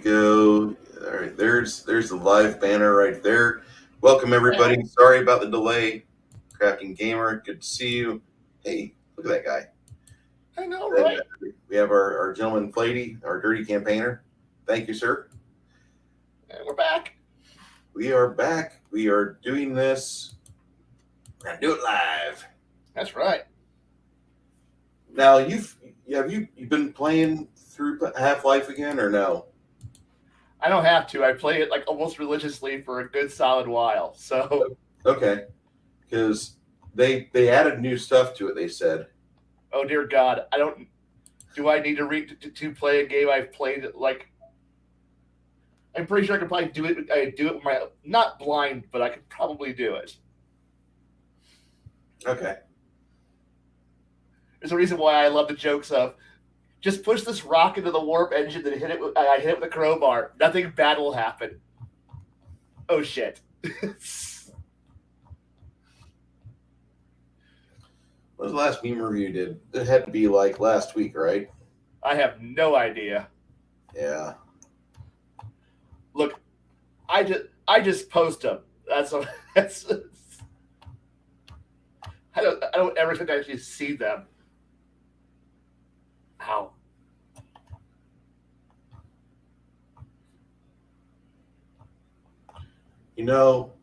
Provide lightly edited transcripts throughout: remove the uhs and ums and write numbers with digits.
go. All right, there's the live banner right there. Welcome everybody. Sorry about the delay. Crafting Gamer, good to see you. Hey, look at that guy. I know, right? We have our gentleman Flatey, our dirty campaigner. Thank you, sir. And we're back. We are back. We are doing this. We're gonna do it live. That's right. Now you've been playing through Half-Life again or no? I don't have to. I play it like almost religiously for a good solid while. So okay, because they added new stuff to it. They said. Oh dear God, I don't. Do I need to play a game I've played like? I'm pretty sure I could probably do it. I do it with my not blind, but I could probably do it. Okay. There's a reason why I love the jokes of just push this rock into the warp engine and hit it. I hit it with a crowbar. Nothing bad will happen. Oh shit. What was the last meme review you did? It had to be like last week, right? I have no idea. Yeah. Look, I just post them. That's I don't ever think I actually see them. How? You know,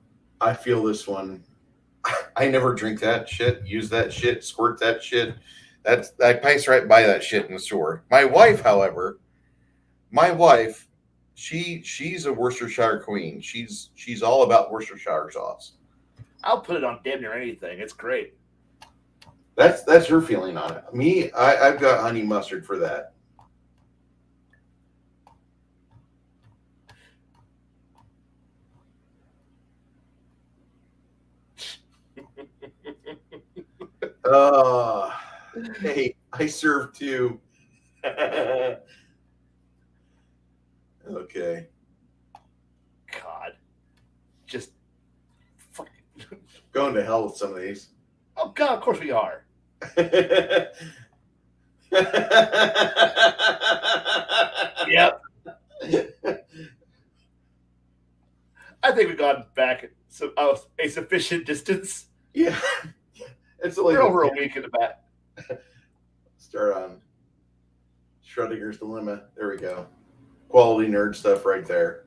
I feel this one. I never drink that shit, use that shit, squirt that shit. I pass right by that shit in the store. My wife, however, she's a Worcestershire queen. She's all about Worcestershire sauce. I'll put it on damn near anything. It's great. That's her feeling on it. Me, I've got honey mustard for that. Hey, I serve too. Okay. God. Just fucking going to hell with some of these. Oh God, of course we are. Yep. I think we've gone back a sufficient distance. Yeah. It's only over a week in the back. Start on Schrodinger's dilemma. There we go. Quality nerd stuff right there.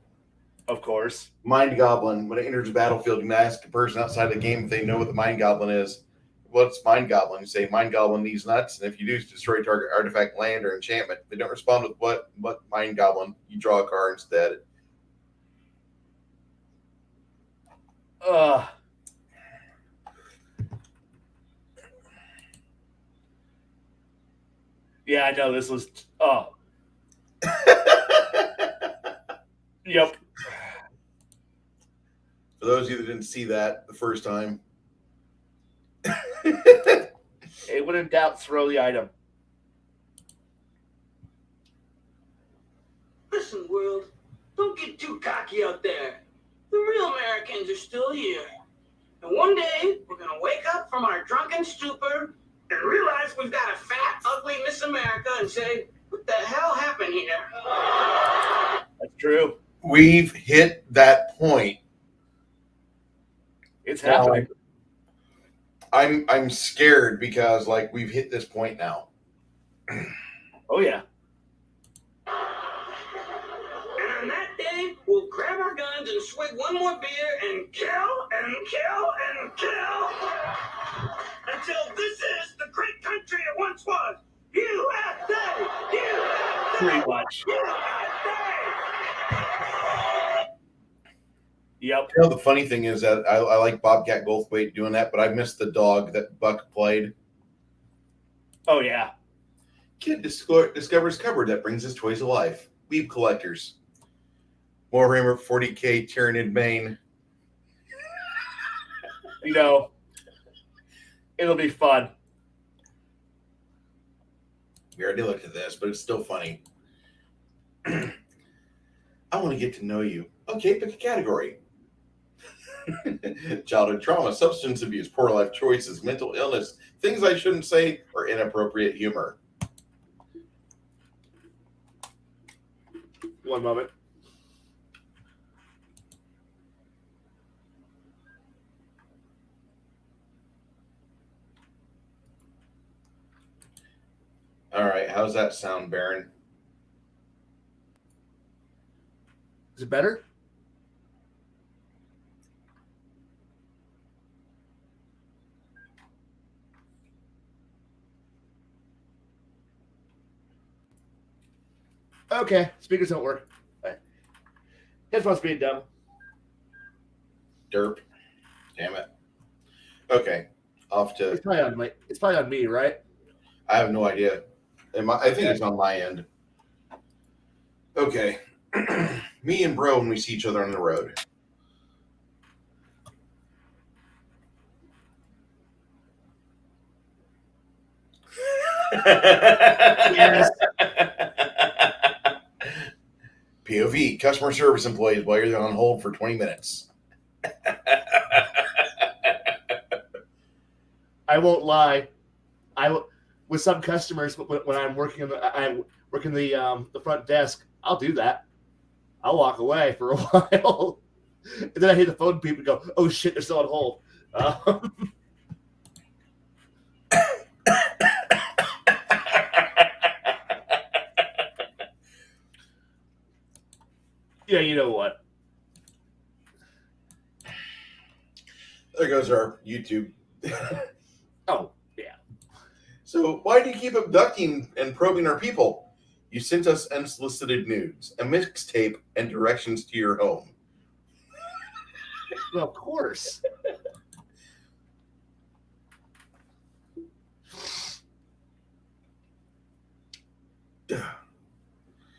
Of course. Mind Goblin. When it enters the battlefield, you can ask a person outside the game if they know what the Mind Goblin is. What's Mind Goblin? You say Mind Goblin needs nuts, and if you do, destroy target artifact, land, or enchantment. If they don't respond with what Mind Goblin, you draw a card instead. Yeah, I know this was. Yep. For those of you that didn't see that the first time, hey, when in doubt, throw the item. Listen, world, don't get too cocky out there. The real Americans are still here. And one day, we're going to wake up from our drunken stupor and realize we've got a fat, ugly Miss America and say, what the hell happened here? That's true. We've hit that point. It's happening. I'm scared because like we've hit this point now. Oh yeah. And on that day, we'll grab our guns and swig one more beer and kill and kill and kill until this is the great country it once was. USA! USA! Pretty much. USA! Yep. You know, the funny thing is that I like Bobcat Goldthwait doing that, but I miss the dog that Buck played. Oh, yeah. Kid discovers cupboard that brings his toys alive. Weeb collectors. Warhammer 40K Tyranid Main. You know, it'll be fun. We already looked at this, but it's still funny. I want to get to know you. Okay, pick a category. Childhood trauma, substance abuse, poor life choices, mental illness, things I shouldn't say, or inappropriate humor. One moment. How's that sound, Baron? Is it better? Okay, speakers don't work. Headphones being dumb. Derp. Damn it. Okay. Off to. It's probably on me, right? I have no idea. I think it's on my end. Okay. Me and bro when we see each other on the road. Yes. POV, customer service employees while you're on hold for 20 minutes. I won't lie. With some customers when I'm working the front desk, I'll do that. I'll walk away for a while, and then I hear the phone people go, "Oh shit, they're still on hold." Yeah, you know what? There goes our YouTube. Oh, yeah. So why do you keep abducting and probing our people? You sent us unsolicited nudes, a mixtape, and directions to your home. Well, of course.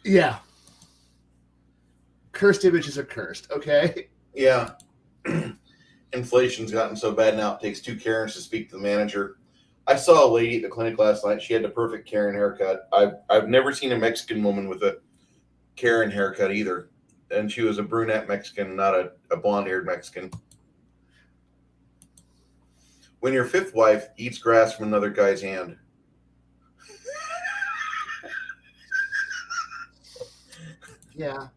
Yeah. Cursed images are cursed, okay? Yeah. Inflation's gotten so bad now it takes 2 Karens to speak to the manager. I saw a lady at the clinic last night. She had the perfect Karen haircut. I've never seen a Mexican woman with a Karen haircut either. And she was a brunette Mexican, not a blonde-haired Mexican. When your 5th wife eats grass from another guy's hand. Yeah.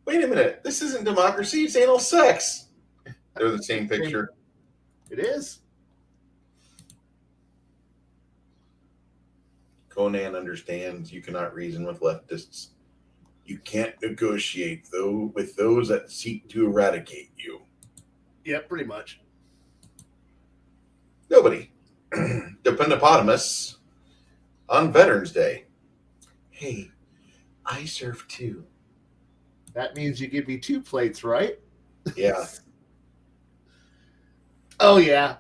Wait a minute. This isn't democracy. It's anal sex. They're the same picture. It is. Conan understands you cannot reason with leftists. You can't negotiate with those that seek to eradicate you. Yeah, pretty much. Nobody. Dependopotamus on Veterans Day. Hey, I serve too. That means you give me 2 plates, right? Yeah. Oh, yeah.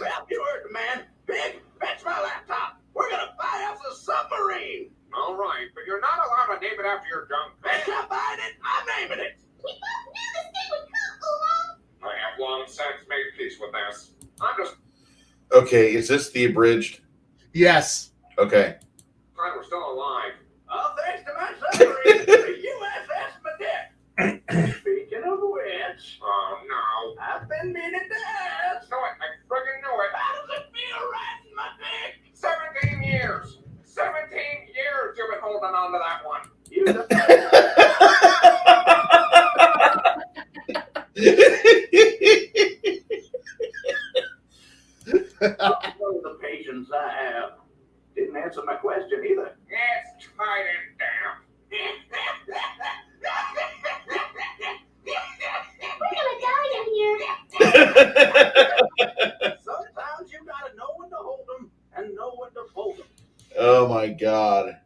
Well, you heard the man. Big, fetch my laptop. We're gonna buy us a submarine. All right, but you're not allowed to name it after your junk. Bitch, I'm buying it. I'm naming it. We both knew this day would come, Oolong. I have long since made peace with this. I'm just Okay, is this the abridged? Yes. Okay. glad we're still alive. Oh, thanks to my submarine, the USS Medic. Speaking of which, Oh, no. I've been meaning to ask. Know it. I friggin' knew it. How does it feel riding my dick? 17 years. 17 years you've been holding on to that one. You know the patience I have. Didn't answer my question either. It's tied and damp. We're gonna die in here. Sometimes you gotta know when to hold them and know when to fold them. Oh my God.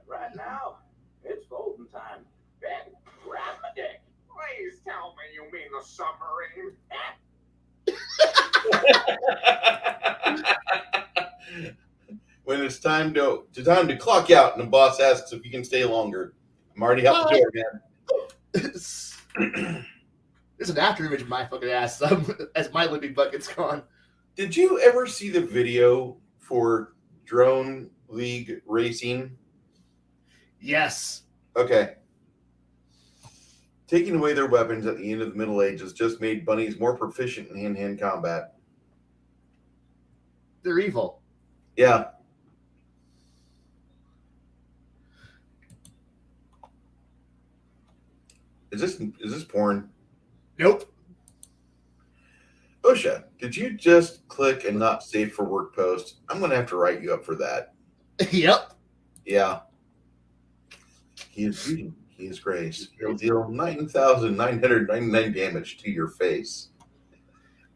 Right now, it's folding time. Ben, grab my dick. Please tell me you mean the submarine. When it's time to clock out and the boss asks if you can stay longer. I'm already out the door, man. There's an after image of my fucking ass as my living bucket's gone. Did you ever see the video for Drone League Racing? Yes. Okay. Taking away their weapons at the end of the Middle Ages just made bunnies more proficient in hand-to-hand combat. They're evil. Yeah. Is this porn? Nope. OSHA, did you just click and not safe for work post? I'm going to have to write you up for that. Yep. Yeah. He is beauty. He is grace. He'll deal 9,999 damage to your face.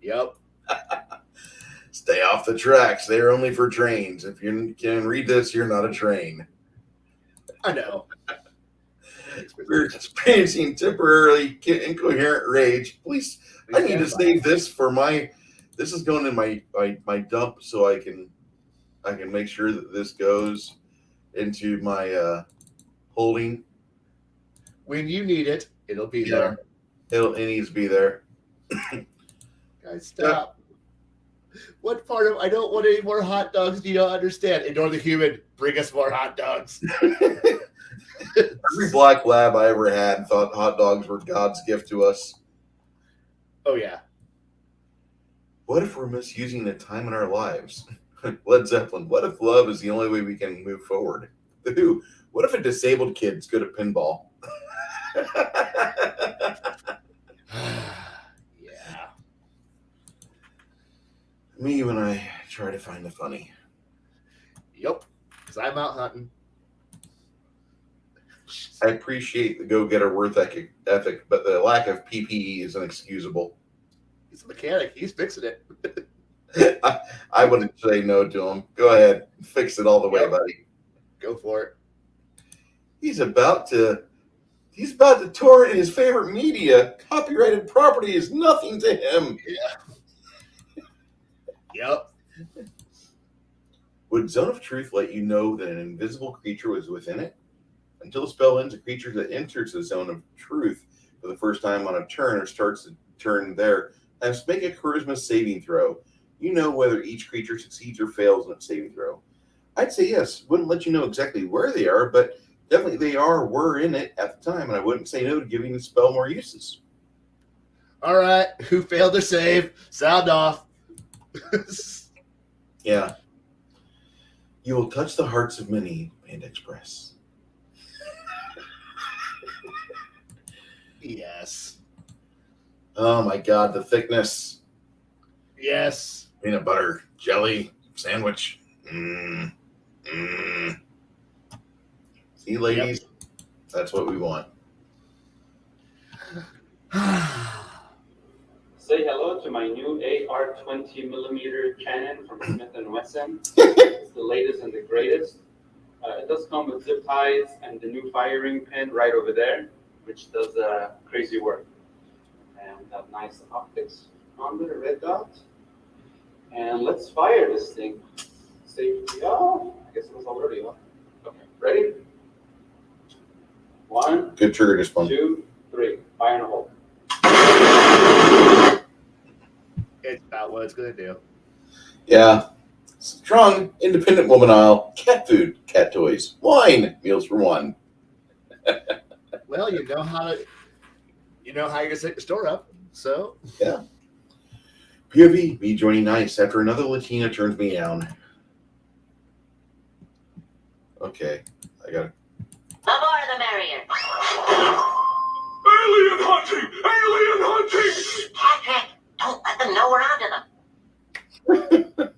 Yep. Stay off the tracks. They're only for trains. If you can read this, you're not a train. I know. We're experiencing temporarily incoherent rage. Please, I need to save this for my. This is going in my dump, so I can make sure that this goes into my holding. When you need it, it'll be Yeah. there. It needs to be there. Guys, stop. What part of I don't want any more hot dogs do you not understand? Ignore the human. Bring us more hot dogs. Every black lab I ever had thought hot dogs were God's gift to us. Oh, yeah. What if we're misusing a time in our lives? Led Zeppelin. What if love is the only way we can move forward? The Who. What if a disabled kid's good at pinball? Yeah. Me when I try to find the funny. Yep. Because I'm out hunting. I appreciate the go-getter worth ethic, but the lack of PPE is inexcusable. He's a mechanic. He's fixing it. I wouldn't say no to him. Go ahead. Fix it all the way, Yep. buddy. Go for it. He's about to torrent his favorite media. Copyrighted property is nothing to him. Yep. Would Zone of Truth let you know that an invisible creature was within it? Until the spell ends, a creature that enters the Zone of Truth for the first time on a turn or starts the turn there must make a charisma saving throw. You know whether each creature succeeds or fails in its saving throw. I'd say yes. Wouldn't let you know exactly where they are, but definitely they were in it at the time, and I wouldn't say no to giving the spell more uses. All right. Who failed to save? Sound off. Yeah. You will touch the hearts of many, Panda Express. Yes. Oh my God, the thickness. Yes. Peanut butter, jelly, sandwich. See, ladies, That's what we want. Say hello to my new AR 20mm cannon from Smith & Wesson. It's the latest and the greatest. It does come with zip ties and the new firing pin right over there, which does crazy work. And we have nice optics on the red dot. And let's fire this thing. Safety off. I guess it was already off. Okay, ready? 1, Good trigger discipline. 2, 3. Fire in a hole. It's about what it's going to do. Yeah. Strong, independent woman aisle, cat food, cat toys, wine, meals for one. Well, you know how you're going to set your store up. So Yeah. POV, me joining nice after another Latina turns me down. Okay, I got it. The more the merrier. Alien hunting! Alien hunting! Patrick, don't let them know we're onto them.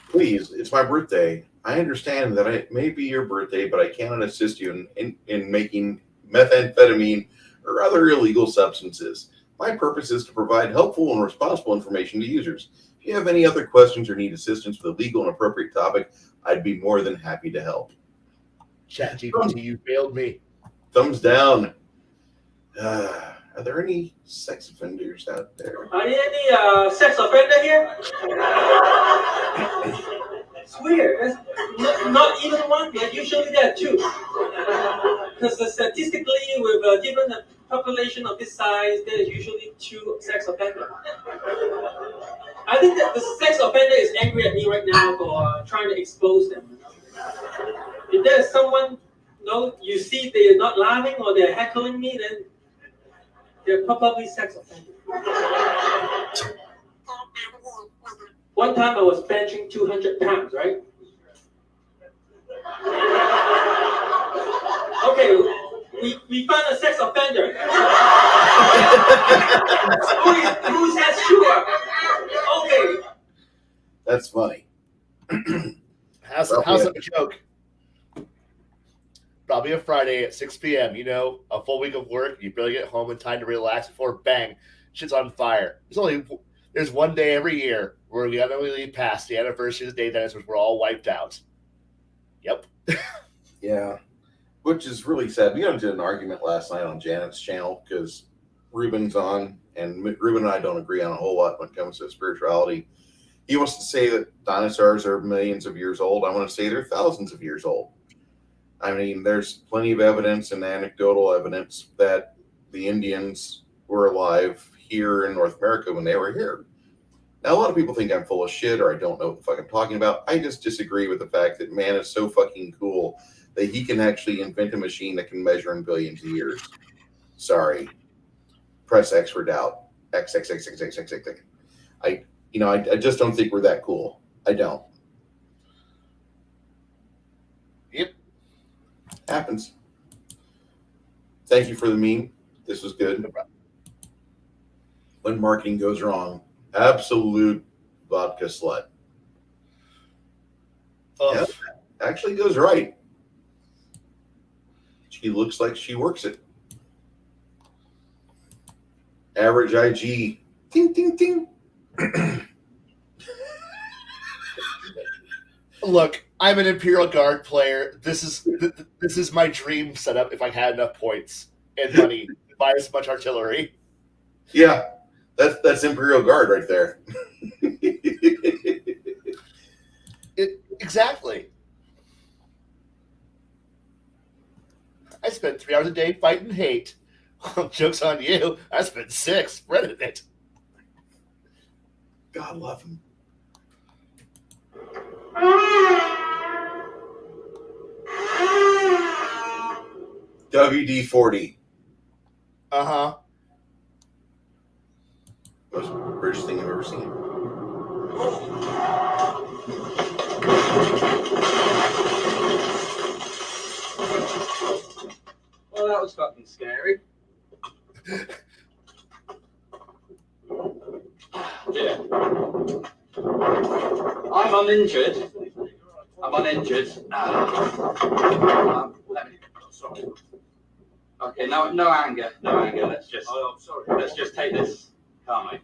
Please, it's my birthday. I understand that it may be your birthday, but I cannot assist you in making methamphetamine or other illegal substances. My purpose is to provide helpful and responsible information to users. If you have any other questions or need assistance with a legal and appropriate topic, I'd be more than happy to help. ChatGPT, you failed me. Thumbs down. Are there any sex offenders out there? Are there any sex offender here? It's weird. There's not even one, but usually there are two. Because statistically, with given a population of this size, there's usually 2 sex offenders. I think that the sex offender is angry at me right now for trying to expose them. If there's someone, you see they're not laughing or they're heckling me, then they're probably sex offenders. One time I was benching 200 pounds, right? Okay, we found a sex offender. Who says sure? That's funny. How's that a joke? Probably a Friday at 6 p.m. You know, a full week of work. You barely get home in time to relax before bang, shit's on fire. There's one day every year where we only leave past the anniversary of the day dinosaurs were all wiped out. Yep. Yeah, which is really sad. We got into an argument last night on Janet's channel because Ruben's on, and Ruben and I don't agree on a whole lot when it comes to spirituality. He wants to say that dinosaurs are millions of years old. I want to say they're thousands of years old. I mean, there's plenty of evidence and anecdotal evidence that the Indians were alive here in North America when they were here. Now, a lot of people think I'm full of shit or I don't know what the fuck I'm talking about. I just disagree with the fact that man is so fucking cool that he can actually invent a machine that can measure in billions of years. Sorry. Press X for doubt. X. I just don't think we're that cool. I don't. Yep. Happens. Thank you for the meme. This was good. When marketing goes wrong, absolute vodka slut. Oh, Yeah, actually goes right. She looks like she works it. Average IG. Ting, ting, ting. Look, I'm an Imperial Guard player. This is my dream setup if I had enough points and money to buy as much artillery. Yeah, that's Imperial Guard right there. Exactly. I spend 3 hours a day fighting hate. Joke's on you. I spent 6 spreading it. God love him. WD-40. Uh-huh. Most British thing I've ever seen. Well, that was fucking scary. Yeah. I'm uninjured. Okay, no anger. Let's just take this calmly.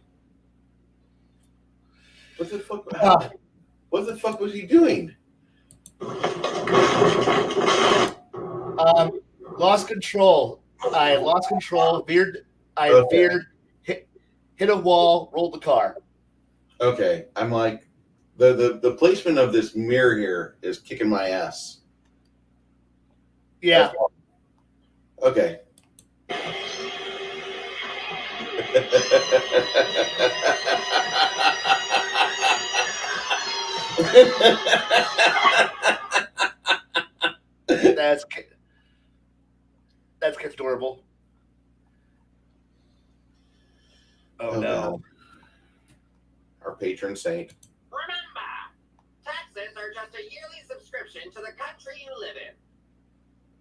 What the fuck was he doing? Lost control. I lost control. Veered. Hit a wall. Rolled the car. Okay, I'm like, the placement of this mirror here is kicking my ass. Yeah. Okay. That's adorable. Oh no. God. Our patron saint. Remember, taxes are just a yearly subscription to the country you live in.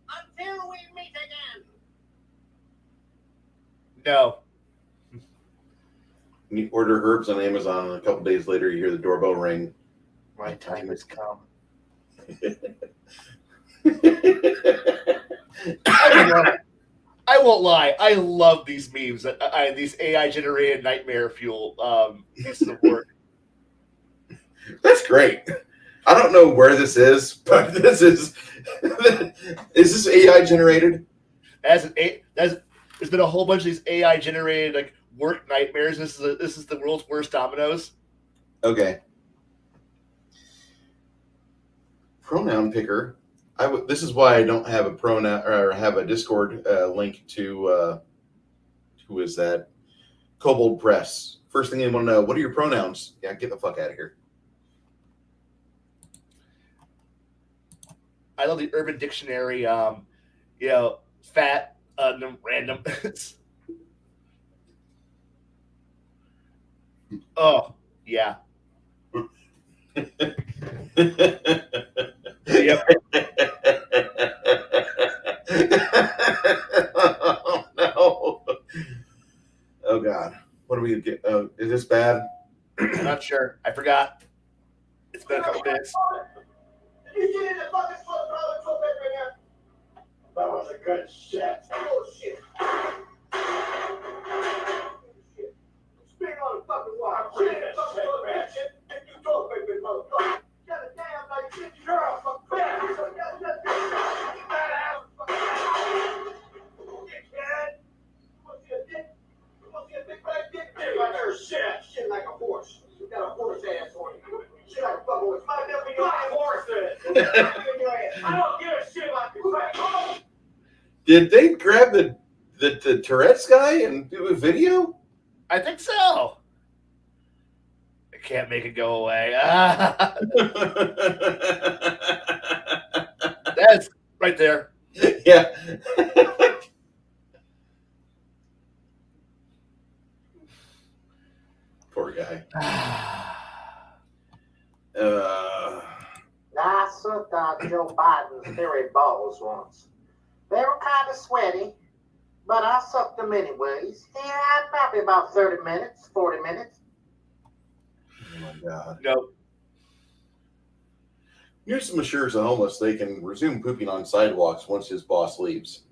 Until we meet again. No. You order herbs on Amazon, and a couple days later, you hear the doorbell ring. My time has come. I won't lie. I love these memes. These AI generated nightmare fuel pieces of work. That's great. I don't know where this is, but this is. Is this AI generated? There's been a whole bunch of these AI generated like work nightmares. This is the world's worst dominoes. Okay. Pronoun picker. This is why I don't have a pronoun or have a Discord link to who is that? Kobold Press. First thing they want to know, what are your pronouns? Yeah, get the fuck out of here. I love the Urban Dictionary. Fat, random. Oh yeah. Yep. Oh no. Oh God. What do we get? Is this bad? I'm not sure. I forgot. been a couple minutes. You get in the fucking toilet paper in there. That was a good shit. Oh shit. Spit on the fucking wall. Shit in the fucking toilet paper. Shit. Get you toilet paper, motherfucker. Got a damn like shit. You're a fucking bad. Shit like a horse. You got a horse ass on you. Shit like a fucking horse. My devil, you like horses. I don't give a shit about this. Did they grab the Tourette's guy and do a video? I think so. I can't make it go away. That's right there. Yeah. Poor guy. I sucked on Joe Biden's hairy balls once. They were kind of sweaty, but I sucked them anyways. Yeah, probably about 30 minutes, 40 minutes. Oh my God. Nope. Newsom assures the homeless they can resume pooping on sidewalks once his boss leaves.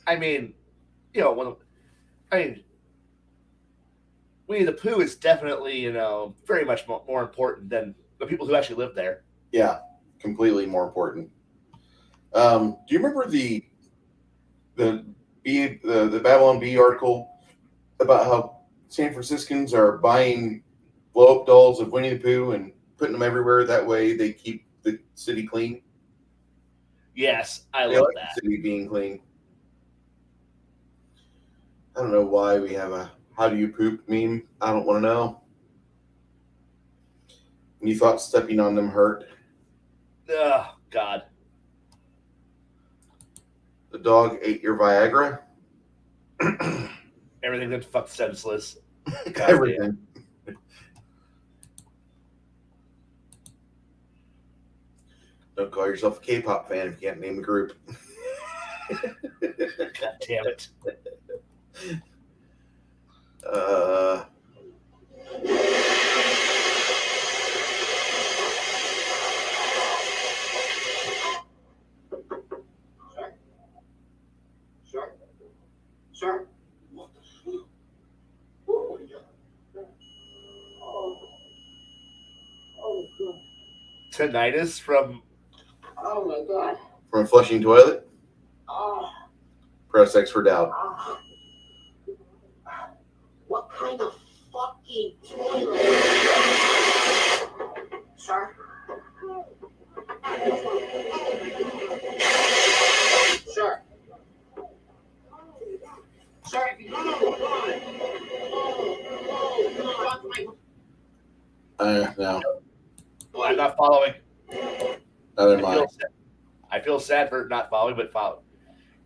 I mean, Winnie the Pooh is definitely, very much more important than the people who actually live there. Yeah, completely more important. Do you remember the Babylon Bee article about how San Franciscans are buying blow-up dolls of Winnie the Pooh and putting them everywhere? That way they keep the city clean. Yes, I They love like that. the city being clean. I don't know why we have a "how do you poop" meme. I don't want to know. And you thought stepping on them hurt. Oh, God. The dog ate your Viagra. Everything that's fucked senseless. God Everything. Don't call yourself a K-pop fan if you can't name a group. God damn it. Sir? Tinnitus from Oh my God. From a flushing toilet, Oh. press X for doubt. What kind of fucking toilet? Sir? Sir? Sir, if you No, I'm not following. neither am I. I feel sad for not following, but follow.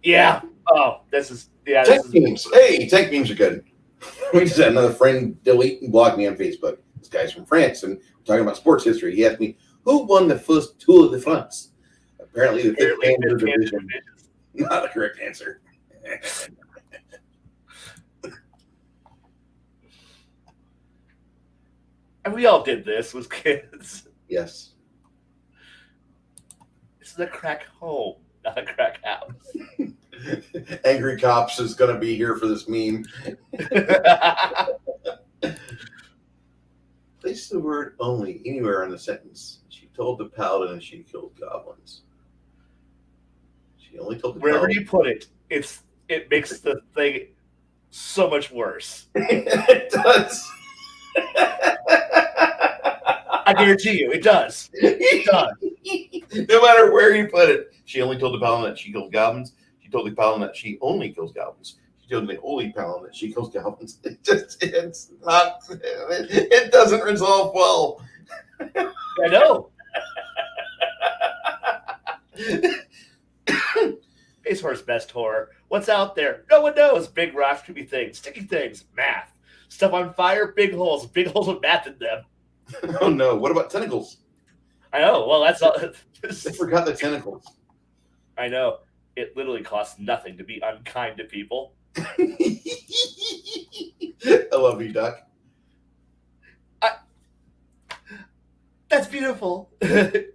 Yeah. Oh, this is Tech memes. Hey, tech memes are good. We just had another friend delete and block me on Facebook. This guy's from France, and we're talking about sports history. He asked me, who won the first Tour de France? Apparently, the fifth Panzer Division. Not the correct answer. And we all did this as kids. Yes. This is a crack home, not a crack house. Angry Cops is going to be here for this meme. Place the word only anywhere in the sentence. She told the paladin she killed goblins. She only told the Wherever paladin. you put it, it makes the thing so much worse. It does. I guarantee you, it does. It does. No matter where you put it. She only told the paladin that she kills goblins. She told the paladin that she only kills goblins. She told the holy paladin that she kills goblins. It's not, it doesn't resolve well. I know. Space Horse best horror. What's out there? No one knows. Big rocks, creepy things, sticky things, math. Stuff on fire, big holes with math in them. Oh no, what about tentacles? I know. Well, that's all. I forgot the tentacles. I know. It literally costs nothing to be unkind to people. I love you, Duck. That's beautiful.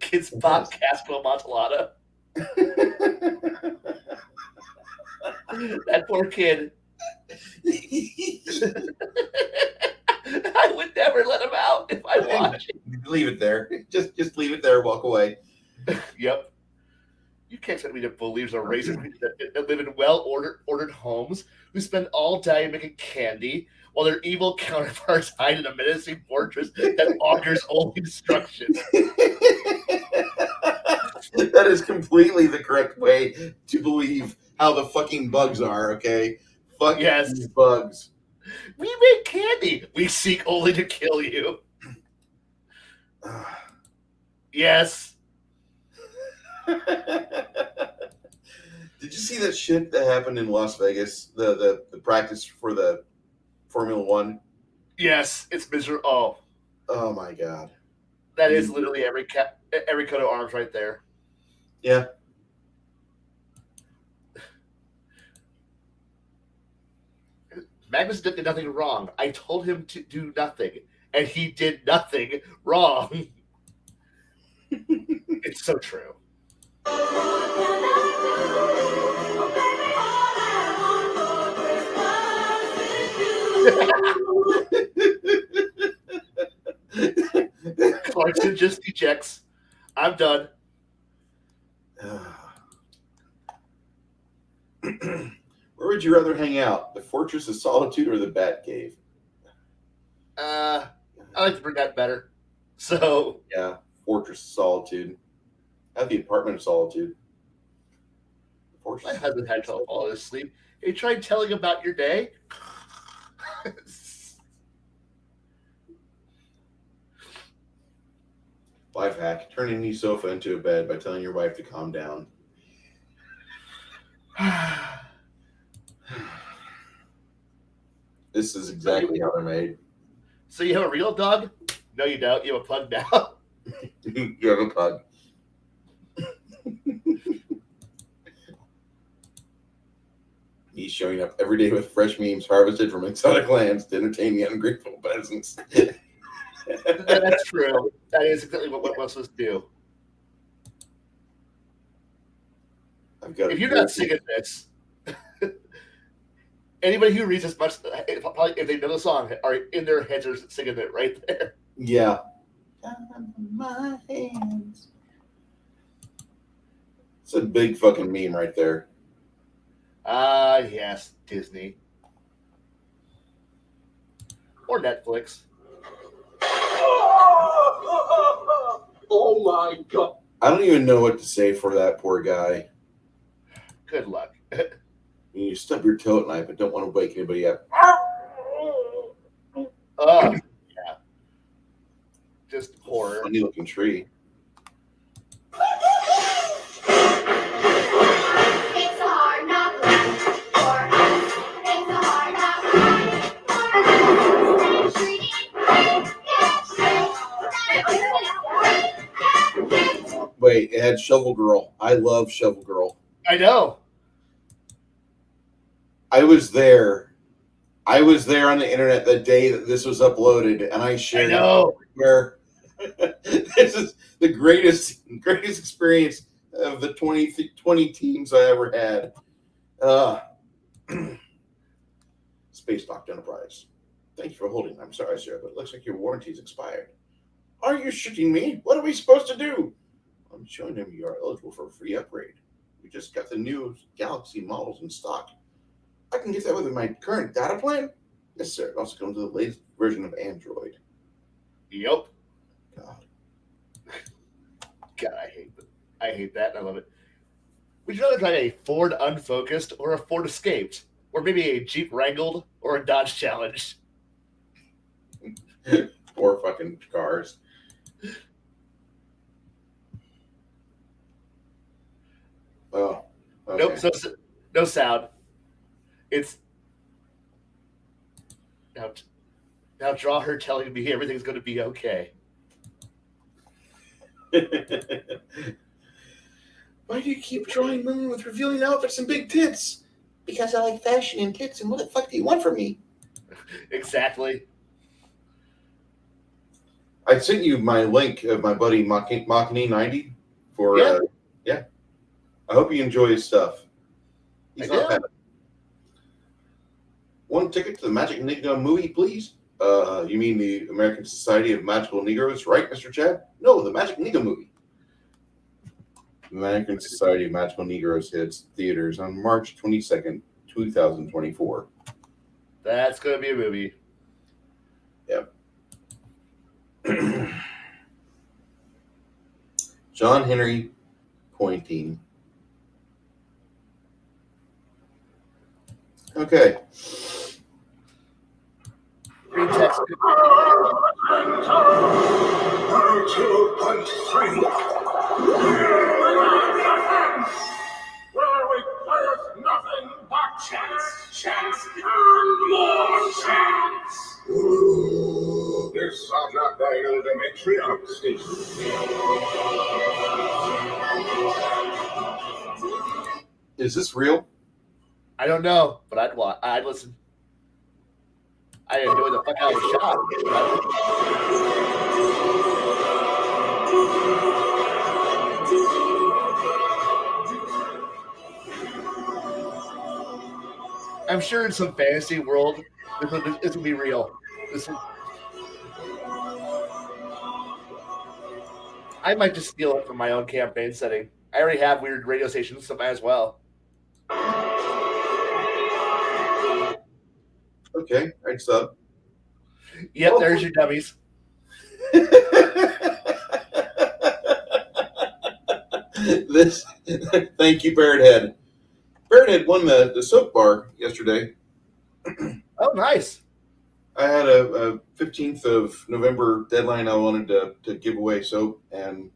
Kids pop Casco Amontillado. That poor kid. I would never let him out if I watched. Leave it there. Just leave it there. Walk away. Yep. You can't expect me to believe a race of people that live in well-ordered homes who spend all day making candy while their evil counterparts hide in a menacing fortress that augurs only destruction. That is completely the correct way to believe how the fucking bugs are, okay? Fuck Yes. these bugs. We make candy. We seek only to kill you. Yes. Did you see that shit that happened in Las Vegas? The practice for the Formula One? Yes. It's miserable. Oh my god. That is literally every coat of arms right there. Yeah. Magnus did nothing wrong. I told him to do nothing, and he did nothing wrong. It's so true. Clarkson just ejects. I'm done. Where would you rather hang out? The Fortress of Solitude or the Bat Cave? I like the Brunette better. So Yeah, Fortress of Solitude. I have the Apartment of Solitude. my husband had trouble falling asleep. You tried telling about your day? Life hack: turn any sofa into a bed by telling your wife to calm down. This is exactly how they're made. So you have a real dog? No, you don't. You have a pug now. You have a pug. He's showing up every day with fresh memes harvested from exotic lands to entertain the ungrateful peasants. That's true. That is exactly what we're supposed to do. If you're not singing this, anybody who reads as much, probably if they know the song, are in their heads are singing it right there. Yeah. My hands. It's a big fucking meme right there. Yes, Disney. Or Netflix. Oh my god. I don't even know what to say for that poor guy. Good luck. You stub your toe at night, but don't want to wake anybody up. Yeah. Just horror. Funny looking tree. Wait, it had Shovel Girl. I love Shovel Girl. I know. I was there. I was there on the internet the day that this was uploaded, and I shared it where this is the greatest experience of the 20 teams I ever had. Space Dock Enterprise. Thank you for holding. I'm sorry, sir, but it looks like your warranty's expired. Are you shitting me? What are we supposed to do? I'm showing him you are eligible for a free upgrade. We just got the new Galaxy models in stock. I can get that with my current data plan? Yes, sir. It also comes with the latest version of Android. Yep. God. God, I hate that. I love it. Would you rather drive a Ford Unfocused or a Ford Escaped? Or maybe a Jeep Wrangled or a Dodge Challenge? 4 fucking cars. Oh. Okay. Nope, no sound. It's now draw her telling me everything's going to be okay. Why do you keep drawing women with revealing outfits and big tits? Because I like fashion and tits, and what the fuck do you want from me? Exactly. I sent you my link of my buddy Machini 90 for Yeah. I hope you enjoy his stuff. He's I not do. bad. One ticket to the Magic Negro movie, please. You mean the American Society of Magical Negroes, right, Mr. Chad? No, the Magic Negro movie. The American Society of Magical Negroes hits theaters on March 22nd, 2024. That's going to be a movie. Yep. John Henry Pointing. Okay. Green text. Where we players nothing but chance, and more chance. This sounds not very ultimatriarch, Steve. Is this real? I don't know, but I'd listen. I enjoy the fuck out of the shot. I'm sure in some fantasy world, this will be real. I might just steal it from my own campaign setting. I already have weird radio stations, so might as well. Okay, thanks up. Yep, there's your dummies. Thank you, Parrothead. Parrothead won the soap bar yesterday. Oh, nice. I had a 15th of November deadline. I wanted to give away soap, and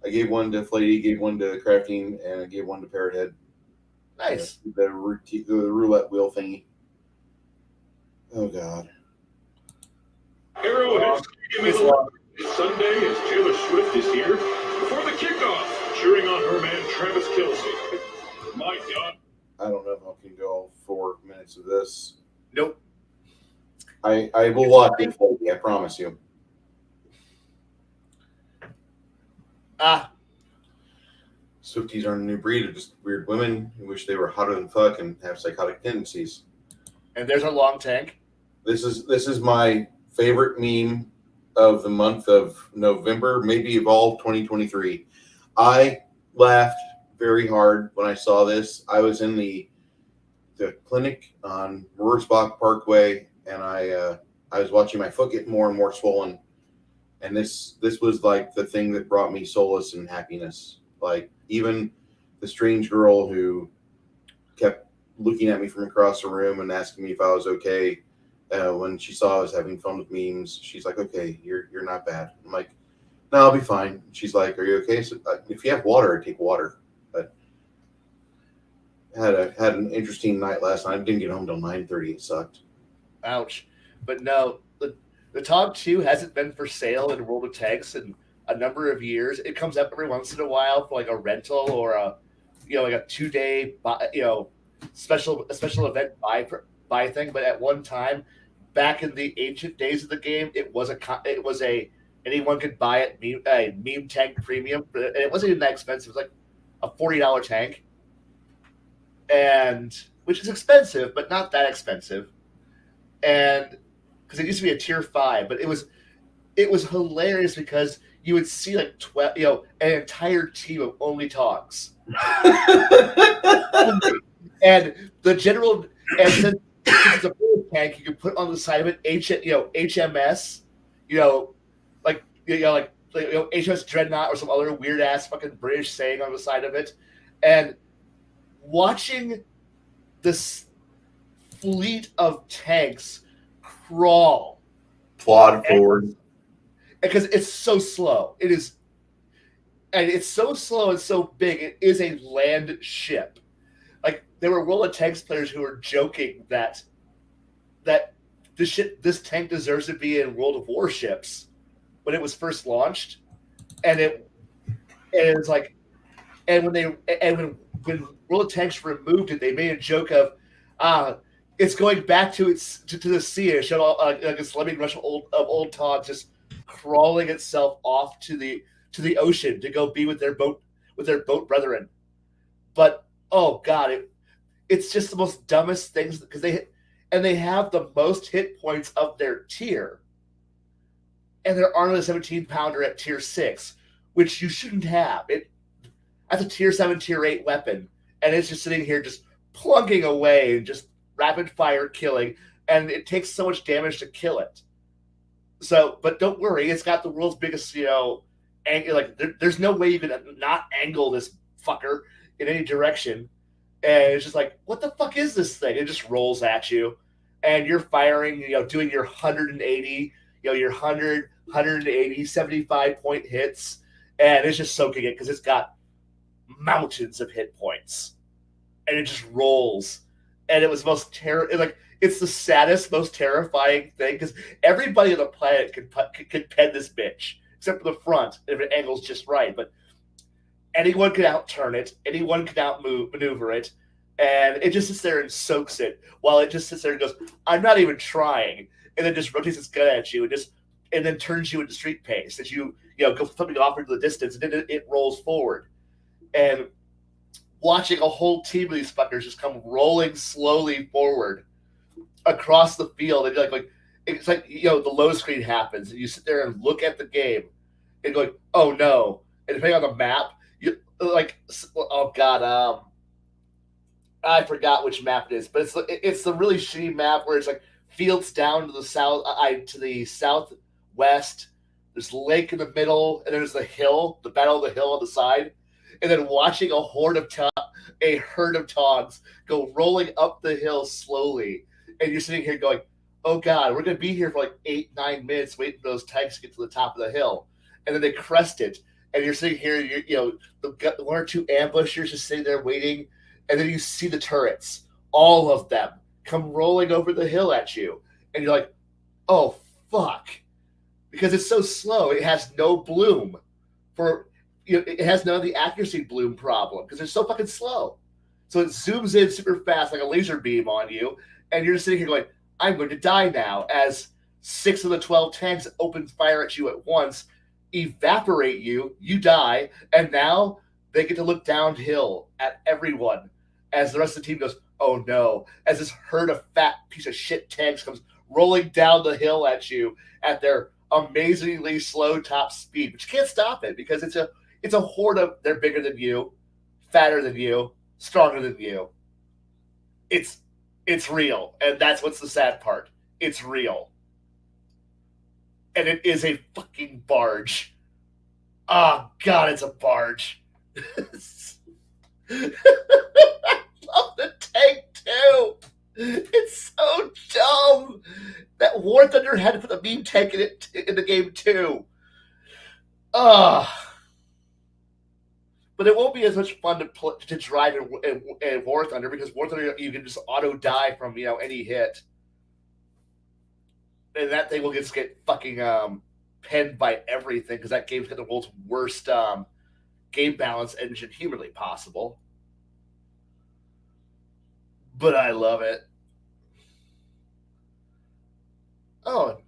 I gave one to Flatey, gave one to Crafting, and I gave one to Parrothead. Nice. The roulette wheel thingy. Oh, God. Arrowhead Stadium Sunday as Taylor Swift is here before the kickoff, cheering on her man Travis Kelce. My God. I don't know if I can go all 4 minutes of this. Nope. I will watch it for you, I promise you. Swifties aren't a new breed of just weird women who wish they were hotter than fuck and have psychotic tendencies. And there's our long tank. This is my favorite meme of the month of November, maybe of all 2023. I laughed very hard when I saw this. I was in the clinic on Rohrsbach Parkway, and I was watching my foot get more and more swollen. And this was like the thing that brought me solace and happiness. Like, even the strange girl who kept looking at me from across the room and asking me if I was okay, when she saw I was having fun with memes, she's like, "Okay, you're not bad." I'm like, "No, I'll be fine." She's like, "Are you okay?" So, if you have water, I take water. But I had an interesting night last night. I didn't get home till 9:30. It sucked. Ouch. But no, the Tog 2 hasn't been for sale in World of Tanks in a number of years. It comes up every once in a while for like a rental or like a 2-day special event buy thing. But at one time, back in the ancient days of the game, it was a anyone could buy it meme tank premium, but it wasn't even that expensive. It was like a $40 tank, and which is expensive, but not that expensive. And because it used to be a tier 5, but it was hilarious because you would see like 12, an entire team of only Togs. And the general, and since it's a full tank, you can put on the side of it HMS, like HMS Dreadnought or some other weird ass fucking British saying on the side of it, and watching this fleet of tanks crawl, Plod forward, because it's so slow. It is, and it's so slow and so big. It is a land ship. Like, there were World of Tanks players who were joking that this tank deserves to be in World of Warships when it was first launched, and it was like, and when World of Tanks removed it, they made a joke of, it's going back to the sea. It showed all like a celebrity rush of old Togs just crawling itself off to the ocean to go be with their boat brethren. But oh god, it's just the most dumbest things because they have the most hit points of their tier, and they're armed with a 17-pounder at tier 6, which you shouldn't have. That's a tier 7, tier 8 weapon, and it's just sitting here just plunking away and just rapid fire killing, and it takes so much damage to kill it. So, but don't worry, it's got the world's biggest, like there's no way you can not angle this fucker in any direction. And it's just like, what the fuck is this thing? It just rolls at you, and you're firing, doing your 180, your 100, 180, 75 point hits, and it's just soaking it because it's got mountains of hit points, and it just rolls. And it was most it's the saddest, most terrifying thing because everybody on the planet can pen this bitch except for the front if it angles just right. But anyone can outturn it, anyone can maneuver it, and it just sits there and soaks it while it just sits there and goes, "I'm not even trying," and then just rotates its gun at you and then turns you into street pace as you go flipping off into the distance, and then it rolls forward. And watching a whole team of these fuckers just come rolling slowly forward across the field, and like it's like the load screen happens, and you sit there and look at the game and go, "Oh no!" And depending on the map, you like, oh god, I forgot which map it is, but it's the really shitty map where it's like fields down to the southwest. There's a lake in the middle, and there's the hill, the Battle of the Hill on the side, and then watching a herd of Togs go rolling up the hill slowly, and you're sitting here going, "Oh god, we're gonna be here for like 8-9 minutes waiting for those tanks to get to the top of the hill," and then they crest it, and you're sitting here, the one or two ambushers just sitting there waiting, and then you see the turrets, all of them, come rolling over the hill at you, and you're like, "Oh fuck," because it's so slow. It has no bloom it has none of the accuracy bloom problem because it's so fucking slow. So it zooms in super fast like a laser beam on you, and you're just sitting here going, "I'm going to die now," as 6 of the 12 tanks open fire at you at once, evaporate you, you die, and now they get to look downhill at everyone as the rest of the team goes, "Oh no," as this herd of fat piece of shit tanks comes rolling down the hill at you at their amazingly slow top speed, but you can't stop it because it's a horde of, they're bigger than you, fatter than you, stronger than you. It's real, and that's what's the sad part. It's real. And it is a fucking barge. Oh god, it's a barge. I love the tank too. It's so dumb. That War Thunder had to put the meme tank in the game too. But it won't be as much fun to drive in War Thunder because War Thunder you can just auto die from any hit, and that thing will just get fucking penned by everything because that game's got the world's worst game balance engine humanly possible. But I love it. Oh.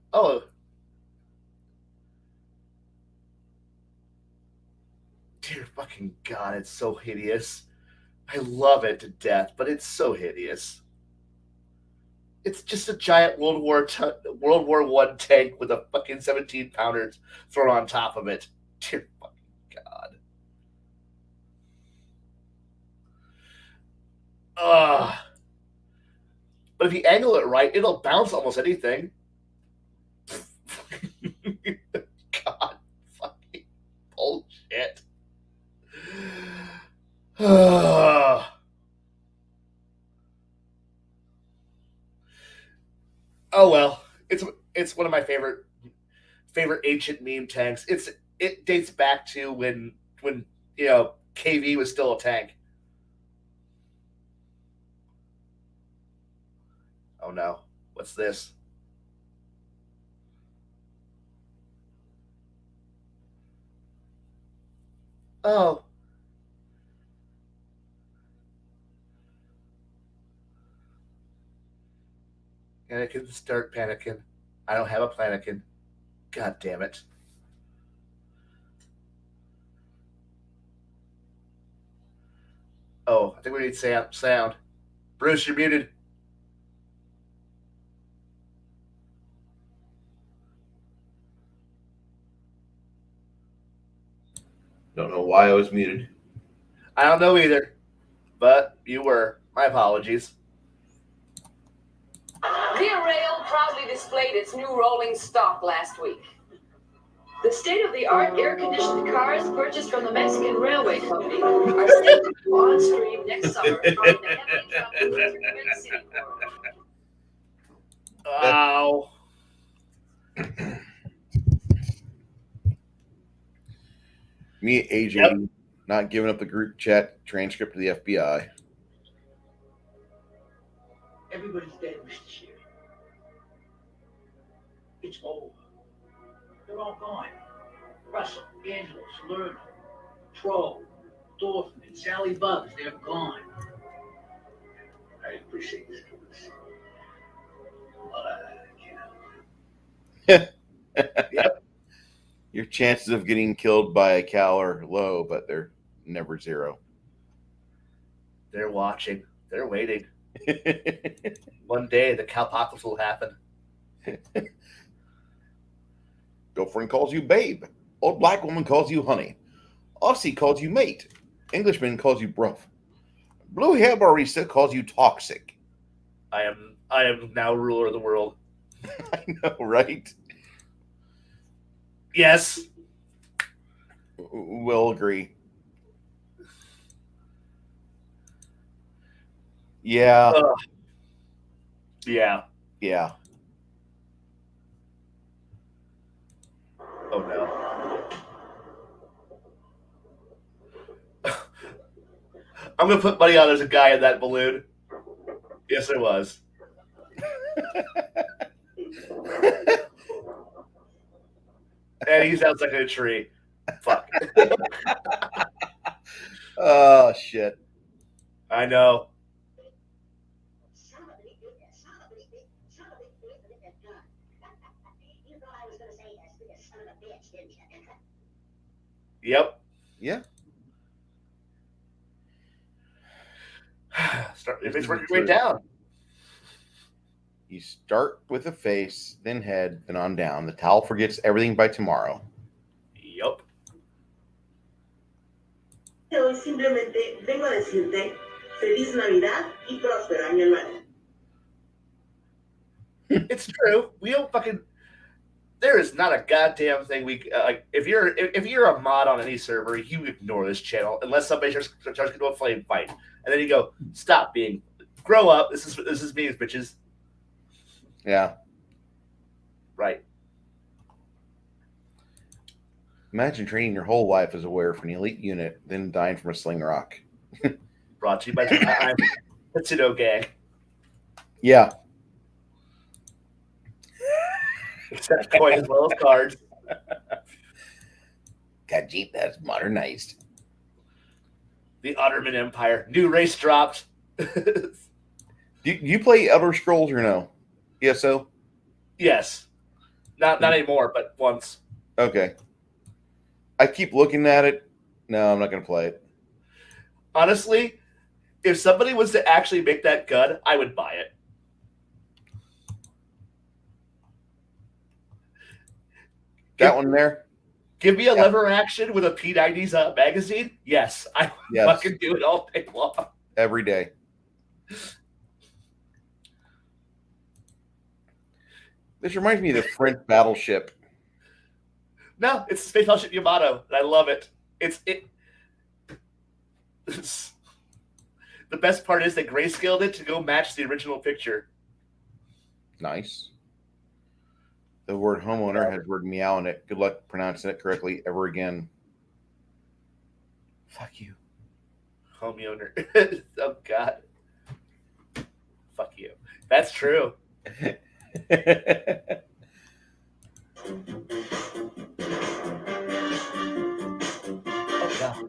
Dear fucking god, it's so hideous. I love it to death, but it's so hideous. It's just a giant World War I tank with a fucking 17-pounder thrown on top of it. Dear fucking god. But if you angle it right, it'll bounce almost anything. God, fucking bullshit. Oh well, it's one of my favorite ancient meme tanks. It dates back to when KV was still a tank. Oh no, what's this? Oh. And I can start panicking. I don't have a planikin. God damn it. Oh, I think we need sound. Bruce, you're muted. Don't know why I was muted. I don't know either, but you were. My apologies. Via Rail proudly displayed its new rolling stock last week. The state-of-the-art air-conditioned cars purchased from the Mexican Railway Company are set to go on stream next summer on the heavily traveled Twin City corridor. Wow. Me, AJ, Yep. not giving up the group chat transcript to the FBI. Everybody's dead, Mr. Sheriff. It's over. They're all gone. Russell, Angelo, Salerno, Troll, Dorfman, and Sally Bugs, they're gone. I appreciate this, Bruce. Yep. Your chances of getting killed by a cow are low, but they're never zero. They're watching. They're waiting. One day the cowpocalypse will happen. Girlfriend calls you babe. Old black woman calls you honey. Aussie calls you mate. Englishman calls you bruv. Blue hair barista calls you toxic. I am now ruler of the world. I know, right? Yes. We'll agree. Yeah. Yeah. Yeah. Oh no. I'm gonna put money on there's a guy in that balloon. Yes, there was. And he sounds like a tree. Fuck. Oh shit. I know. Yep. Yeah. If it's working way down. You start with a face, then head, then on down. The towel forgets everything by tomorrow. Yup. Hoy simplemente vengo a decirte feliz Navidad y próspero año nuevo. It's true. We don't fucking. There is not a goddamn thing we like. If you're a mod on any server, you ignore this channel unless somebody starts to do a flame fight, and then you go, "Stop being, grow up. This is me, bitches." Yeah. Right. Imagine training your whole life as a wearer for an elite unit, then dying from a sling rock. Brought to you by the Pseudo Gang. Yeah. Except coin as well as cards. Khajiit, that's modernized. The Ottoman Empire. New race dropped. Do you play Elder Scrolls or no? ESO? Yes. Not anymore, but once. Okay. I keep looking at it. No, I'm not going to play it. Honestly, if somebody was to actually make that gun, I would buy it. That one there? Give me a lever action with a P90's magazine. Yes, I would fucking do it all day long. Every day. This reminds me of the French battleship. No, it's the Space Battleship Yamato, and I love it. It's the best part is they grayscaled it to go match the original picture. Nice. The word homeowner has the word meow in it. Good luck pronouncing it correctly ever again. Fuck you. Homeowner. Oh, God. Fuck you. That's true. Oh, God.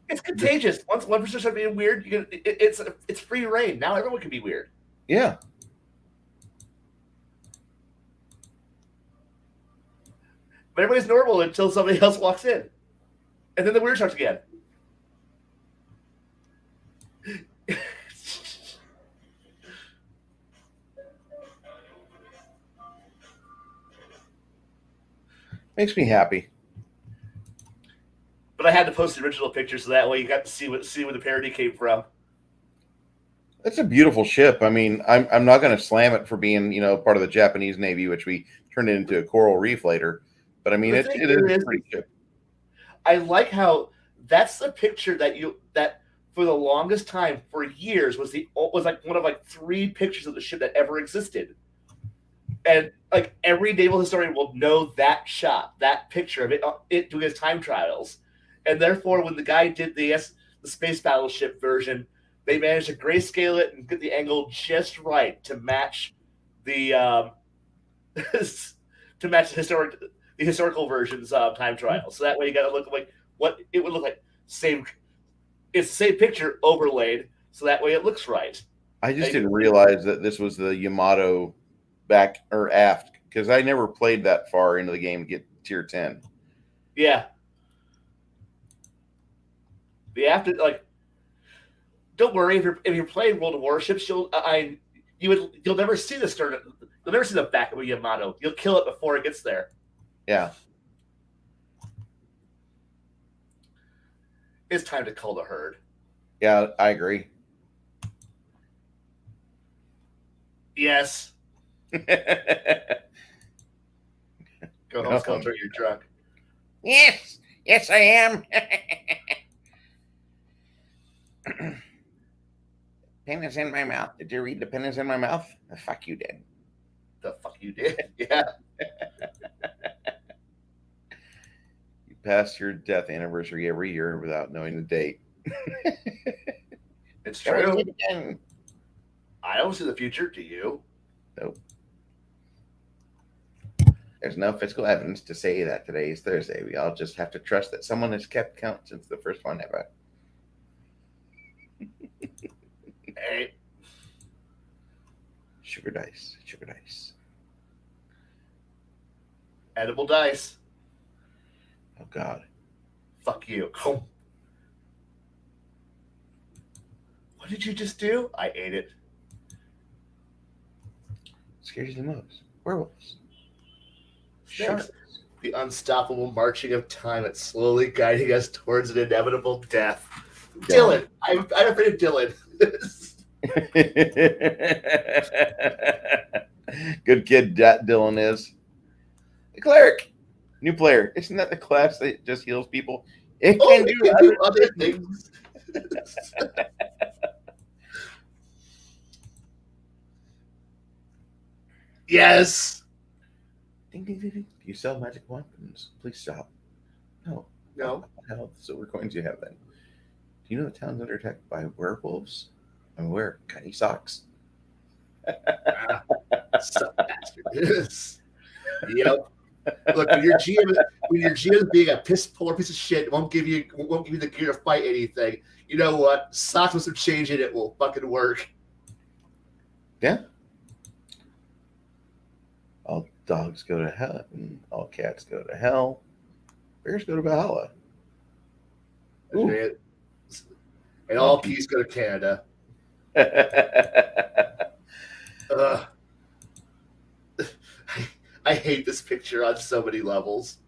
It's contagious. Once one person starts being weird, it's free reign. Now everyone can be weird. Yeah. But everybody's normal until somebody else walks in. And then the weird starts again. Makes me happy. But I had to post the original picture so that way you got to see where the parody came from. It's a beautiful ship. I mean, I'm not going to slam it for being, part of the Japanese Navy, which we turned it into a coral reef later. But I mean, it is a pretty ship. I like how that's the picture that for the longest time, for years, was like one of like 3 pictures of the ship that ever existed. And like every naval historian will know that shot, that picture of it doing his time trials. And therefore, when the guy did the space battleship version, they managed to grayscale it and get the angle just right to match the historical version's time trial. So that way you got to look like what it would look like. It's the same picture overlaid, so that way it looks right. I just didn't realize that this was the Yamato back or aft, because I never played that far into the game to get tier 10. Yeah. The aft, like, don't worry if you're playing World of Warships, you'll never see the stern. You'll never see the back of a Yamato. You'll kill it before it gets there. Yeah. It's time to cull the herd. Yeah, I agree. Yes. Go home, Sculptor. You're drunk. Yes. Yes, I am. Pen is in my mouth. Did you read the pen is in my mouth? The fuck you did. The fuck you did? Yeah. You pass your death anniversary every year without knowing the date. It's true. I don't see the future. Do you? Nope. There's no physical evidence to say that today is Thursday. We all just have to trust that someone has kept count since the first one ever. Hey. Sugar dice. Sugar dice. Edible dice. Oh, God. Fuck you. What did you just do? I ate it. Scares you the most. Werewolves. Sharks. The unstoppable marching of time that's slowly guiding us towards an inevitable death. Dylan. I'm afraid of Dylan. Good kid, Dylan is. The cleric. New player. Isn't that the class that just heals people? It can do other things. Yes. Ding, ding, ding, ding. Do you sell magic weapons? Please stop. No. No. What the hell silver coins you have then? Do you know the town's under attack by werewolves? I'm aware. Got any socks? Yep. Look, when your GM being a poor piece of shit won't give you the gear to fight anything. You know what? Socks with some change in it will fucking work. Yeah. All dogs go to hell, and all cats go to hell. Bears go to Valhalla. And all peas go to Canada. I hate this picture on so many levels.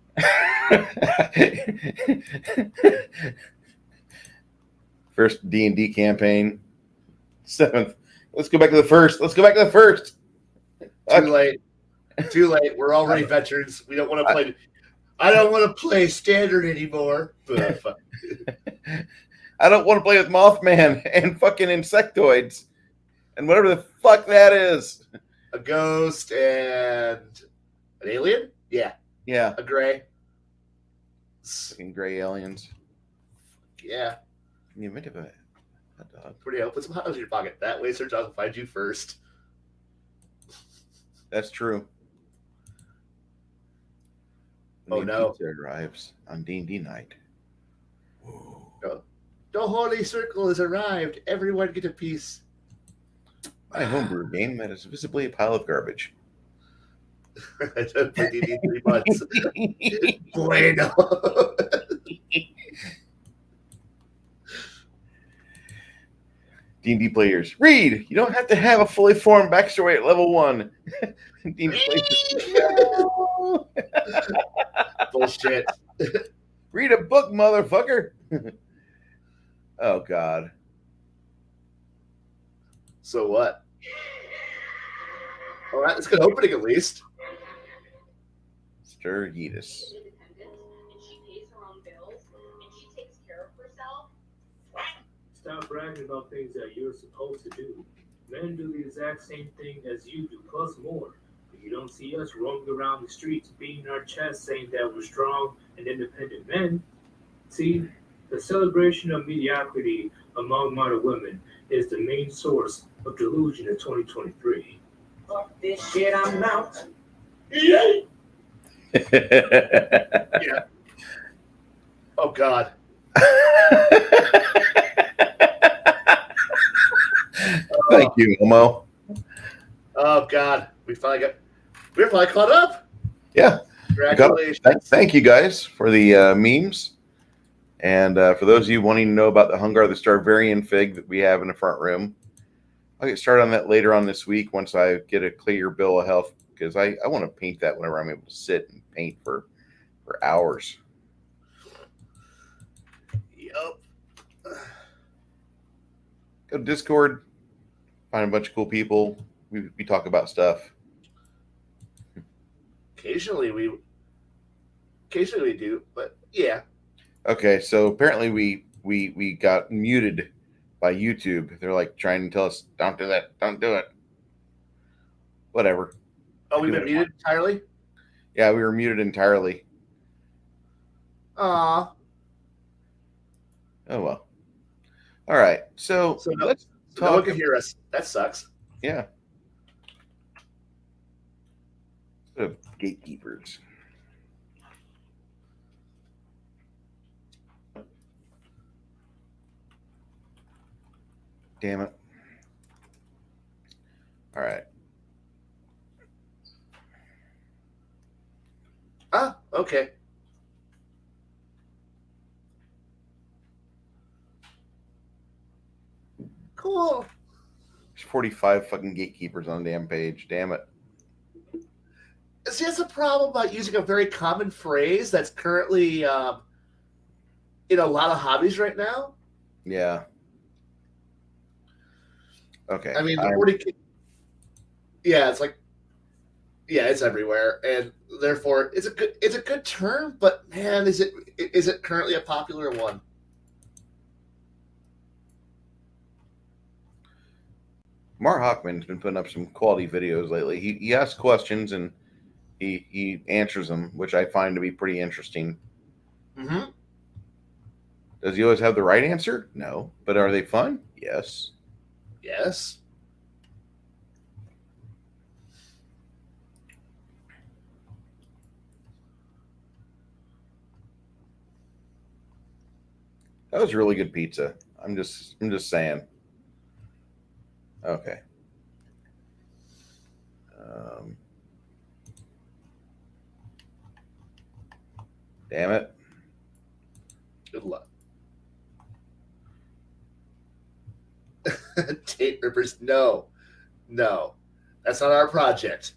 First D&D campaign. 7th. Let's go back to the first. Too late. We're already veterans. We don't want to play. I don't want to play standard anymore. I don't want to play with Mothman and fucking insectoids and whatever the fuck that is. A ghost and an alien? Yeah. Yeah. A gray. Fucking gray aliens. Yeah. In the event of a dog. Pretty open. Put some hot dogs in your pocket. That way search dogs will find you first. That's true. Oh no! Pizza arrives on D&D night. Whoa. The holy circle has arrived. Everyone get a piece. My homebrew game that is visibly a pile of garbage. I don't play D&D 3 months. Bueno. D&D players, read. You don't have to have a fully formed backstory at level 1. D&D players. Bullshit. Read a book, motherfucker. Oh, God. So what? All right, it's good opening at least. Sturgidus. Stop bragging about things that you're supposed to do. Men do the exact same thing as you do, plus more. But you don't see us roaming around the streets beating our chests saying that we're strong and independent men. See, the celebration of mediocrity among modern women is the main source of delusion in 2023. Fuck this shit, I'm out. Yay! Yeah. Oh, God. Thank you, Elmo. Oh, God. We're finally caught up. Yeah. Congratulations. Thank you guys for the memes. And for those of you wanting to know about the Hungar the Starvarian fig that we have in the front room, I'll get started on that later on this week once I get a clear bill of health, because I want to paint that whenever I'm able to sit and paint for hours. Yup. Go to Discord, find a bunch of cool people. We talk about stuff. Occasionally we do, but yeah. Okay, so apparently we got muted by YouTube. They're like trying to tell us, don't do that, don't do it. Whatever. Oh, we've been muted entirely? Yeah, we were muted entirely. Aw. Oh well. All right, so let's talk. No one can hear us. That sucks. Yeah. Of gatekeepers. Damn it. All right. Ah, okay. Cool. There's 45 fucking gatekeepers on the damn page. Damn it. See, that's a problem about using a very common phrase that's currently in a lot of hobbies right now. Yeah. Okay. I mean, yeah, it's like, yeah, it's everywhere, and therefore it's a good term. But man, is it currently a popular one? Mark Hockman's been putting up some quality videos lately. He asks questions and he answers them, which I find to be pretty interesting. Mm-hmm. Does he always have the right answer? No. But are they fun? Yes. Yes. That was really good pizza. I'm just saying. Okay. Damn it. Good luck. Tape rippers, no. That's not our project.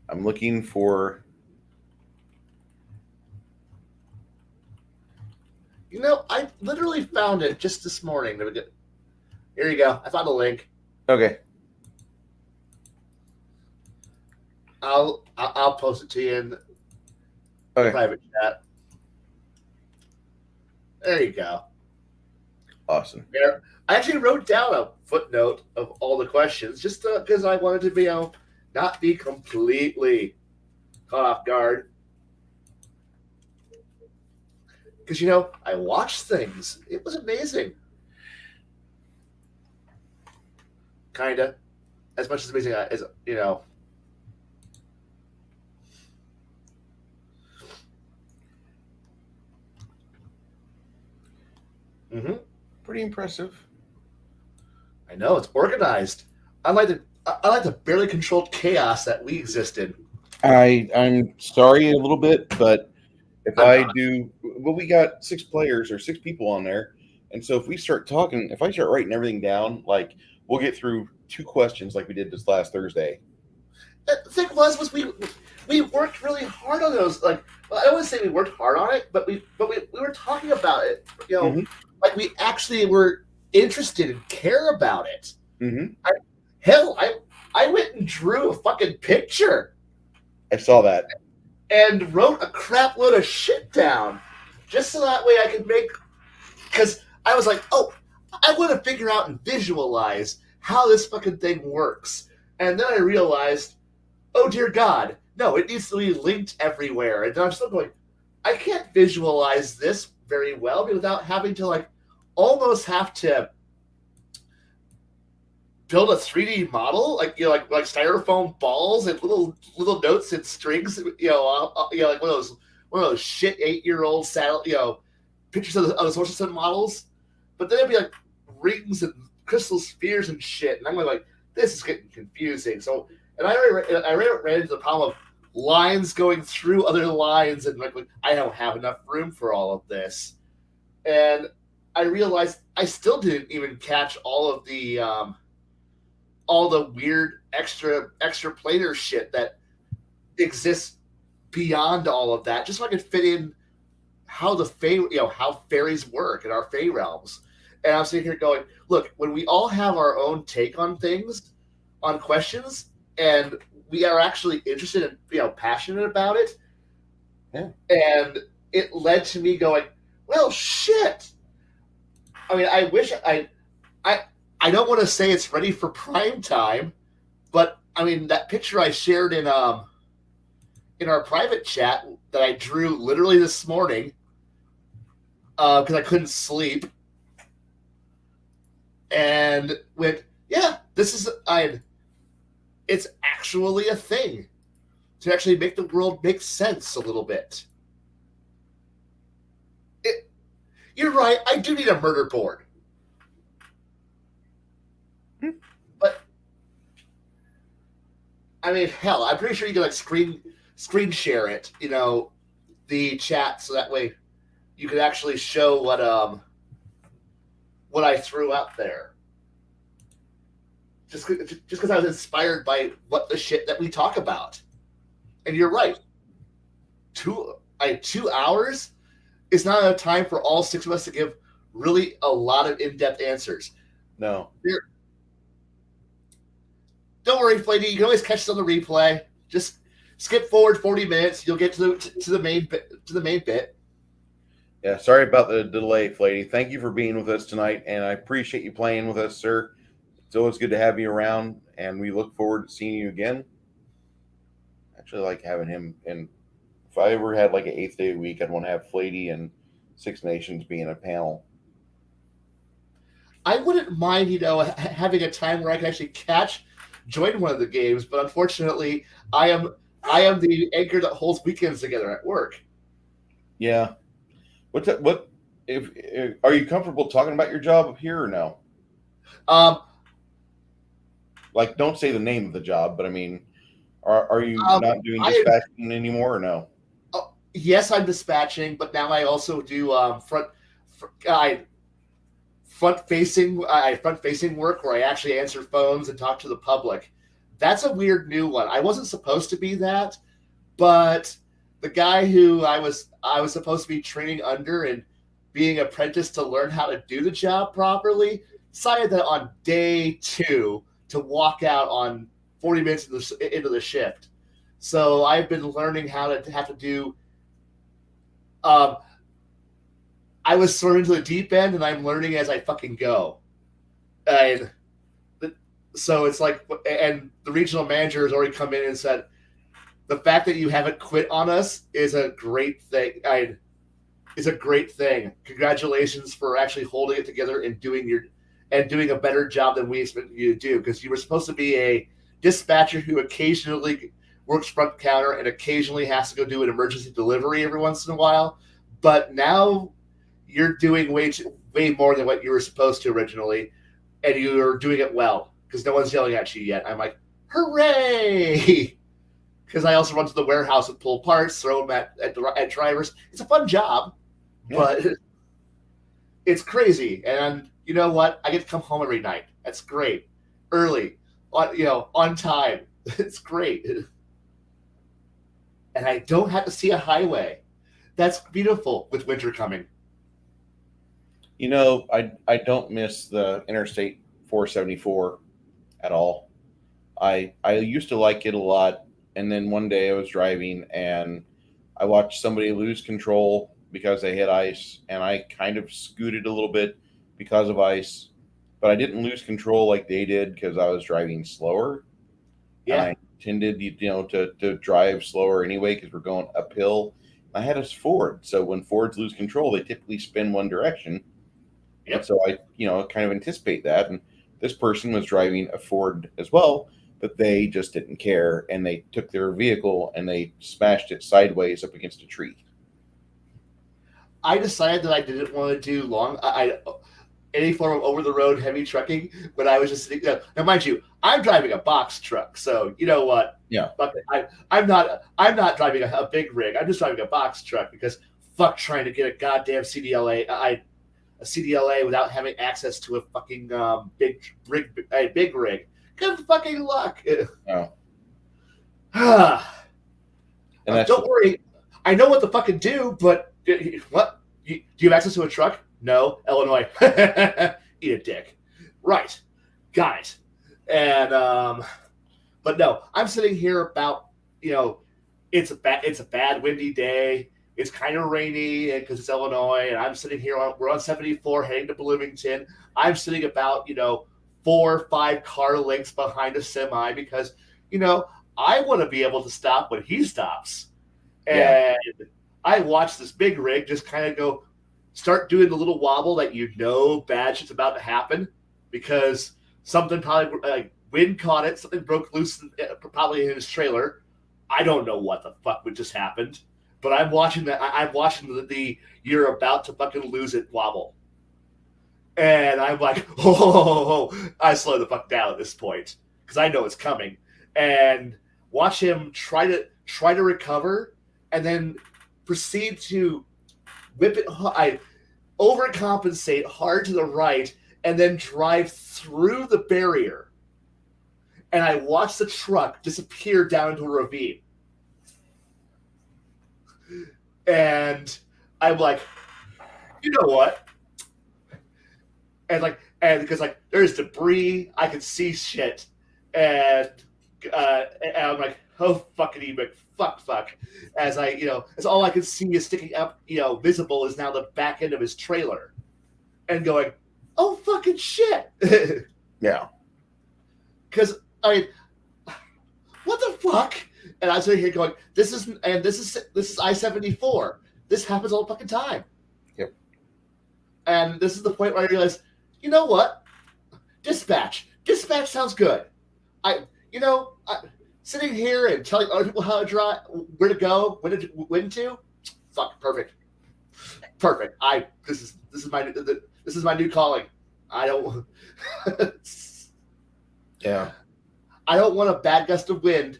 I'm looking for. You know, I literally found it just this morning. Here you go. I found a link. Okay. I'll post it to you in the private chat. There you go. Awesome. There, I actually wrote down a footnote of all the questions just because I wanted to be not be completely caught off guard. Because I watched things. It was amazing. Kinda, as much as amazing as Mm-hmm. Pretty impressive. I know it's organized. I like the barely controlled chaos that we exist in. I'm sorry a little bit, but if I'm not. we got 6 players or 6 people on there, and so if we start talking, if I start writing everything down, like we'll get through 2 questions like we did this last Thursday. The thing was we worked really hard on those. Like, well, I wouldn't say we worked hard on it, but we were talking about it. You know, like we actually were interested and care about it. Mm-hmm. I went and drew a fucking picture. I saw that. And wrote a crap load of shit down. Just so that way I could make... Because I was like, oh, I want to figure out and visualize how this fucking thing works. And then I realized, oh dear God, no, it needs to be linked everywhere. And I'm still going, I can't visualize this very well without having to, like, almost have to build a 3D model, like, you know, like styrofoam balls and little notes and strings, like one of those shit 8-year-old pictures of the solar system models. But then it'd be like rings and crystal spheres and shit, and I'm like, this is getting confusing. So, and I ran into the problem of lines going through other lines, and like I don't have enough room for all of this, and I realized I still didn't even catch all the weird extra planar shit that exists beyond all of that, just so I could fit in how how fairies work in our Fey realms. And I'm sitting here going, look, when we all have our own take on things, on questions, and we are actually interested and passionate about it, and it led to me going, well, shit. I mean, I wish I don't want to say it's ready for prime time, but I mean that picture I shared in our private chat that I drew literally this morning because I couldn't sleep, and went, yeah, it's actually a thing to actually make the world make sense a little bit. You're right. I do need a murder board. But I mean, hell, I'm pretty sure you can like screen share it, the chat, so that way you could actually show what I threw out there. Just because I was inspired by what the shit that we talk about. And you're right. 2 hours is not enough time for all 6 of us to give really a lot of in-depth answers. No. Don't worry, Flatey. You can always catch it on the replay. Just skip forward 40 minutes. You'll get to the main bit. Yeah, sorry about the delay, Flatey. Thank you for being with us tonight, and I appreciate you playing with us, sir. It's always good to have you around, and we look forward to seeing you again. I actually like having him, and if I ever had like an 8th day a week, I'd want to have Flatey and Six Nations be in a panel. I wouldn't mind, having a time where I can actually join one of the games, but unfortunately, I am the anchor that holds weekends together at work. Yeah. What if are you comfortable talking about your job up here or no? Like, don't say the name of the job, but I mean, are you not doing dispatching anymore or no? Yes, I'm dispatching, but now I also do front-facing work where I actually answer phones and talk to the public. That's a weird new one. I wasn't supposed to be that, but the guy who I was supposed to be training under and being apprenticed to learn how to do the job properly decided that on day 2 to walk out on 40 minutes into the shift. So I've been learning how to have to do. I was thrown into the deep end, and I'm learning as I fucking go. And so it's like, and the regional manager has already come in and said, the fact that you haven't quit on us is a great thing. Is a great thing. Congratulations for actually holding it together and doing a better job than we expected you to do. Because you were supposed to be a dispatcher who occasionally works front counter and occasionally has to go do an emergency delivery every once in a while. But now you're doing way more than what you were supposed to originally, and you're doing it well because no one's yelling at you yet. I'm like, hooray! Because I also run to the warehouse and pull parts, throw them at drivers. It's a fun job, but it's crazy. And you know what? I get to come home every night. That's great. Early, on time. It's great. And I don't have to see a highway. That's beautiful with winter coming. I don't miss the Interstate 474 at all. I used to like it a lot, and then one day I was driving and I watched somebody lose control because they hit ice, and I kind of scooted a little bit because of ice, but I didn't lose control like they did because I was driving slower. Yeah. And I tended, to drive slower anyway because we're going uphill. I had a Ford, so when Fords lose control, they typically spin one direction. Yep. And so I, kind of anticipate that. And this person was driving a Ford as well, but they just didn't care, and they took their vehicle and they smashed it sideways up against a tree. I decided that I didn't want to do any form of over-the-road heavy trucking, but I was just sitting there. Now, mind you, I'm driving a box truck, so you know what? Yeah. I'm not driving a big rig. I'm just driving a box truck because fuck trying to get a goddamn CDLA without having access to a fucking big rig. Good fucking luck. Oh. Don't worry. I know what to fucking do, but what? Do you have access to a truck? No. Illinois. Eat a dick. Right. Got it. And but no, I'm sitting here about, it's a bad windy day. It's kind of rainy because it's Illinois, and I'm sitting here we're on 74 heading to Bloomington. I'm sitting about, 4 or 5 car lengths behind a semi because, I want to be able to stop when he stops. And I watch this big rig just kind of start doing the little wobble that bad shit's about to happen because something probably like wind caught it, something broke loose probably in his trailer. I don't know what the fuck would just happened, but I'm watching the you're about to fucking lose it wobble. And I'm like, I slow the fuck down at this point because I know it's coming, and watch him try to recover, and then proceed to whip it. I overcompensate hard to the right, and then drive through the barrier. And I watch the truck disappear down into a ravine. And I'm like, you know what? And because there's debris, I can see shit, and I'm like, oh fucking fuck. As as all I can see is sticking up, visible is now the back end of his trailer, and going, oh fucking shit. Yeah. Because what the fuck? And I was sitting here going, this is I-74. This happens all the fucking time. Yep. And this is the point where I realized, you know what? Dispatch sounds good. Sitting here and telling other people how to drive, where to go, when to, fuck, perfect. This is my new calling. I don't. Yeah. I don't want a bad gust of wind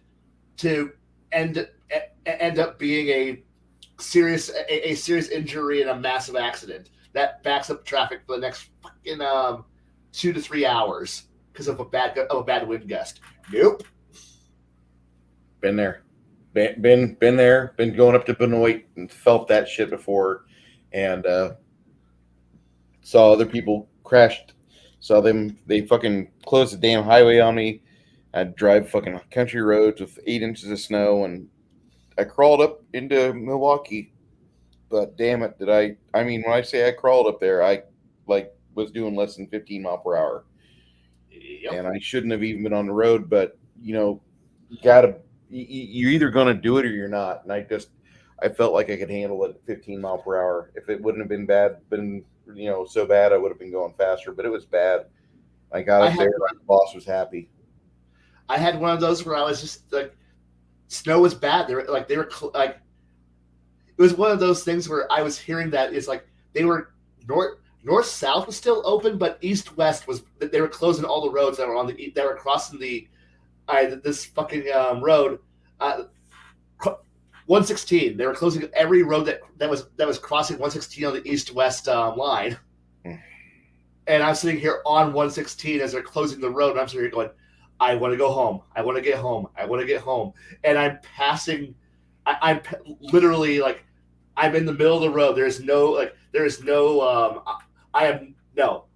to end up being a serious injury and a massive accident that backs up traffic for the next fucking 2 to 3 hours because of a bad wind gust. Nope. Been there. Been there. Been going up to Benoit and felt that shit before, and saw other people crashed. Saw them. They fucking closed the damn highway on me. I'd drive fucking country roads with 8 inches of snow, and I crawled up into Milwaukee. But damn it, I mean, when I say I crawled up there, I was doing less than 15 mile per hour. Yep. And I shouldn't have even been on the road, but you're either going to do it or you're not. And I felt like I could handle it at 15 mile per hour. If it wouldn't have been so bad, I would have been going faster, but it was bad. I got up there, my boss was happy. I had one of those where I was just like, snow was bad. It was one of those things where I was hearing that it's like they were north-south was still open, but east-west was. They were closing all the roads that were on the. They were crossing this fucking road. 116. They were closing every road that was crossing 116 on the east-west line. And I'm sitting here on 116 as they're closing the road, and I'm sitting here going, I want to go home. I want to get home. I want to get home. And I'm passing. I'm literally like, I'm in the middle of the road. There is no. I am no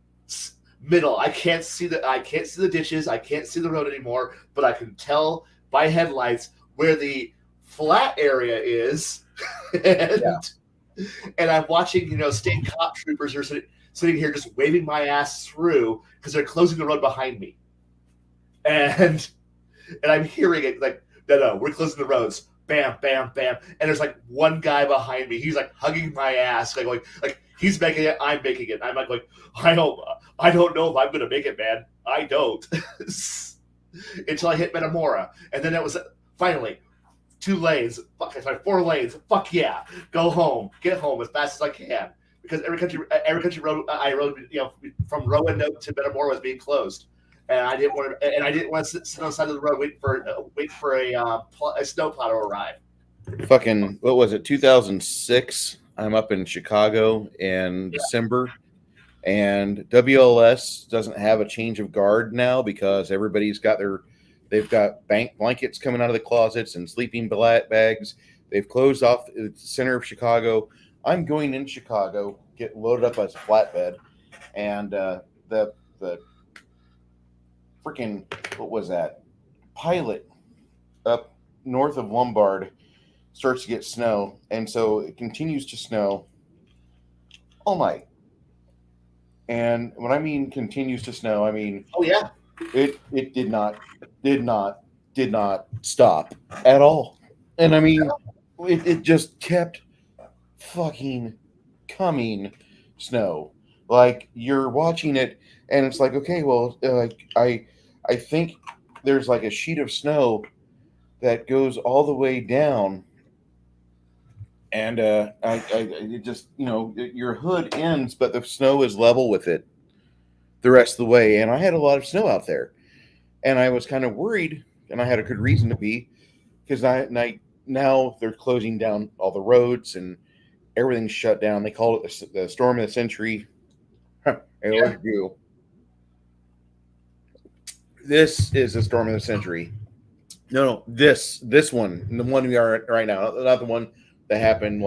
middle. I can't see the ditches. I can't see the road anymore. But I can tell by headlights where the flat area is, and I'm watching. State cop troopers are sitting here just waving my ass through because they're closing the road behind me, and I'm hearing it like, no, we're closing the roads. Bam, bam, bam. And there's like one guy behind me. He's like hugging my ass, like he's making it, I'm making it. I'm like, I don't know if I'm gonna make it, man. I don't. Until I hit Metamora. And then it was finally 2 lanes. Sorry, 4 lanes. Fuck yeah. Go home. Get home as fast as I can. Because every country road I rode, from Roanoke to Metamora was being closed. And I didn't want to sit on the side of the road wait for a snowplow to arrive. Fucking, what was it? 2006. I'm up in Chicago in December, and WLS doesn't have a change of guard now because everybody's got they've got blankets coming out of the closets and sleeping bags. They've closed off the center of Chicago. I'm going in Chicago, get loaded up as a flatbed, and the freaking, what was that? Pilot up north of Lombard starts to get snow, and so it continues to snow all night. And when I mean continues to snow, I mean, oh yeah, it did not stop at all. And I mean, it just kept fucking coming snow. Like, you're watching it and it's like, okay, well, I think there's like a sheet of snow that goes all the way down, and it just, your hood ends, but the snow is level with it the rest of the way. And I had a lot of snow out there, and I was kind of worried, and I had a good reason to be, because now they're closing down all the roads and everything's shut down. They call it the storm of the century. This is the storm of the century. No, this one, the one we are at right now, not the one that happened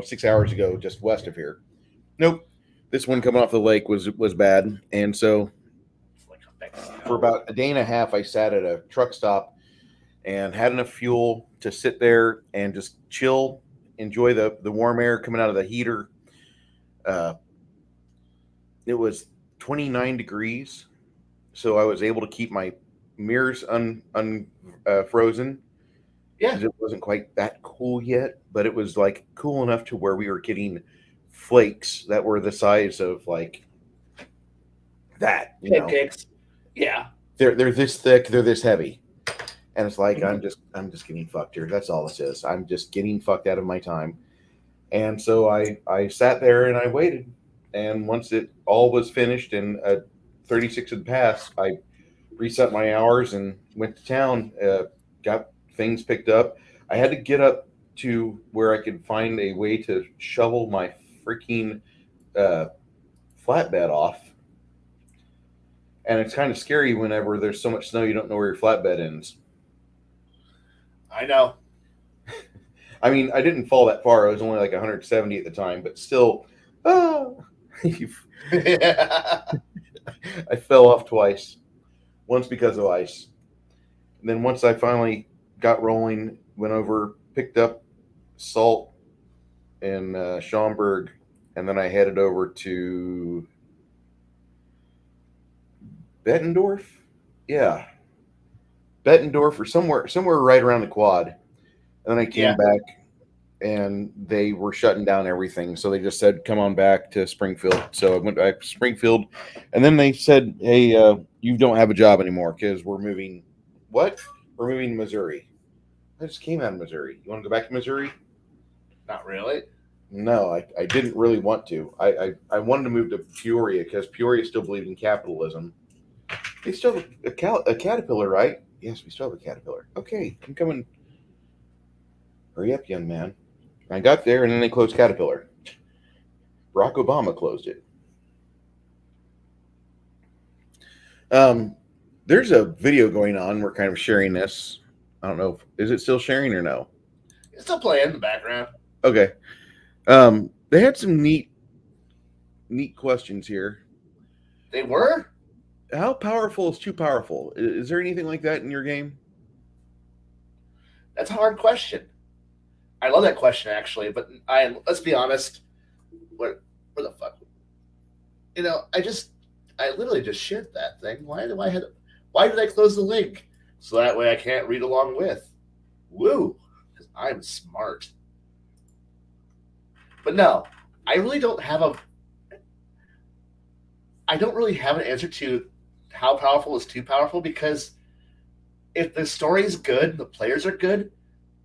6 hours ago, just west of here. Nope, this one coming off the lake was bad, and so for about a day and a half, I sat at a truck stop and had enough fuel to sit there and just chill, enjoy the warm air coming out of the heater. It was 29 degrees. So I was able to keep my mirrors frozen. Yeah. It wasn't quite that cool yet, but it was like cool enough to where we were getting flakes that were the size of like that. Pancakes. Yeah. They're this thick, they're this heavy. And it's like, I'm just getting fucked here. That's all this is. I'm just getting fucked out of my time. And so I sat there and I waited. And once it all was finished and 36 had passed, I reset my hours and went to town, got things picked up. I had to get up to where I could find a way to shovel my freaking flatbed off. And it's kind of scary whenever there's so much snow you don't know where your flatbed ends. I know. I mean, I didn't fall that far. I was only like 170 at the time, but still, I fell off twice. Once because of ice. And then once I finally got rolling, went over, picked up salt in Schaumburg, and then I headed over to Bettendorf. Yeah. Bettendorf or somewhere right around the quad. And then I came back and they were shutting down everything. So they just said, come on back to Springfield. So I went back to Springfield, and then they said, hey, you don't have a job anymore because we're moving. What? We're moving to Missouri. I just came out of Missouri. You want to go back to Missouri? Not really. No, I didn't really want to. I wanted to move to Peoria because Peoria still believed in capitalism. They still have a caterpillar, right? Yes, we still have a caterpillar. Okay, I'm coming. Hurry up, young man. I got there and then they closed Caterpillar. Barack Obama closed it. There's a video going on. We're kind of sharing this. I don't know. Is it still sharing or no? It's still playing in the background. Okay. They had some neat questions here. They were? How powerful is too powerful? Is there anything like that in your game? That's a hard question. I love that question actually, but let's be honest. Where the fuck? I literally just shared that thing. Why did I close the link? So that way I can't read along with. Woo! Because I'm smart. But no, I really don't have an answer to how powerful is too powerful, because if the story is good and the players are good,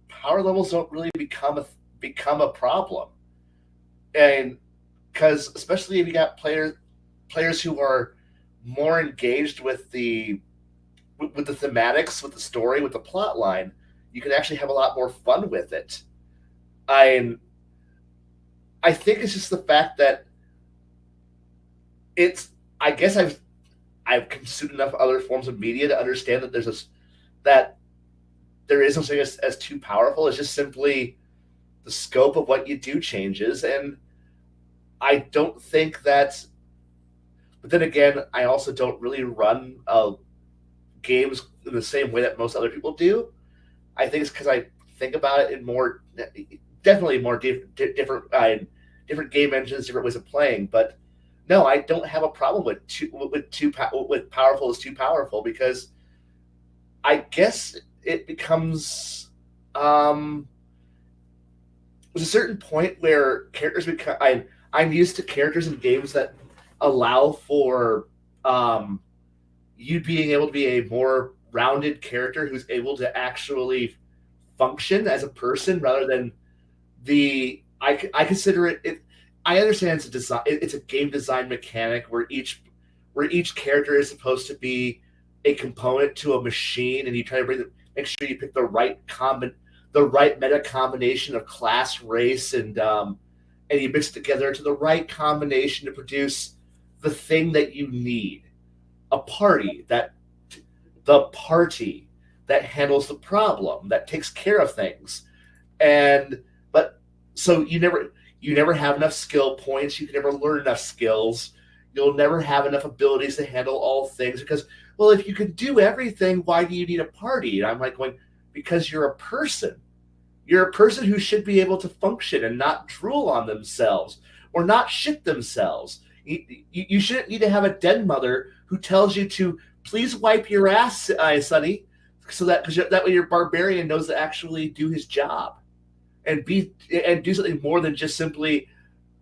power levels don't really become a problem. And because especially if you got players who are more engaged with the thematics, with the story, with the plot line, you can actually have a lot more fun with it. I think it's just the fact that I guess I've consumed enough other forms of media to understand that that there is no such thing as too powerful. It's just simply the scope of what you do changes, and I don't think that. But then again, I also don't really run games in the same way that most other people do. I think it's because I think about it in definitely more different game engines, different ways of playing. But no, I don't have a problem with powerful is too powerful, because I guess it becomes there's a certain point where characters become. I'm used to characters in games that allow for you being able to be a more rounded character who's able to actually function as a person rather than I consider it. I understand it's a design. It's a game design mechanic where each character is supposed to be a component to a machine, and you try to make sure you pick the right meta combination of class, race, and you mix it together to the right combination to produce the thing that you need. The party that handles the problem, that takes care of things. But so you never have enough skill points, you can never learn enough skills, you'll never have enough abilities to handle all things, because, well, if you can do everything, why do you need a party? And I'm like going, because you're a person. You're a person who should be able to function and not drool on themselves or not shit themselves. You shouldn't need to have a den mother who tells you to please wipe your ass, sonny, so that way your barbarian knows to actually do his job and do something more than just simply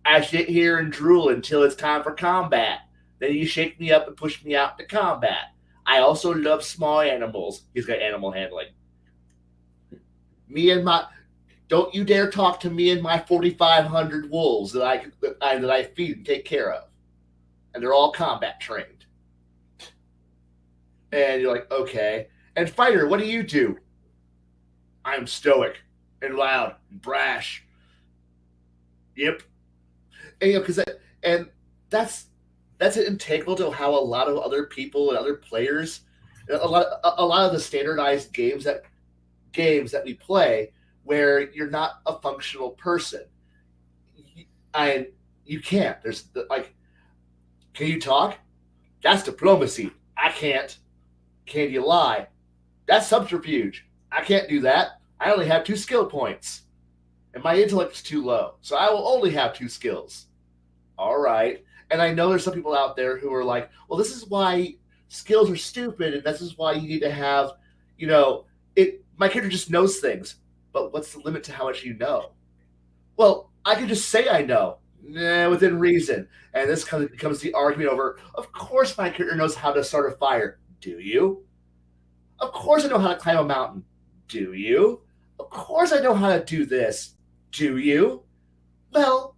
I sit here and drool until it's time for combat. Then you shake me up and push me out to combat. I also love small animals. He's got animal handling. Don't you dare talk to me and my 4,500 wolves that I feed and take care of. And they're all combat trained. And you're like, okay. And fighter, what do you do? I'm stoic and loud and brash. Yep. And that's integral to how a lot of other people and other players, a lot of the standardized games that we play, where you're not a functional person. You can't. There's can you talk? That's diplomacy. I can't. Can you lie? That's subterfuge. I can't do that. I only have 2 skill points. And my intellect's too low. So I will only have 2 skills. All right. And I know there's some people out there who are like, well, this is why skills are stupid, and this is why you need to have, my character just knows things. But what's the limit to how much you know? Well, I can just say I know. Within reason. And this becomes the argument over, of course my character knows how to start a fire. Do you? Of course I know how to climb a mountain. Do you? Of course I know how to do this. Do you? Well,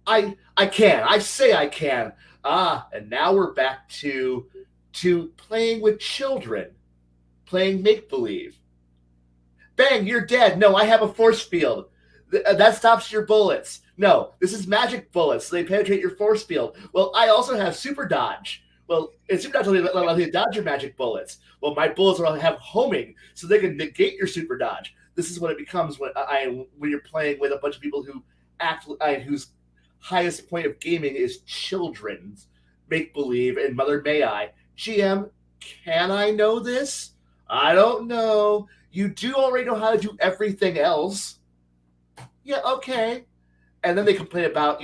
I can. I say I can. And now we're back to playing with children, playing make believe. Bang, you're dead. No, I have a force field. That stops your bullets. No, this is magic bullets. So they penetrate your force field. Well, I also have super dodge. Well, and super dodge only allows you to dodge your magic bullets. Well, my bullets will have homing, so they can negate your super dodge. This is what it becomes when you're playing with a bunch of people who whose highest point of gaming is children's make believe and Mother May I. GM, can I know this? I don't know. You do already know how to do everything else. Yeah, okay. And then they complain about,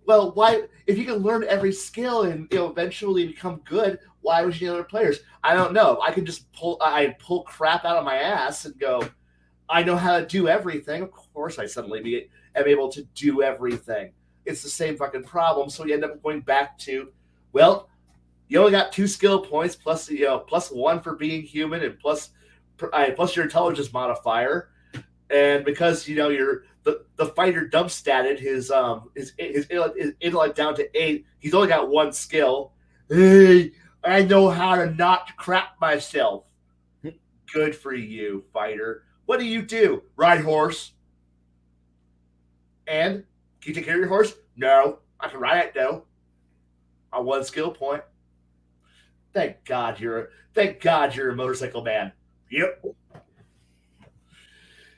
well, why, if you can learn every skill and eventually become good, why would you need other players? I don't know. I can just pull crap out of my ass and go, I know how to do everything. Of course, I suddenly am able to do everything. It's the same fucking problem. So we end up going back to, well, you only got 2 skill points plus plus 1 for being human and plus your intelligence modifier, and because you're the fighter dump statted his intellect down to 8, he's only got 1 skill. Hey, I know how to not crap myself. Good for you, fighter. What do? Ride horse. And can you take care of your horse? No, I can ride it though. On 1 skill point. Thank God you're a motorcycle man. Yep.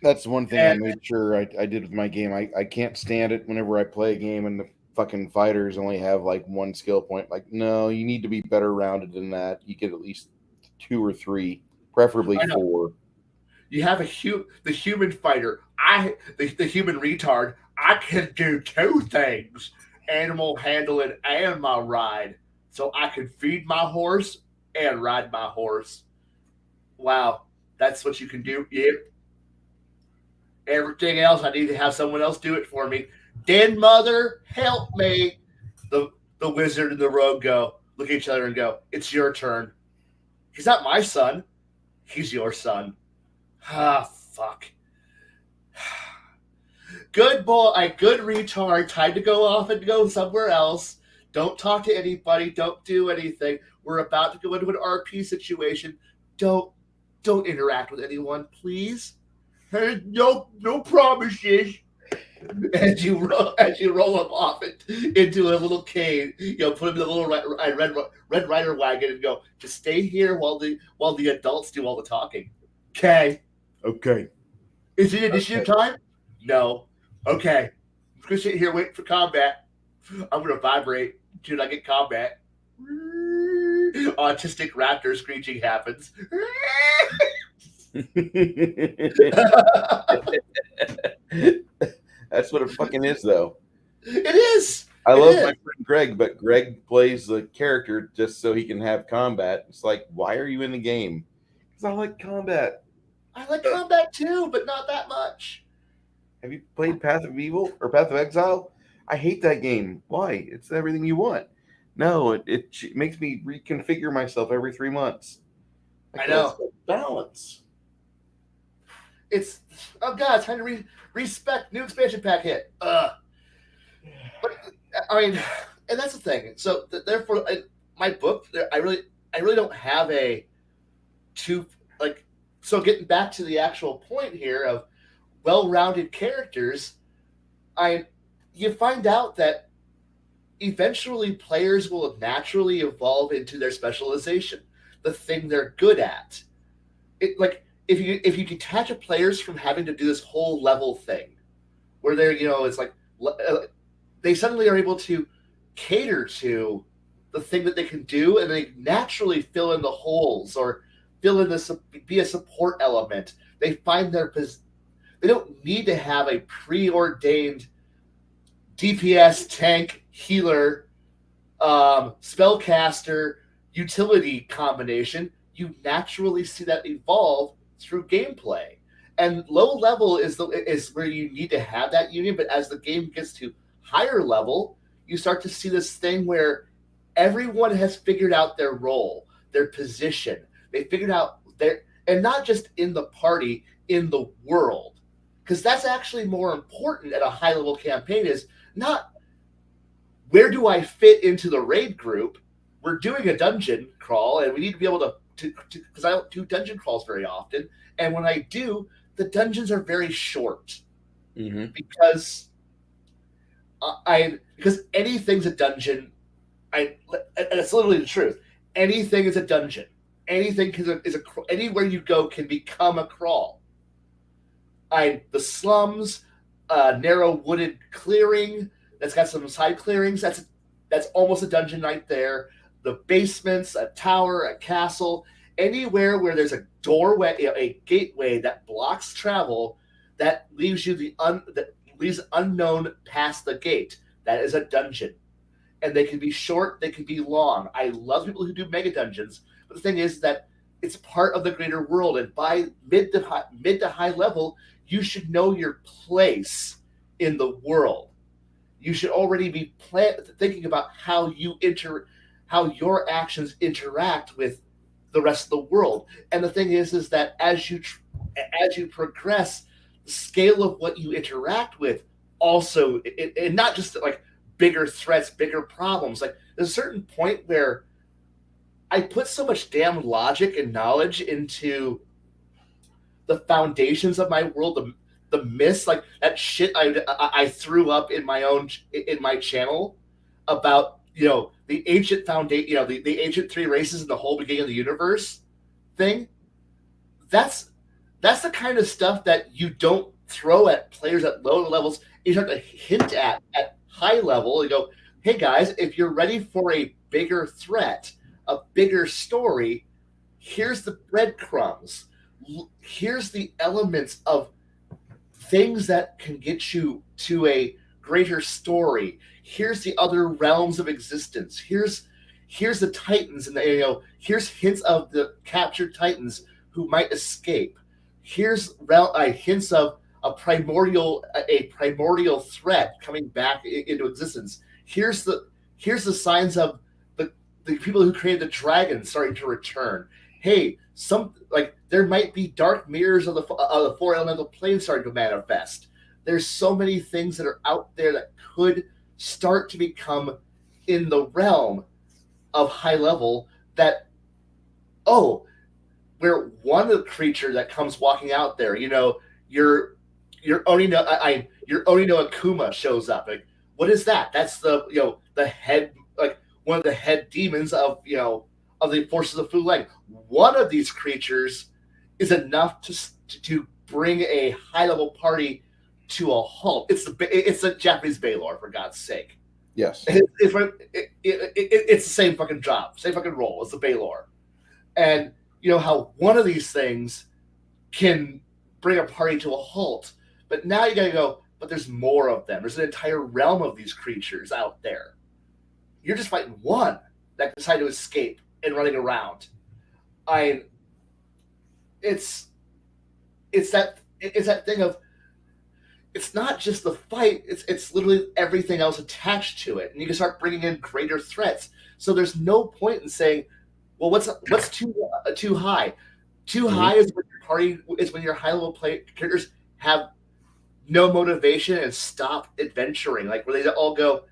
That's one thing I made sure I did with my game. I can't stand it whenever I play a game and the fucking fighters only have like 1 skill point. Like, no, you need to be better rounded than that. You get at least 2 or 3, preferably 4. You have the human fighter. The human retard. I can do 2 things: animal handling and my ride. So I can feed my horse and ride my horse. Wow, that's what you can do. Yep. Everything else, I need to have someone else do it for me. Den mother, help me. The wizard and the rogue look at each other and go, it's your turn. He's not my son. He's your son. Ah, fuck. Good boy, a good retard. Time to go off and go somewhere else. Don't talk to anybody. Don't do anything. We're about to go into an RP situation. Don't interact with anyone, please. No promises. As you roll him off into a little cave, put him in a little red rider wagon and go, just stay here while the adults do all the talking. Okay. Is it initiative time? No. Okay. I'm gonna sit here waiting for combat. I'm gonna vibrate until I get combat. Autistic raptor screeching happens. That's what it fucking is, though. It is. I love my friend Greg, but Greg plays the character just so he can have combat. It's like, why are you in the game? Because I like combat. I like combat too, but not that much. Have you played Path of Evil or Path of Exile? I hate that game. Why? It's everything you want. No, it makes me reconfigure myself every 3 months. I know. Balance. It's it's time to respect new expansion pack hit. But I mean, and that's the thing. So therefore, my book, I really don't have So getting back to the actual point here of well-rounded characters, you find out that eventually players will naturally evolve into their specialization, the thing they're good at. If you detach players from having to do this whole level thing, where they're it's like they suddenly are able to cater to the thing that they can do, and they naturally fill in the holes or be a support element. They find they don't need to have a preordained DPS, tank, healer, spellcaster, utility combination. You naturally see that evolve through gameplay. And low level is where you need to have that union, but as the game gets to higher level, you start to see this thing where everyone has figured out their role, their position. They figured out and not just in the party, in the world. because that's actually more important at a high level campaign. Is not where do I fit into the raid group. We're doing a dungeon crawl, and we need to be able to because I don't do dungeon crawls very often, and when I do, the dungeons are very short because because anything's a dungeon. And it's literally the truth. Anything is a dungeon. Anything is anywhere you go can become a crawl. The slums, narrow wooded clearing that's got some side clearings. That's almost a dungeon right there. The basements, a tower, a castle, anywhere where there's a doorway, a gateway that blocks travel, that leaves you that leaves unknown past the gate. That is a dungeon. And they can be short, they can be long. I love people who do mega dungeons, but the thing is that it's part of the greater world. And by mid to high level, you should know your place in the world. You should already be thinking about how your actions interact with the rest of the world. And the thing is that as you progress, the scale of what you interact with also, and not just like bigger threats, bigger problems. Like there's a certain point where I put so much damn logic and knowledge into the foundations of my world, the myths, like that shit I threw up in my channel about the ancient foundation, the ancient three races and the whole beginning of the universe thing. That's the kind of stuff that you don't throw at players at lower levels. You start to hint at high level and go, hey guys, if you're ready for a bigger threat, a bigger story, here's the breadcrumbs. Here's the elements of things that can get you to a greater story. Here's the other realms of existence. Here's the titans, and here's hints of the captured titans who might escape. Here's hints of a primordial threat coming back into existence. Here's the signs of the people who created the dragon starting to return. Hey, there might be dark mirrors of the four elemental planes starting to manifest. There's so many things that are out there that could start to become in the realm of high level that, where one creature that comes walking out there, your Onino Akuma shows up. Like, what is that? That's the head, like one of the head demons of the forces of Fu Leng. One of these creatures is enough to bring a high level party to a halt. It's the Japanese Baylor, for God's sake. Yes, it's the same fucking job, same fucking role as the Baylor, and how one of these things can bring a party to a halt. But now you gotta go, but there's more of them. There's an entire realm of these creatures out there. You're just fighting one that decided to escape and running around. It's that thing of, it's not just the fight, it's literally everything else attached to it. And you can start bringing in greater threats. So there's no point in saying, well, what's too high? Too high is when your high level characters have no motivation and stop adventuring, like where they all go,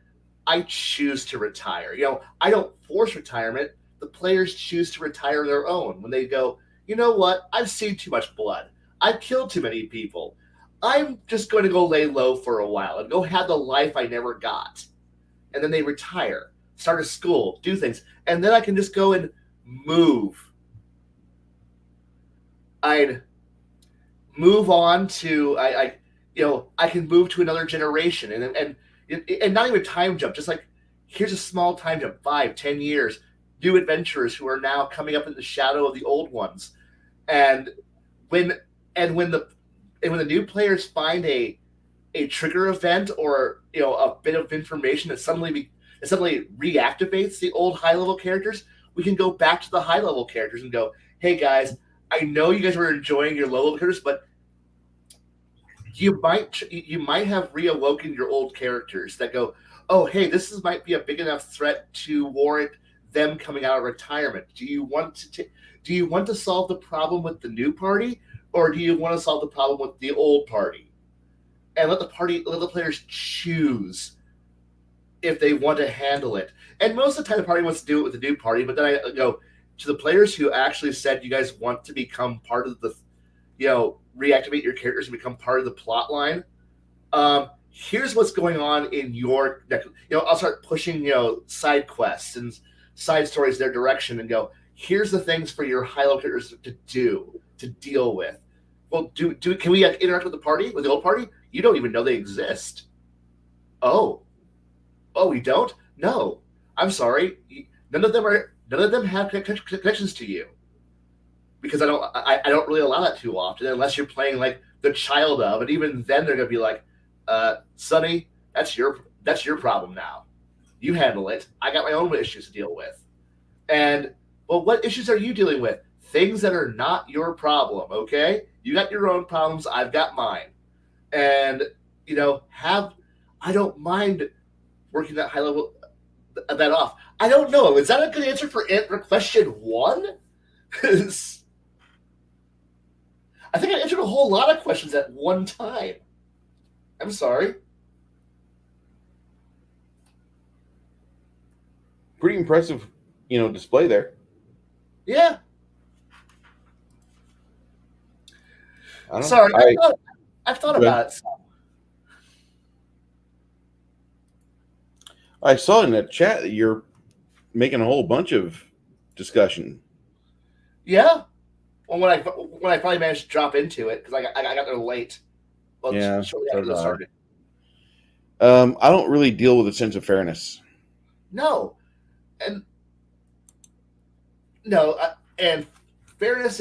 I choose to retire. I don't force retirement. The players choose to retire their own when they go, you know what? I've seen too much blood. I've killed too many people. I'm just going to go lay low for a while and go have the life I never got. And then they retire, start a school, do things. And then I can just go and move. I'd move on to, I can move to another generation and not even time jump, just like, here's a small time jump, 5-10 years, new adventurers who are now coming up in the shadow of the old ones. And when the new players find a trigger event or a bit of information that suddenly reactivates the old high level characters, we can go back to the high level characters and go, hey guys, I know you guys were enjoying your low level characters, but you might have reawoken your old characters that go, oh hey, this might be a big enough threat to warrant them coming out of retirement. Do you want to solve the problem with the new party, or do you want to solve the problem with the old party? and let the players choose if they want to handle it. And most of the time, the party wants to do it with the new party. But then I go to the players who actually said you guys want to become part of the, reactivate your characters and become part of the plot line. Here's what's going on in your, I'll start pushing, side quests and side stories their direction and go, here's the things for your high-level characters to deal with. Well, can we interact with the old party? You don't even know they exist. Oh, we don't? No, I'm sorry. None of them have connections to you, because I don't really allow that too often, unless you're playing like the child of, and even then they're gonna be like, Sonny, that's your problem now. You handle it. I got my own issues to deal with. And well, what issues are you dealing with? Things that are not your problem, okay? You got your own problems, I've got mine. And I don't mind working that high level that off. I don't know. Is that a good answer for question 1? Because I think I answered a whole lot of questions at one time. I'm sorry. Pretty impressive, display there. Yeah. Sorry, I've thought about it. So. I saw in that chat that you're making a whole bunch of discussion. Yeah. Well, when I finally managed to drop into it, because I got there late. Well, yeah. Shortly after it started. I don't really deal with a sense of fairness. No, and fairness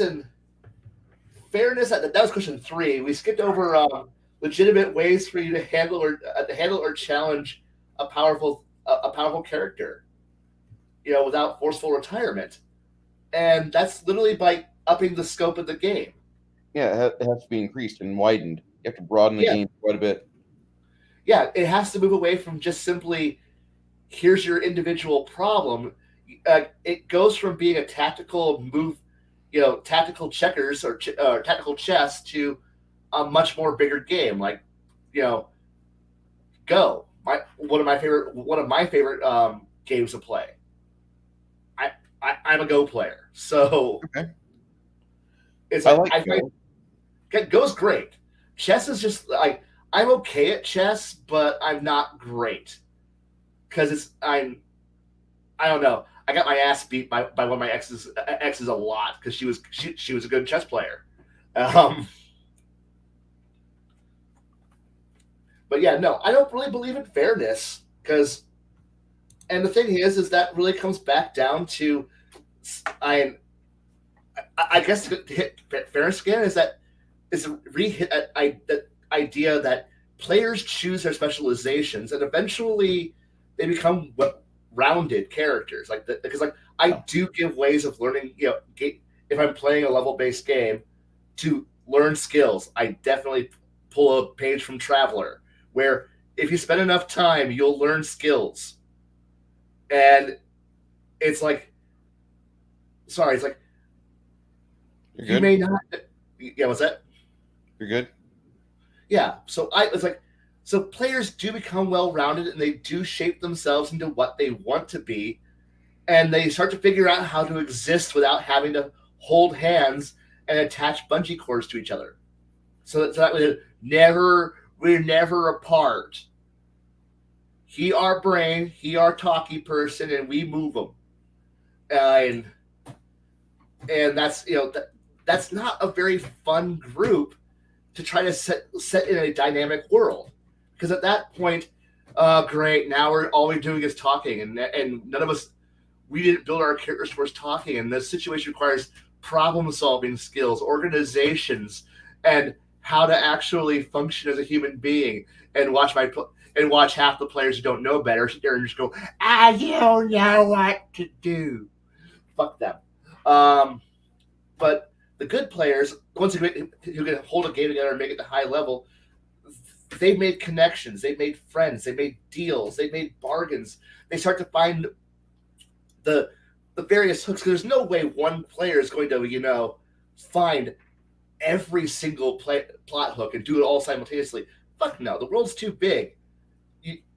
that was question 3. We skipped over legitimate ways for you to handle or challenge a powerful character, without forceful retirement, and that's literally by upping the scope of the game. Yeah, it has to be increased and widened. You have to broaden the game quite a bit. Yeah, it has to move away from just simply, here's your individual problem. It goes from being a tactical move, tactical checkers or tactical chess, to a much more bigger game. Like, Go. One of my favorite games to play. I'm a Go player, so okay. It's like I think Go's great. Chess is just like, I'm okay at chess, but I'm not great, because I don't know. I got my ass beat by one of my exes a lot, because she was a good chess player. But yeah, no, I don't really believe in fairness, and the thing is that really comes back down to, I guess to hit fairness again is that that idea that players choose their specializations, and eventually they become rounded characters. I do give ways of learning. If I'm playing a level-based game, to learn skills, I definitely pull a page from Traveler, where if you spend enough time, you'll learn skills. And it's like, you may not. Yeah, what's that? You're good. Yeah, so players do become well-rounded, and they do shape themselves into what they want to be, and they start to figure out how to exist without having to hold hands and attach bungee cords to each other. So that we're never apart. He our brain, he our talkie person, and we move them. And that's that's not a very fun group to try to set in a dynamic world, because at that point, great, now all we're doing is talking, and none of us, we didn't build our characters towards talking, and this situation requires problem solving skills, organizations, and how to actually function as a human being. And watch half the players who don't know better sit there and just go, you don't know what to do. Fuck them. But the good players, the ones who can hold a game together and make it to high level, they've made connections, they've made friends, they made deals, they made bargains. They start to find the various hooks, because there's no way one player is going to find every single plot hook and do it all simultaneously. fuck no, the world's too big.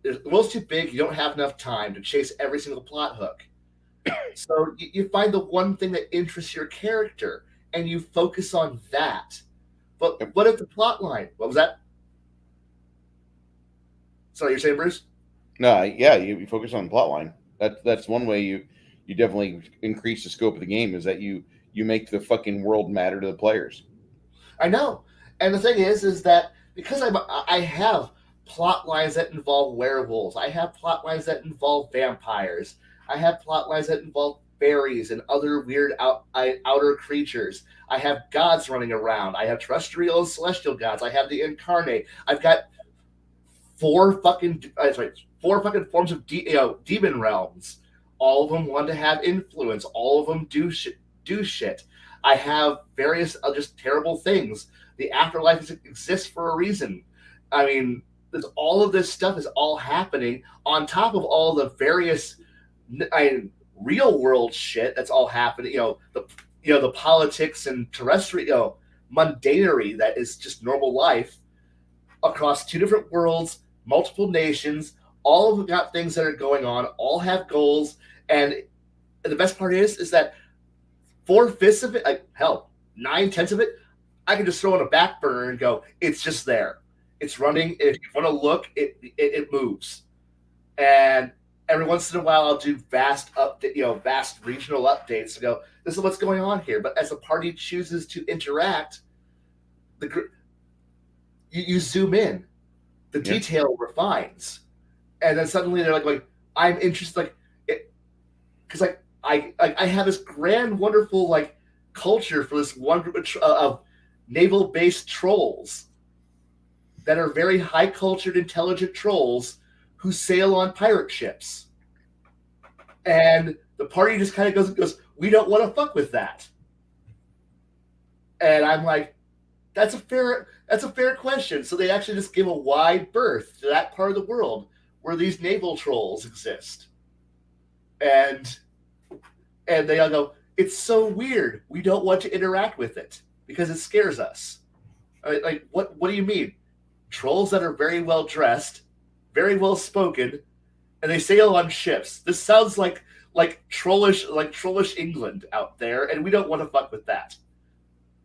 The world's too big. You don't have enough time to chase every single plot hook. So you find the one thing that interests your character, and you focus on that. But what if the plot line? What was that? Sorry, you're saying, Bruce? No, yeah, you focus on the plot line. That's one way you definitely increase the scope of the game, is that you make the fucking world matter to the players. I know, and the thing is that because I have plot lines that involve werewolves, I have plot lines that involve vampires, I have plot lines that involve fairies and other weird outer creatures. I have gods running around. I have terrestrial and celestial gods. I have the incarnate. I've got four fucking forms of demon realms. All of them want to have influence. All of them do shit. I have various just terrible things. The afterlife exists for a reason. I mean, all of this stuff is all happening on top of all the various real world shit that's all happening. The politics and terrestrial mundanery that is just normal life across two different worlds, multiple nations. All of them got things that are going on. All have goals, and the best part is that 4/5 of it, like hell, 9/10 of it, I can just throw on a back burner and go, it's just there. It's running. If you want to look, it moves. And every once in a while, I'll do vast regional updates to go, this is what's going on here. But as a party chooses to interact, you zoom in, the detail refines, and then suddenly they're like I'm interested, because I have this grand, wonderful culture for this one group of naval-based trolls that are very high-cultured, intelligent trolls who sail on pirate ships. And the party just kind of goes, we don't want to fuck with that. And I'm like, that's a fair question. So they actually just give a wide berth to that part of the world where these naval trolls exist. And they all go, it's so weird. We don't want to interact with it because it scares us. Like, what do you mean? Trolls that are very well dressed, very well spoken, and they sail on ships. This sounds like trollish England out there, and we don't want to fuck with that.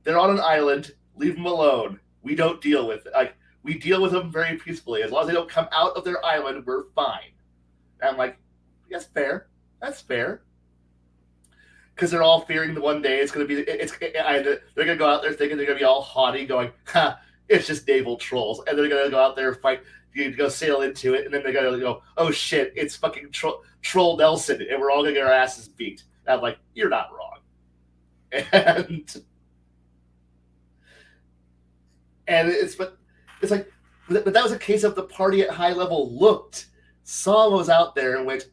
They're on an island. Leave them alone. We don't deal with it. We deal with them very peacefully. As long as they don't come out of their island, we're fine. And I'm like, that's fair. That's fair. Because they're all fearing the one day it's going to be. They're going to go out there thinking they're going to be all haughty, going, "Ha, it's just naval trolls," and they're going to go out there and fight. You go sail into it, and then they're going to go, "Oh shit, it's fucking Troll Nelson," and we're all going to get our asses beat. And I'm like, you're not wrong. And but that was a case of the party at high level looked, saw what was out there, and went,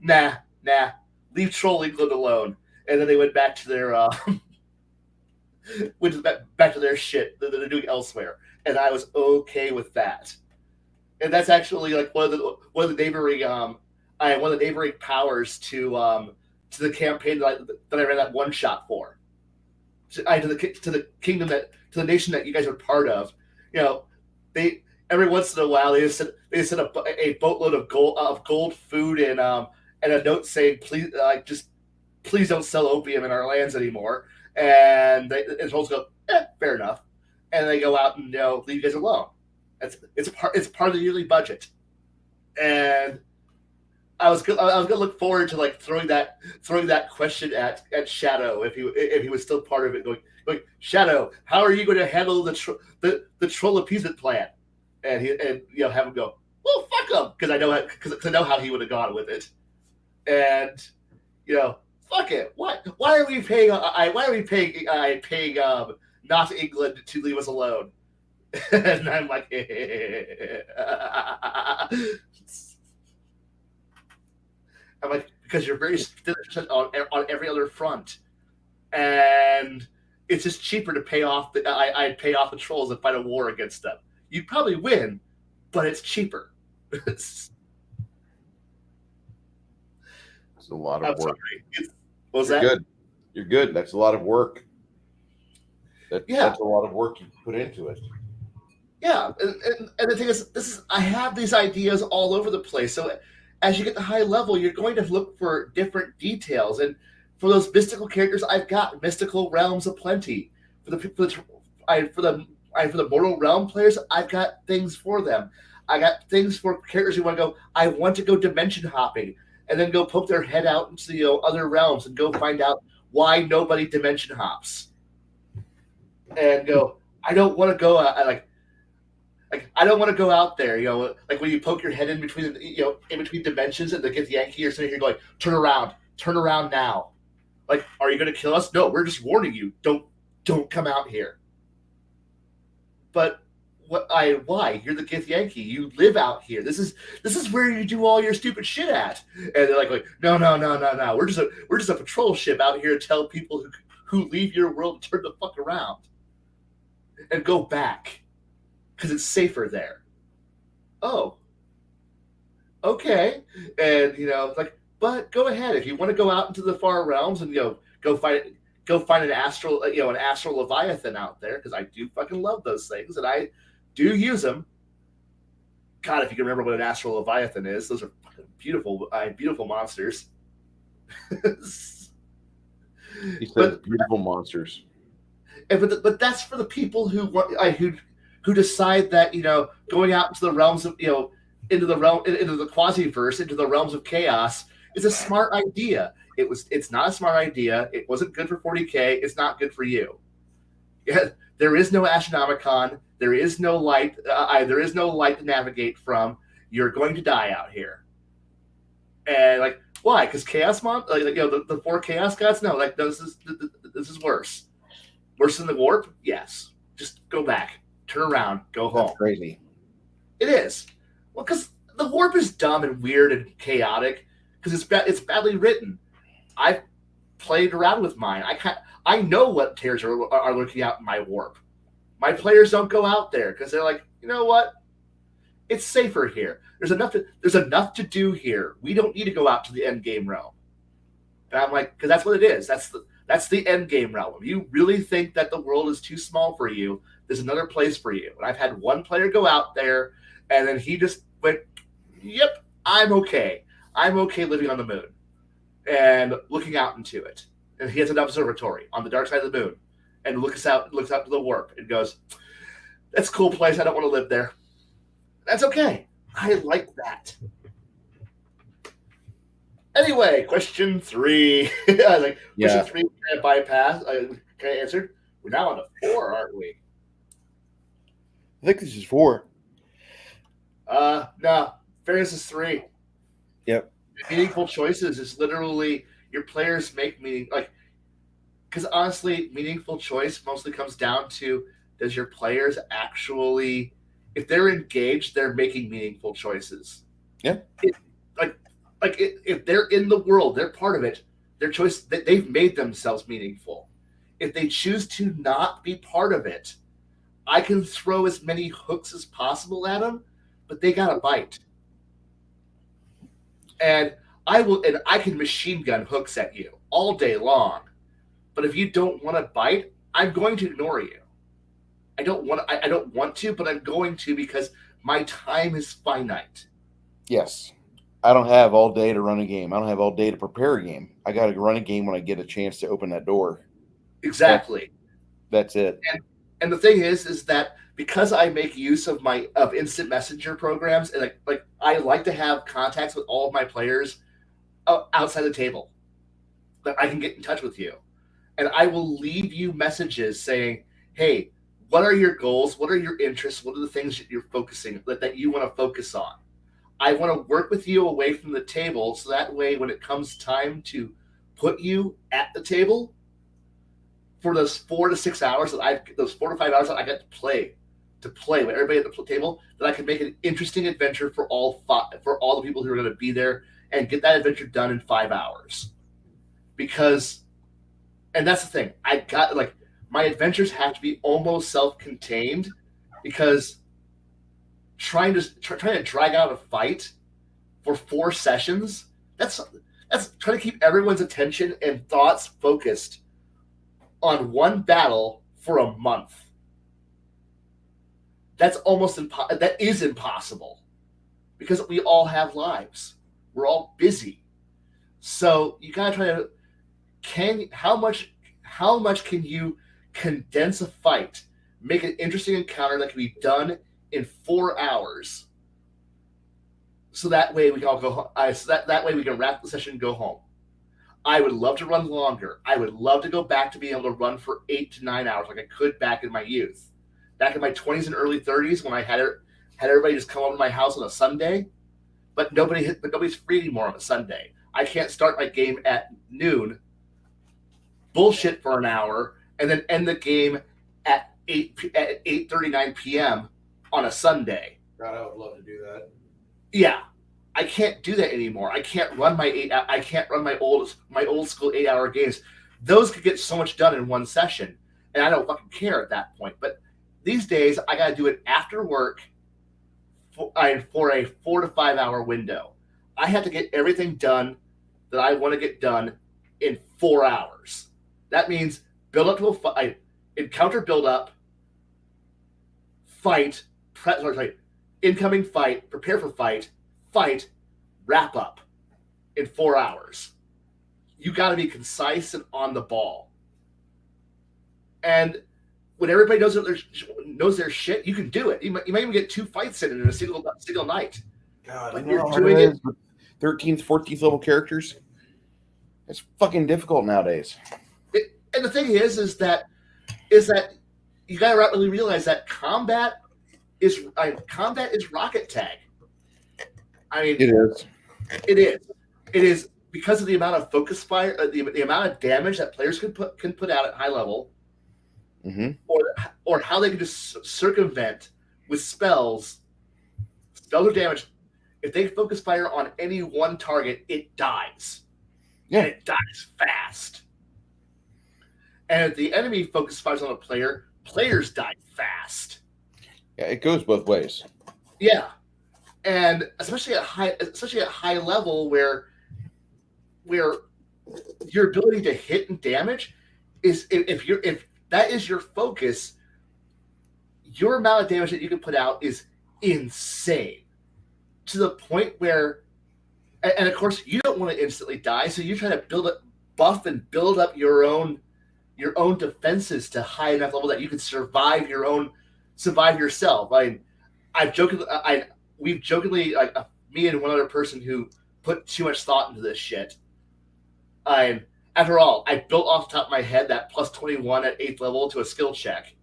nah, leave Troll England alone. And then they went back to their back to their shit that they're doing elsewhere, and I was okay with that. And that's actually one of the neighboring powers to the campaign that I ran that one shot for. To the kingdom to the nation that you guys are part of. They every once in a while they send a boatload of gold food and a note saying please don't sell opium in our lands anymore. And the trolls go, fair enough, and they go out and leave you guys alone. It's part of the yearly budget, and I was gonna look forward to throwing that question at Shadow if he was still part of it, going Shadow, how are you going to handle the troll appeasement plan? And have him go, well, fuck him, because I know how he would have gone with it, and fuck it. Why are we paying not England to leave us alone? And I'm like, because you're very on every other front, and it's just cheaper to pay off I'd pay off the trolls and fight a war against them. You'd probably win, but it's cheaper. It's a lot of work. What was You're that? Good. You're good. That's a lot of work. That's a lot of work you put into it. Yeah, and the thing is, I have these ideas all over the place. So as you get to high level, you're going to look for different details, and for those mystical characters, I've got mystical realms aplenty. For the people, for the mortal realm players, I've got things for them. I got things for characters who want to go. I want to go dimension hopping, and then go poke their head out into the other realms and go find out why nobody dimension hops, and go. I don't want to go. I don't want to go out there, like when you poke your head in between, in between dimensions, and they get Yankee or something. You're going, turn around now. Like, are you going to kill us? No, we're just warning you. Don't come out here. But why? You're the Gith Yankee. You live out here. This is where you do all your stupid shit at. And they're like, no. We're just a patrol ship out here to tell people who leave your world to turn the fuck around and go back. Because it's safer there. Oh. Okay. And but go ahead. If you want to go out into the far realms and go find an astral leviathan out there, because I do fucking love those things and I do use them. God, if you can remember what an astral leviathan is, those are fucking beautiful monsters. You said beautiful monsters. But that's for the people who decide that going out into the realms of into the quasiverse, into the realms of chaos is a smart idea. It's not a smart idea. It wasn't good for 40K. It's not good for you. Yeah, there is no Astronomicon. There is no light. There is no light to navigate from. You're going to die out here. And why? Because chaos the 4 chaos gods. No, this is worse. Worse than the warp. Yes. Just go back. Turn around, go home. That's crazy. It is. Well, because the warp is dumb and weird and chaotic because it's badly written. I've played around with mine. I know what tears are lurking out in my warp. My players don't go out there because they're like, you know what? It's safer here. There's enough to do here. We don't need to go out to the end game realm. And I'm like, because that's what it is. That's the end game realm. If you really think that the world is too small for you, there's another place for you. And I've had one player go out there, and then he just went, yep, I'm okay. I'm okay living on the moon and looking out into it. And he has an observatory on the dark side of the moon and looks out to the warp and goes, that's a cool place. I don't want to live there. That's okay. I like that. Anyway, question 3. Question 3, can I bypass? Can I answer? We're now on to 4, aren't we? I think this is 4. No. Fairness is 3. Yep. Meaningful choices is literally your players make meaning. Because honestly, meaningful choice mostly comes down to, does your players actually, if they're engaged, they're making meaningful choices. Yeah. If they're in the world, they're part of it. Their choice, they've made themselves meaningful. If they choose to not be part of it, I can throw as many hooks as possible at them, but they got to bite. And I can machine gun hooks at you all day long. But if you don't want to bite, I'm going to ignore you. I don't want to, but I'm going to because my time is finite. Yes. I don't have all day to run a game. I don't have all day to prepare a game. I got to run a game when I get a chance to open that door. Exactly. That's it. And the thing is that because I make use of instant messenger programs, and I like to have contacts with all of my players outside the table, that I can get in touch with you, and I will leave you messages saying, "Hey, what are your goals? What are your interests? What are the things that you're focusing that you want to focus on? I want to work with you away from the table, so that way, when it comes time to put you at the table." For those 4 to 6 hours those 4 to 5 hours that I got to play with everybody at the table, that I can make an interesting adventure for all the people who are going to be there and get that adventure done in 5 hours. And that's the thing, I got my adventures have to be almost self-contained, because trying to drag out a fight for 4 sessions, that's trying to keep everyone's attention and thoughts focused on one battle for a month. That is impossible because we all have lives. We're all busy. So you gotta try to how much can you condense a fight, make an interesting encounter that can be done in 4 hours, so that way we can all go home. That way we can wrap the session and go home. I would love to run longer. I would love to go back to being able to run for 8 to 9 hours like I could back in my youth, back in my 20s and early 30s when I had everybody just come over to my house on a Sunday. But nobody's free anymore on a Sunday. I can't start my game at noon, bullshit for an hour, and then end the game at 8:39 p.m. on a Sunday. God, I would love to do that. Yeah, I can't do that anymore. I can't run my old school 8-hour games. Those could get so much done in one session, and I don't fucking care at that point. But these days, I got to do it after work for a 4 to 5 hour window. I have to get everything done that I want to get done in 4 hours. That means build up to a fight, encounter build up, fight, incoming fight, prepare for fight, wrap up in 4 hours. You got to be concise and on the ball. And when everybody knows their shit, you can do it. You might even get 2 fights in a single night. God, but you're doing it with 13th, 14th level characters. It's fucking difficult nowadays. And the thing is that you gotta really realize that combat is rocket tag. I mean, it is because of the amount of focus fire, the amount of damage that players can put out at high level. Mm-hmm. Or how they can just circumvent with spells or damage. If they focus fire on any one target, it dies. Yeah. And it dies fast. And if the enemy focus fires on a player, players die fast. Yeah, it goes both ways. Yeah. And especially at high level where your ability to hit and damage is if that is your focus, your amount of damage that you can put out is insane. To the point where, and of course, you don't want to instantly die, so you try to buff and build up your own defenses to high enough level that you can survive yourself. We've jokingly, me and one other person who put too much thought into this shit. After all, I built off the top of my head that plus 21 at 8th level to a skill check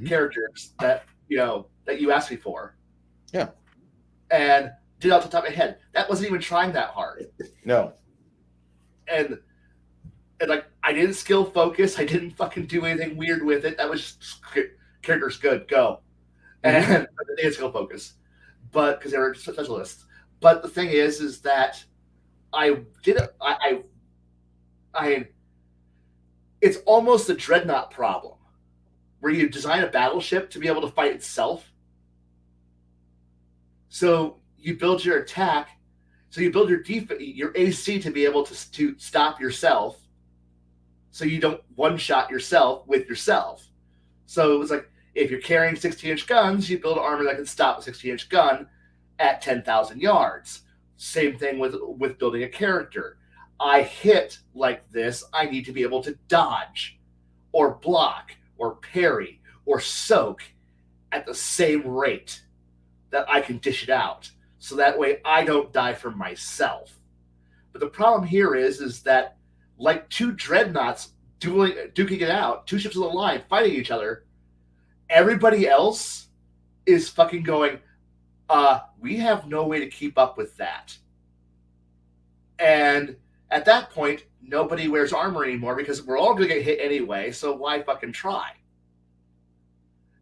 characters that you asked me for. Yeah. And did it off the top of my head. That wasn't even trying that hard. No. And like I didn't skill focus. I didn't fucking do anything weird with it. That was just characters good, go. And they didn't skill focus. But because they were specialists. But the thing is that it's almost a dreadnought problem where you design a battleship to be able to fight itself. So you build your attack, so you build your AC to be able to stop yourself, so you don't one-shot yourself with yourself. So it's like if you're carrying 16-inch guns, you build armor that can stop a 16-inch gun at 10,000 yards. Same thing with building a character. I hit like this, I need to be able to dodge or block or parry or soak at the same rate that I can dish it out. So that way I don't die for myself. But the problem here is that like 2 dreadnoughts duking it out, 2 ships on the line fighting each other, everybody else is fucking going, we have no way to keep up with that. And at that point, nobody wears armor anymore because we're all going to get hit anyway, so why fucking try?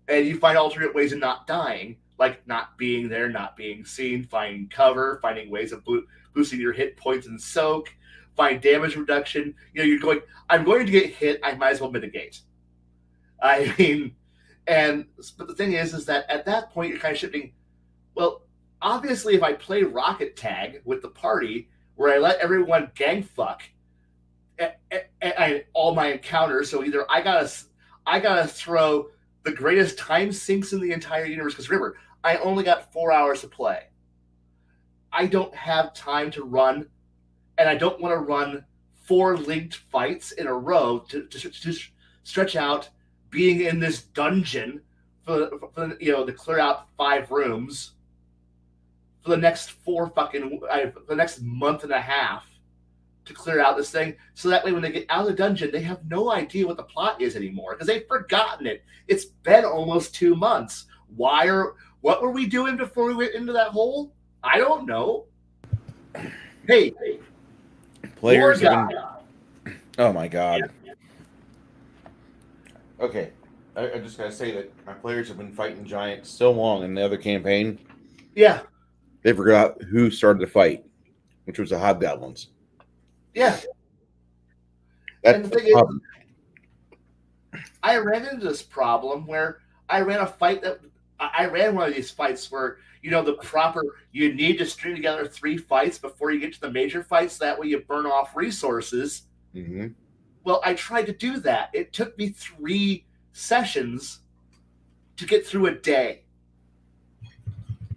And you find alternate ways of not dying, like not being there, not being seen, finding cover, finding ways of boosting your hit points and soak, find damage reduction. You're going, I'm going to get hit, I might as well mitigate. I mean, but the thing is that at that point, you're kind of shifting, well, obviously if I play rocket tag with the party, where I let everyone gang fuck all my encounters. So either I gotta throw the greatest time sinks in the entire universe. Because remember, I only got 4 hours to play. I don't have time to run, and I don't want to run 4 linked fights in a row to stretch out being in this dungeon for to clear out 5 rooms for the next for the next month and a half to clear out this thing. So that way, when they get out of the dungeon, they have no idea what the plot is anymore because they've forgotten it. It's been almost 2 months. What were we doing before we went into that hole? I don't know. Hey, Players have been, oh my god. Okay, I just gotta say that my players have been fighting giants so long in the other campaign. Yeah, they forgot who started the fight, which was the hobgoblins. Yeah. That's And the the thing is, problem. I ran into this problem where I ran one of these fights where you need to string together 3 fights before you get to the major fights. That way you burn off resources. Mm-hmm. Well, I tried to do that. It took me 3 sessions to get through a day.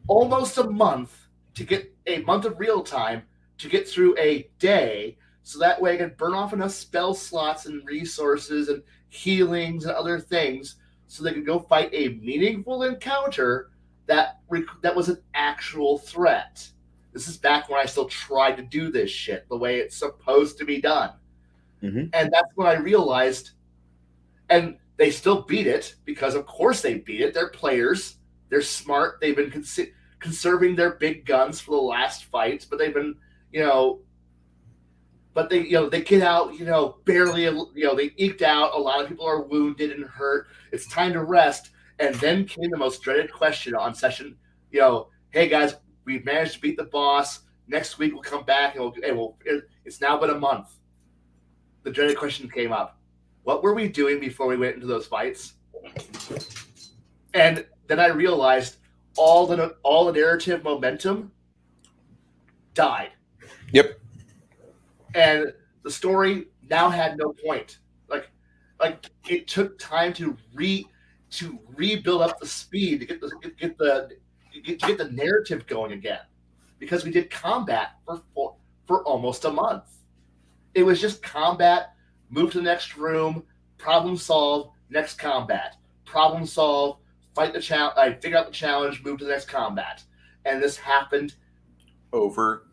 Almost a month to get a month of real time to get through a day. So that way I could burn off enough spell slots and resources and healings and other things so they could go fight a meaningful encounter that was an actual threat. This is back when I still tried to do this shit the way it's supposed to be done. Mm-hmm. And that's when I realized, and they still beat it because of course they beat it. They're players. They're smart. They've been conserving their big guns for the last fights, but they've been, but they get out, barely, they eked out. A lot of people are wounded and hurt. It's time to rest. And then came the most dreaded question on session, hey guys, we've managed to beat the boss. Next week we'll come back and it's now been a month. The dreaded question came up. What were we doing before we went into those fights? And then I realized all the narrative momentum died. Yep. And the story now had no point. Like it took time to rebuild up the speed to get the narrative going again, because we did combat for almost a month. It was just combat, move to the next room, problem solve, next combat, problem solve, fight the challenge, figure out the challenge, move to the next combat, and this happened over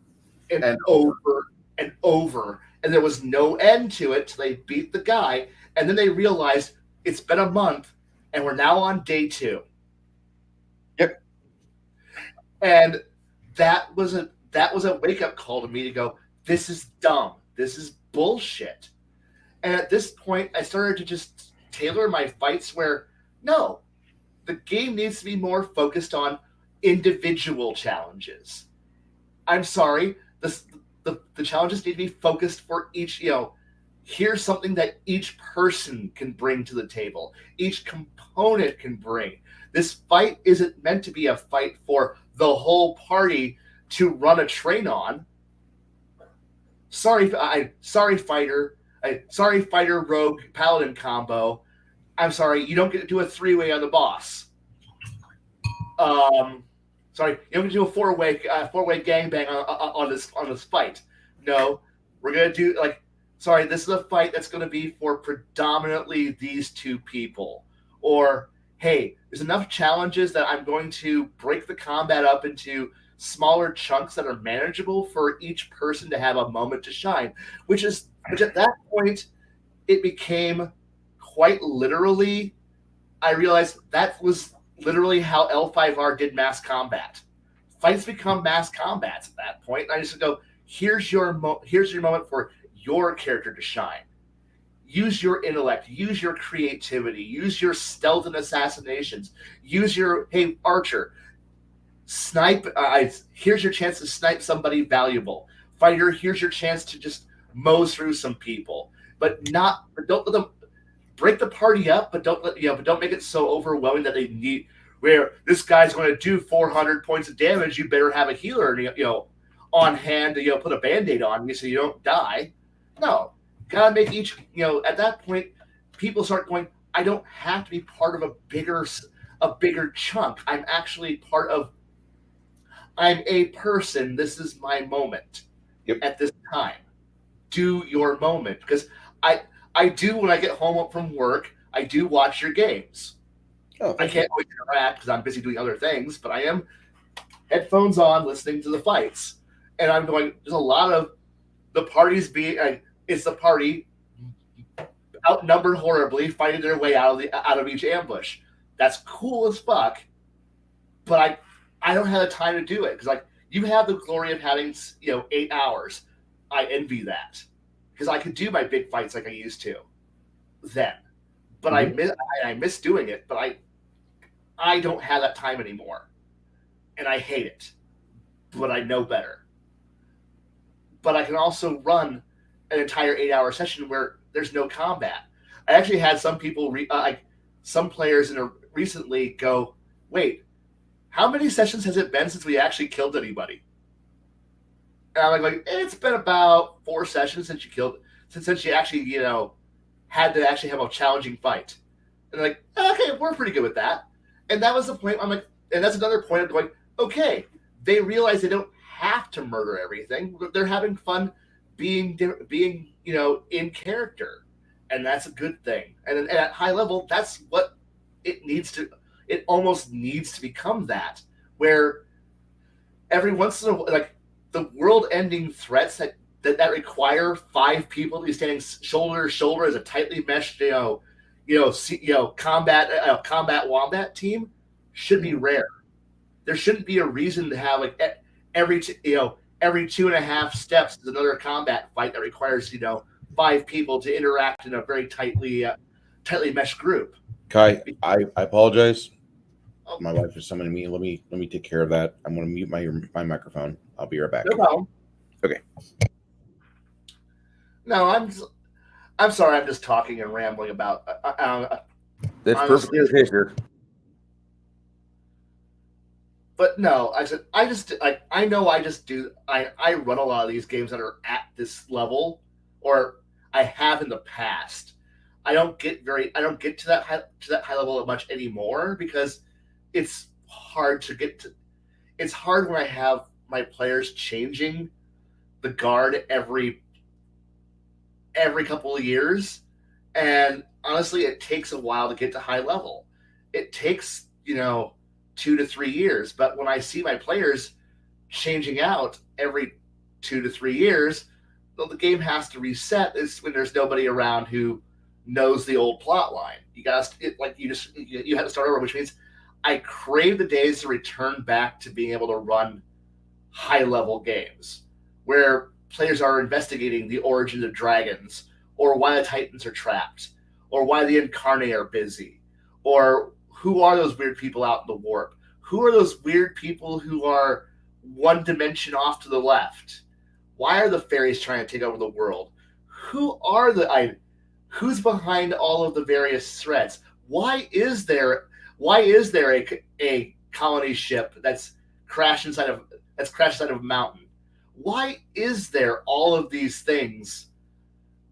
and over and over, and there was no end to it till they beat the guy, and then they realized it's been a month, and we're now on day 2. Yep. And that was a wake-up call to me to go, this is dumb. This is bullshit. And at this point, I started to just tailor my fights where, no, the game needs to be more focused on individual challenges. I'm sorry, the challenges need to be focused for each, here's something that each person can bring to the table. Each component can bring. This fight isn't meant to be a fight for the whole party to run a train on. Sorry, fighter rogue paladin combo. I'm sorry, you don't get to do a 3-way on the boss. Sorry, you don't get to do a 4-way gangbang on this fight. No, we're gonna do sorry, this is a fight that's gonna be for predominantly these 2 people. Or hey, there's enough challenges that I'm going to break the combat up into smaller chunks that are manageable for each person to have a moment to shine. Which at that point, it became quite literally, I realized that was literally how L5R did mass combat. Fights become mass combats at that point. And I just go, here's your moment for your character to shine. Use your intellect, use your creativity, use your stealth and assassinations, use your, hey, archer, snipe, here's your chance to snipe somebody valuable. Fighter, here's your chance to just mow through some people. But don't let them break the party up, but don't make it so overwhelming that they need, where this guy's going to do 400 points of damage, you better have a healer, on hand to, put a Band-Aid on you so you don't die. No. Gotta make each, at that point, people start going, I don't have to be part of a bigger chunk. I'm actually part of. I'm a person. This is my moment. Yep. At this time. Do your moment, because I do when I get home from work. I do watch your games. Oh, I can't always interact because I'm busy doing other things, but I am headphones on, listening to the fights, and I'm going. There's a lot of the parties being. It's the party outnumbered horribly, fighting their way out of each ambush. That's cool as fuck, but I don't have the time to do it because like you have the glory of having 8 hours. I envy that because I could do my big fights like I used to then, but I miss doing it. But I don't have that time anymore, and I hate it. But I know better. But I can also run an entire 8-hour session where there's no combat. I actually had some people, some players recently go, "Wait, how many sessions has it been since we actually killed anybody?" And I'm like, it's been about 4 sessions since you actually, had to actually have a challenging fight. And they're like, okay, we're pretty good with that. And that was the point. I'm like, and that's another point of going, okay, they realize they don't have to murder everything. They're having fun being in character. And that's a good thing. And at high level, that's what it almost needs to become that, where every once in a while, like, the world-ending threats that require 5 people to be standing shoulder to shoulder as a tightly meshed, combat wombat team should be rare. There shouldn't be a reason to have like every 2.5 steps is another combat fight that requires 5 people to interact in a very tightly meshed group. Khy, I apologize. My wife is summoning me. Let me take care of that. I'm going to mute my microphone. I'll be right back. No problem. Okay. No, I'm sorry. I'm just talking and rambling about. That's perfectly okay, sir. But no, I know I just do. I run a lot of these games that are at this level, or I have in the past. I don't get to that high level much anymore because it's hard to get to. It's hard when I have my players changing the guard every couple of years, and honestly, it takes a while to get to high level. It takes 2 to 3 years, but when I see my players changing out every 2 to 3 years, well, the game has to reset. Is when there's nobody around who knows the old plot line. You have to start over, which means I crave the days to return back to being able to run high level games where players are investigating the origin of dragons, or why the Titans are trapped, or why the Incarnate are busy, or who are those weird people out in the warp? Who are those weird people who are one dimension off to the left? Why are the fairies trying to take over the world? Who's behind all of the various threats? Why is there a colony ship that's crashed inside of a mountain? Why is there all of these things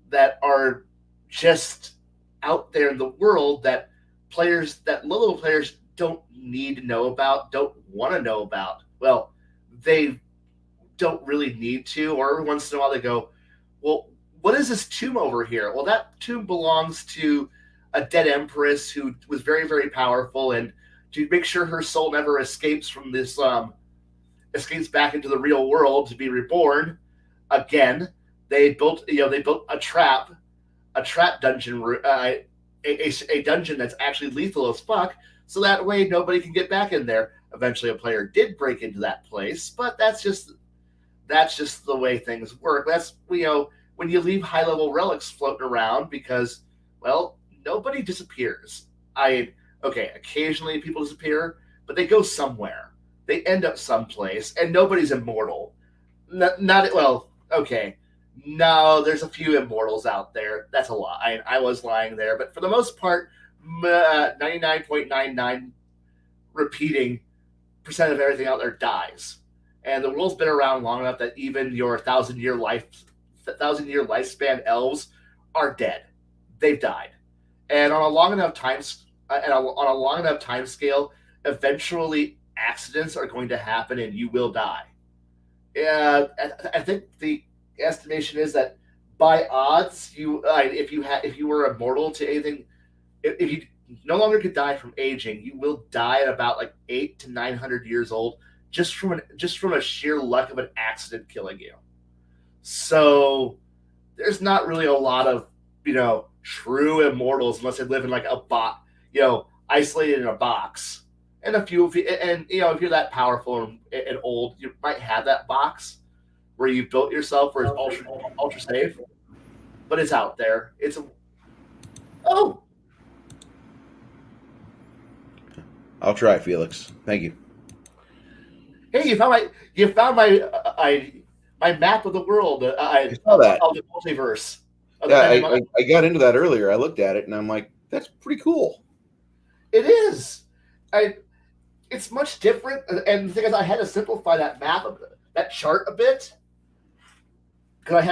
that are just out there in the world that low-level players don't need to know about, don't want to know about? Well, they don't really need to, or every once in a while they go, well, what is this tomb over here? Well, that tomb belongs to a dead empress who was very, very powerful, and to make sure her soul never escapes from this escapes back into the real world to be reborn again, they built a trap dungeon, a dungeon that's actually lethal as fuck, so that way nobody can get back in there. Eventually a player did break into that place, but that's just the way things work. That's when you leave high level relics floating around, because, well, nobody disappears. Occasionally people disappear, but they go somewhere. They end up someplace, and nobody's immortal. Okay. No, there's a few immortals out there. That's a lie. I was lying there, but for the most part, 99.99 repeating percent of everything out there dies. And the world's been around long enough that even your 1,000-year lifespan elves are dead. They've died. and on a long enough on a long enough time scale, eventually accidents are going to happen, and you will die. Yeah, I think the estimation is that by odds, if you were immortal to anything, if you no longer could die from aging, you will die at about like 800 to 900 years old, just from a sheer luck of an accident killing you. So there's not really a lot of true immortals unless they live in like a bot, isolated in a box. And a few, and if you're that powerful and old, you might have that box where you built yourself where it's ultra safe, but it's out there. Oh, I'll try, Felix. Thank you. hey, you found my map of the world. I saw that. Of the multiverse. Yeah, I got into that earlier. I looked at it and I'm like, that's pretty cool. It is. It's much different, and the thing is, I had to simplify that that chart a bit, because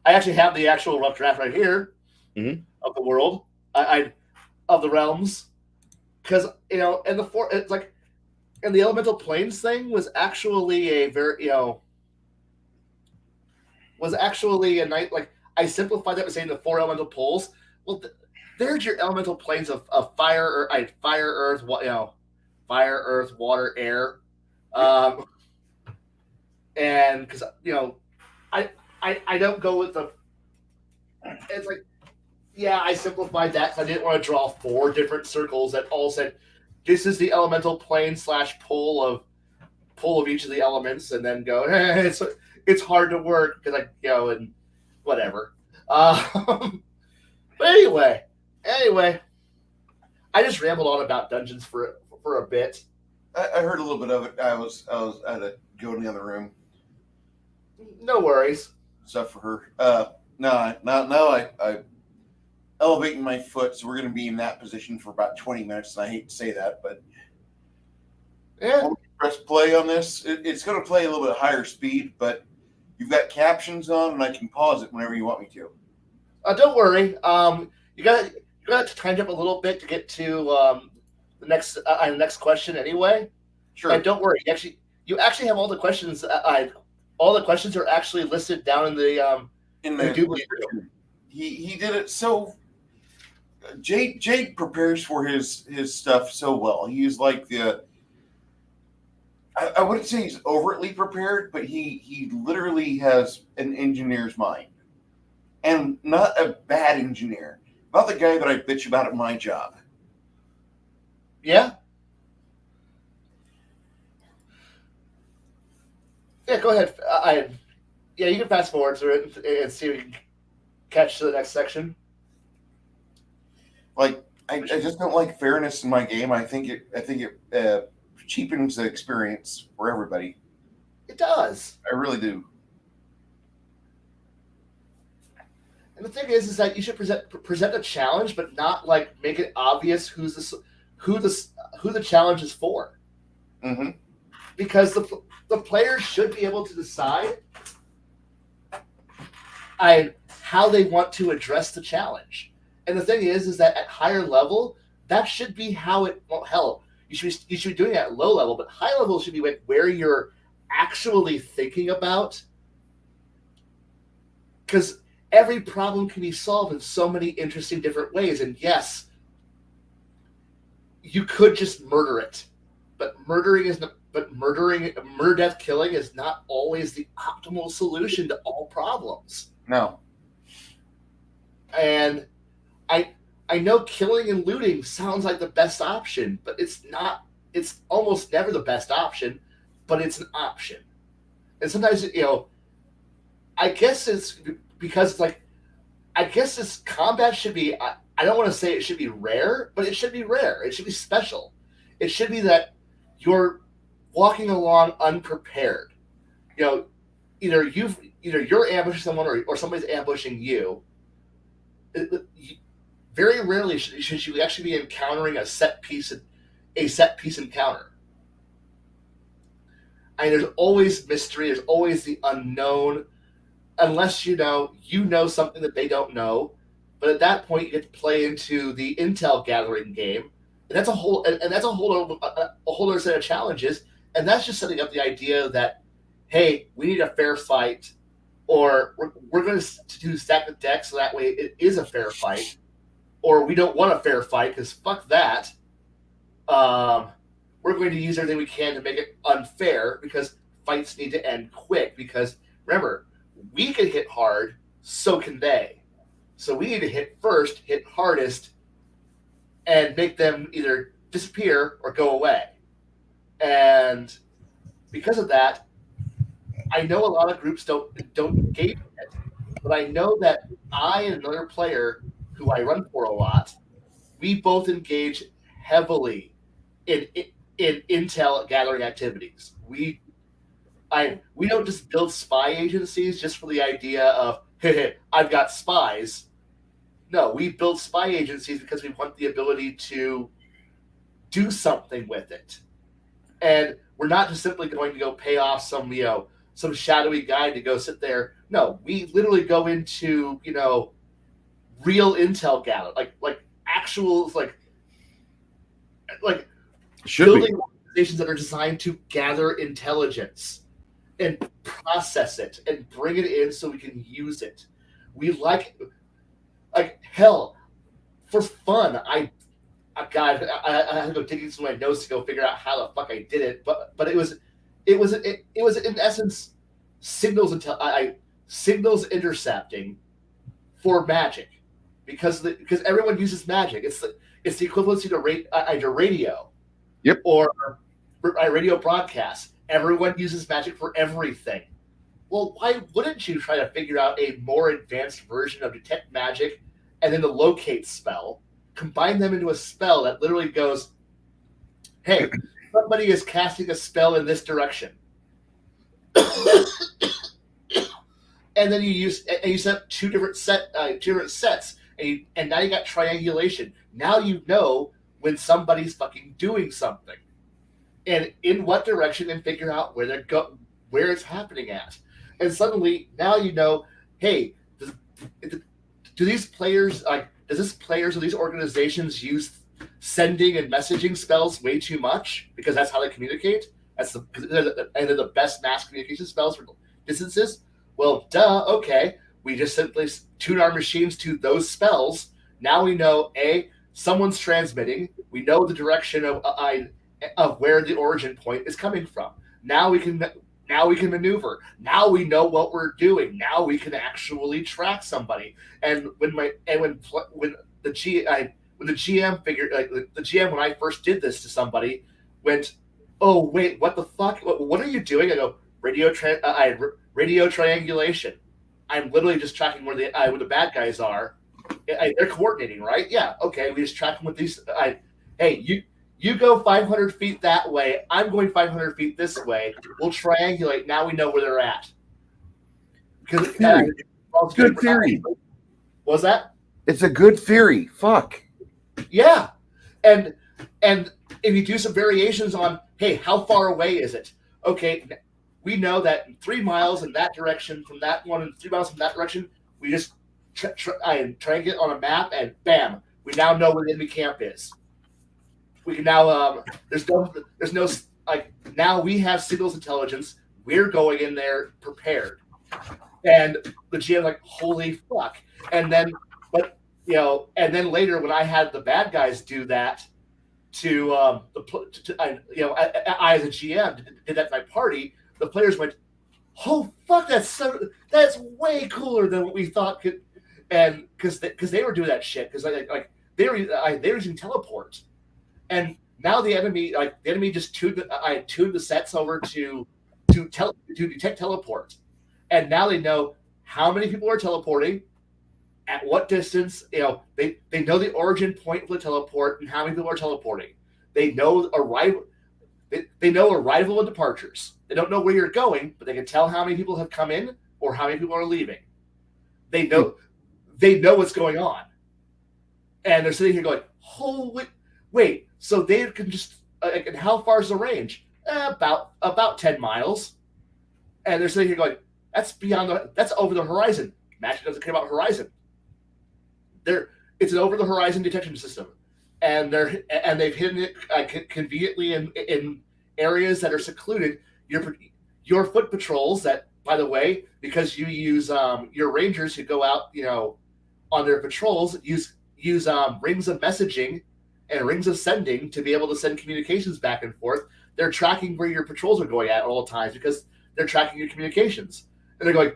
I actually have the actual rough draft right here of the world, of the realms, because and it's like, and the elemental planes thing was actually a very was actually a night, like I simplified that by saying the 4 elemental poles. Well, there's your elemental planes of fire, earth, fire, earth, water, air, and because I don't go with the. It's like, yeah, I simplified that because I didn't want to draw 4 different circles that all said, "This is the elemental plane / pull of each of the elements," and then go, it's hard to work because and whatever. But anyway, I just rambled on about dungeons for a bit. I heard a little bit of it. I had to go in the other room. No worries. Stuff for her. No, I elevating my foot, so we're going to be in that position for about 20 minutes. And I hate to say that, but yeah. Press play on this. It's going to play a little bit higher speed, but you've got captions on, and I can pause it whenever you want me to. Don't worry. You got to time jump a little bit to get to the next question anyway. Sure. And don't worry. You actually have all the questions. All the questions are actually listed down in the doobly. He did it so. Jake prepares for his stuff so well. He's like I wouldn't say he's overtly prepared, but he literally has an engineer's mind, and not a bad engineer. Not the guy that I bitch about at my job. Yeah. Yeah, go ahead. You can fast forward through it and see if you can catch to the next section. Like, I just don't like fairness in my game. I think it cheapens the experience for everybody. It does. I really do. And the thing is that you should present a challenge, but not like make it obvious who the challenge is for. Mm-hmm. Because the players should be able to decide how they want to address the challenge. And the thing is that at higher level, that should be how it. Well, hell, you should be doing it at low level, but high level should be where you're actually thinking about. Because every problem can be solved in so many interesting different ways. And yes, you could just murder it, but murder, death, killing is not always the optimal solution to all problems. No. And I know killing and looting sounds like the best option, but it's not. It's almost never the best option, but it's an option. And sometimes, I guess it's because it's like, I guess this combat should be, I don't want to say it should be rare, but it should be rare. It should be special. It should be that you're walking along unprepared. Either you're ambushing someone or somebody's ambushing you. Very rarely should you actually be encountering a set piece encounter. I mean, there's always mystery. There's always the unknown, unless you know something that they don't know, But at that point, you get to play into the intel gathering game, and that's a whole other set of challenges. And that's just setting up the idea that, hey, we need a fair fight, or we're going to stack the deck so that way it is a fair fight, or we don't want a fair fight because fuck that. We're going to use everything we can to make it unfair because fights need to end quick. Because remember, we can hit hard, so can they. So we need to hit first, hit hardest, and make them either disappear or go away. And because of that, I know a lot of groups don't engage in it, but I know that I and another player who I run for a lot, we both engage heavily in intel gathering activities. We don't just build spy agencies just for the idea of, hey, I've got spies. No, we build spy agencies because we want the ability to do something with it. And we're not just simply going to go pay off some shadowy guy to go sit there. No, we literally go into, real intel gather, like actual, like building organizations that are designed to gather intelligence and process it and bring it in so we can use it. We like hell, for fun. I had to go digging through my notes to go figure out how the fuck I did it, but it was in essence signals intercepting for magic, because everyone uses magic. It's the equivalency to radio. Yep. Or radio broadcasts. Everyone uses magic for everything. Well, why wouldn't you try to figure out a more advanced version of detect magic and then the locate spell, combine them into a spell that literally goes, hey, somebody is casting a spell in this direction. And then you set up two different sets, and now you got triangulation. Now you know when somebody's fucking doing something, and in what direction, and figure out where it's happening at. And suddenly now you know, hey, do these players does this players or these organizations use sending and messaging spells way too much because that's how they communicate? And they're the best mass communication spells for distances. Well, duh. Okay, we just simply tune our machines to those spells. Now we know someone's transmitting. We know the direction of where the origin point is coming from. Now we can maneuver. Now we know what we're doing. Now we can actually track somebody. And when the GM figured, the GM, when I first did this to somebody, went, oh wait, what the fuck? What are you doing? I go, radio triangulation. I'm literally just tracking where the bad guys are. They're coordinating, right? Yeah. Okay. We just track them with these. Hey, you go 500 feet that way. I'm going 500 feet this way. We'll triangulate. Now we know where they're at. Because good theory. What was that? It's a good theory. Fuck. Yeah. And if you do some variations on, hey, how far away is it? Okay, we know that 3 miles in that direction from that one and 3 miles from that direction, we just triangulate on a map, and bam, we now know where the enemy camp is. We can now there's no now we have signals intelligence. We're going in there prepared, and the GM like, holy fuck. And then later when I had the bad guys do that to I as a GM did that to my party, the players went, oh fuck, that's way cooler than what we thought could. And because they were doing that shit, because they were using teleport. And now the enemy just tuned the sets over to detect teleport, and now they know how many people are teleporting, at what distance. They know the origin point of the teleport and how many people are teleporting. They know arrival. They know arrival and departures. They don't know where you're going, but they can tell how many people have come in or how many people are leaving. They know what's going on, and they're sitting here going, holy. Wait, so they can just and how far is the range? About 10 miles. And they're sitting here going, that's over the horizon. Magic doesn't care about horizon. it's an over-the-horizon detection system, and they've hidden it conveniently in areas that are secluded. Your foot patrols that, by the way, because you use your rangers who go out, on their patrols, use rings of messaging and rings of sending to be able to send communications back and forth. They're tracking where your patrols are going at all times because they're tracking your communications. And they're going,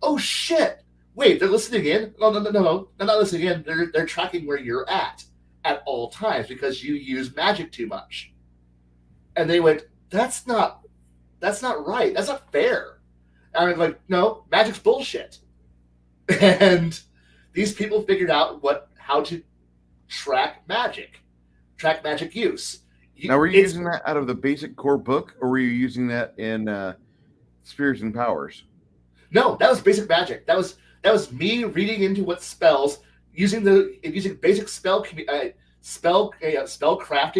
oh shit, wait, they're listening in? No, they're not listening in. They're tracking where you're at all times because you use magic too much. And they went, that's not right. That's not fair. And I was like, no, magic's bullshit. And these people figured out how to track magic use. Now, were you using that out of the basic core book, or were you using that in Spirits and Powers? No, that was basic magic. That was me reading into what spells, using basic spell crafting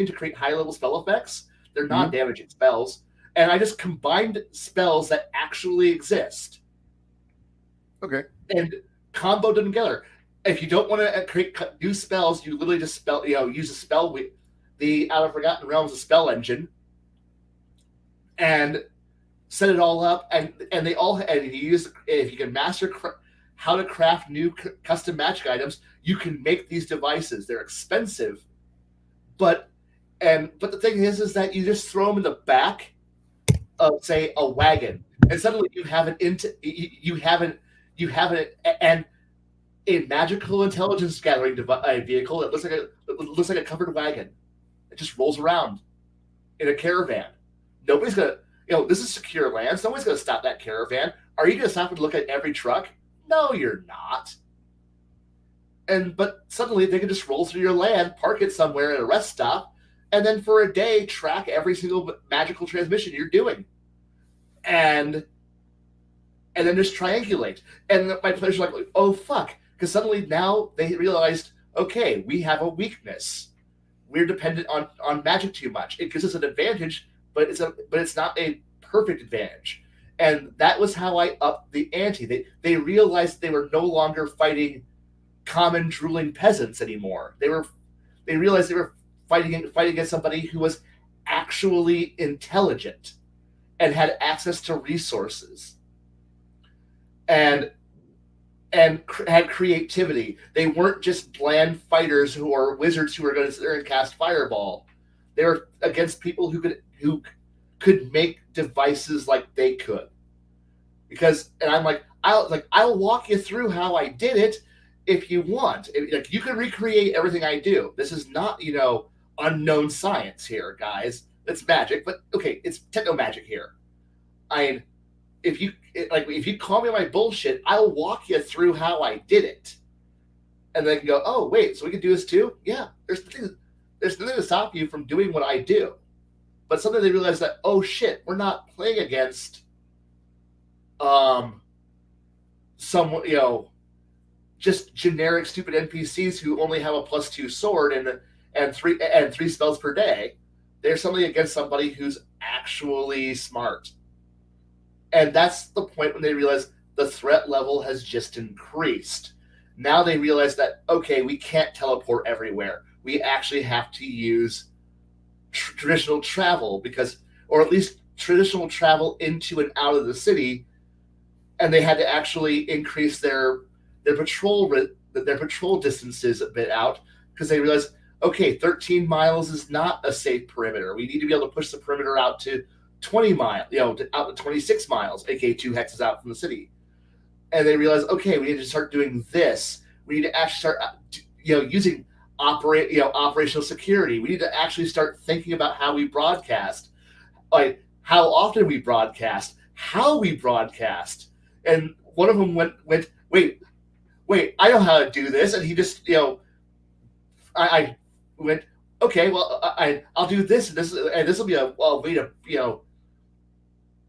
to create high level spell effects. They're non-damaging spells, and I just combined spells that actually exist. Okay. And comboed them together. If you don't want to create new spells, you literally just use a spell. The Out of Forgotten Realms, a spell engine, and set it all up, and they all, and if you can master how to craft new custom magic items, you can make these devices. They're expensive, but the thing is that you just throw them in the back of, say, a wagon, and suddenly you have and a magical intelligence gathering vehicle that looks like a covered wagon. It just rolls around in a caravan. Nobody's gonna, this is secure lands. Nobody's gonna stop that caravan. Are you gonna stop and look at every truck? No, you're not. But suddenly they can just roll through your land, park it somewhere at a rest stop, and then for a day track every single magical transmission you're doing, and then just triangulate. And my players are like, oh fuck, because suddenly now they realized, okay, we have a weakness. We're dependent on magic too much. It gives us an advantage, but it's not a perfect advantage. And that was how I upped the ante. They realized they were no longer fighting common drooling peasants anymore. They realized they were fighting against somebody who was actually intelligent and had access to resources and had creativity. They weren't just bland fighters or wizards who were going to sit there and cast fireball. They were against people who could make devices like they could. And I'm like, I'll walk you through how I did it if you want. You can recreate everything I do. This is not, unknown science here, guys. It's magic, but okay, it's techno magic here. If you call me on my bullshit, I'll walk you through how I did it. And they can go, oh, wait, so we can do this too? Yeah, there's nothing to stop you from doing what I do. But suddenly they realize that, oh shit, we're not playing against someone, just generic stupid NPCs who only have a +2 sword and three spells per day. They're suddenly against somebody who's actually smart. And that's the point when they realize the threat level has just increased. Now they realize that, okay, we can't teleport everywhere. We actually have to use traditional travel or at least traditional travel into and out of the city. And they had to actually increase their patrol distances a bit out because they realized, okay, 13 miles is not a safe perimeter. We need to be able to push the perimeter out to 20 miles, out to 26 miles, aka 2 hexes out from the city. And they realized, okay, we need to start doing this. We need to actually start, using operational security. We need to actually start thinking about how we broadcast, like how often we broadcast, how we broadcast. And one of them went, wait, I know how to do this. And he just, I went, okay, well, I'll do this and this will be a way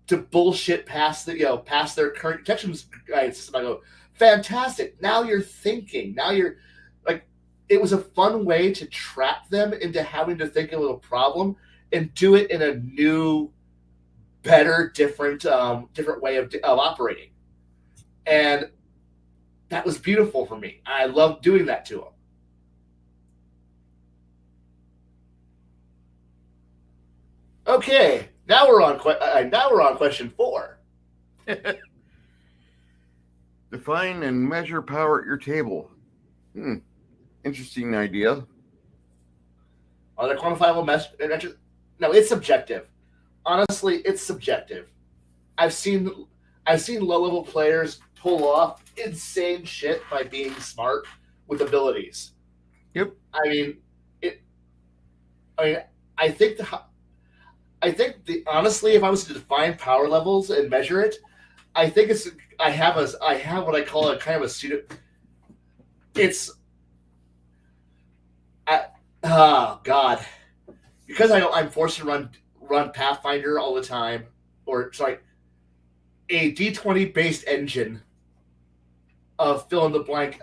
to bullshit past their current detection system. I go, fantastic. Now you're thinking. Now you're like, it was a fun way to trap them into having to think of a problem and do it in a new, better, different way of operating. And that was beautiful for me. I loved doing that to him. Okay, now we're on question 4. Define and measure power at your table. Interesting idea. Are there quantifiable measures? No, it's subjective. Honestly, it's subjective. I've seen low-level players pull off insane shit by being smart with abilities. Yep. Honestly, if I was to define power levels and measure it, I have what I call a kind of a pseudo. It's God, because I'm forced to run Pathfinder all the time, a D20 based engine of fill in the blank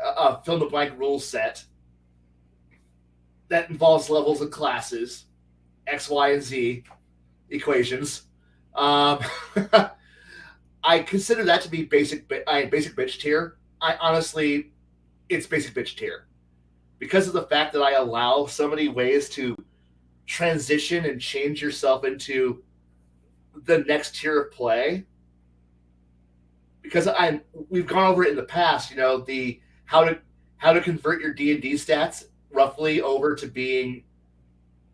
rule set that involves levels and classes, X, Y, and Z equations. I consider that to be basic bitch tier. It's basic bitch tier because of the fact that I allow so many ways to transition and change yourself into the next tier of play. Because we've gone over it in the past, the how to convert your D&D stats roughly over to being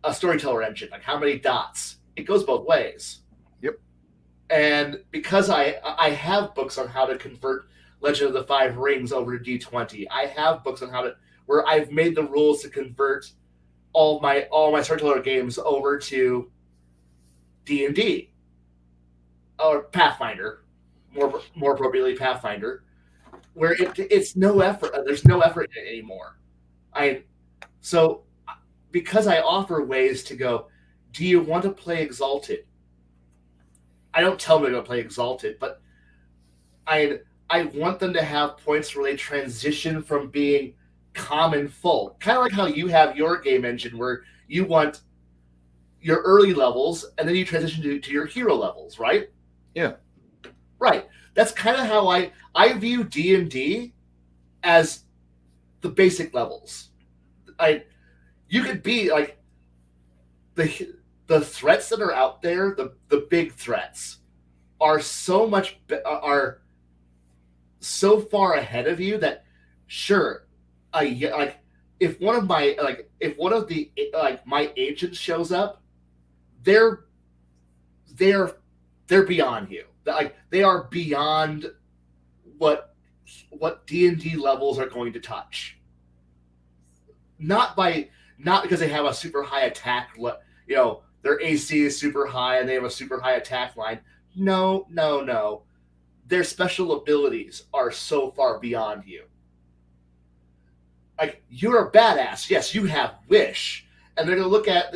a storyteller engine, like how many dots. It goes both ways. Yep. And because I have books on how to convert Legend of the Five Rings over to D20, I have books on where I've made the rules to convert all my storyteller games over to D&D or Pathfinder, more appropriately Pathfinder, where it's no effort. There's no effort in it anymore. So because I offer ways to go, do you want to play Exalted? I don't tell them they're going to play Exalted, but I want them to have points where they transition from being common full. Kind of like how you have your game engine where you want your early levels and then you transition to your hero levels, right? Yeah. Right. That's kind of how I view D&D as the basic levels. You could be like the threats that are out there, the big threats are so far ahead of you that sure, if one of my agents shows up, they're beyond you. They are beyond what D&D levels are going to touch. Not because they have a super high attack, their AC is super high and they have a super high attack line. No. Their special abilities are so far beyond you. Like, you're a badass. Yes, you have Wish. And they're going to look at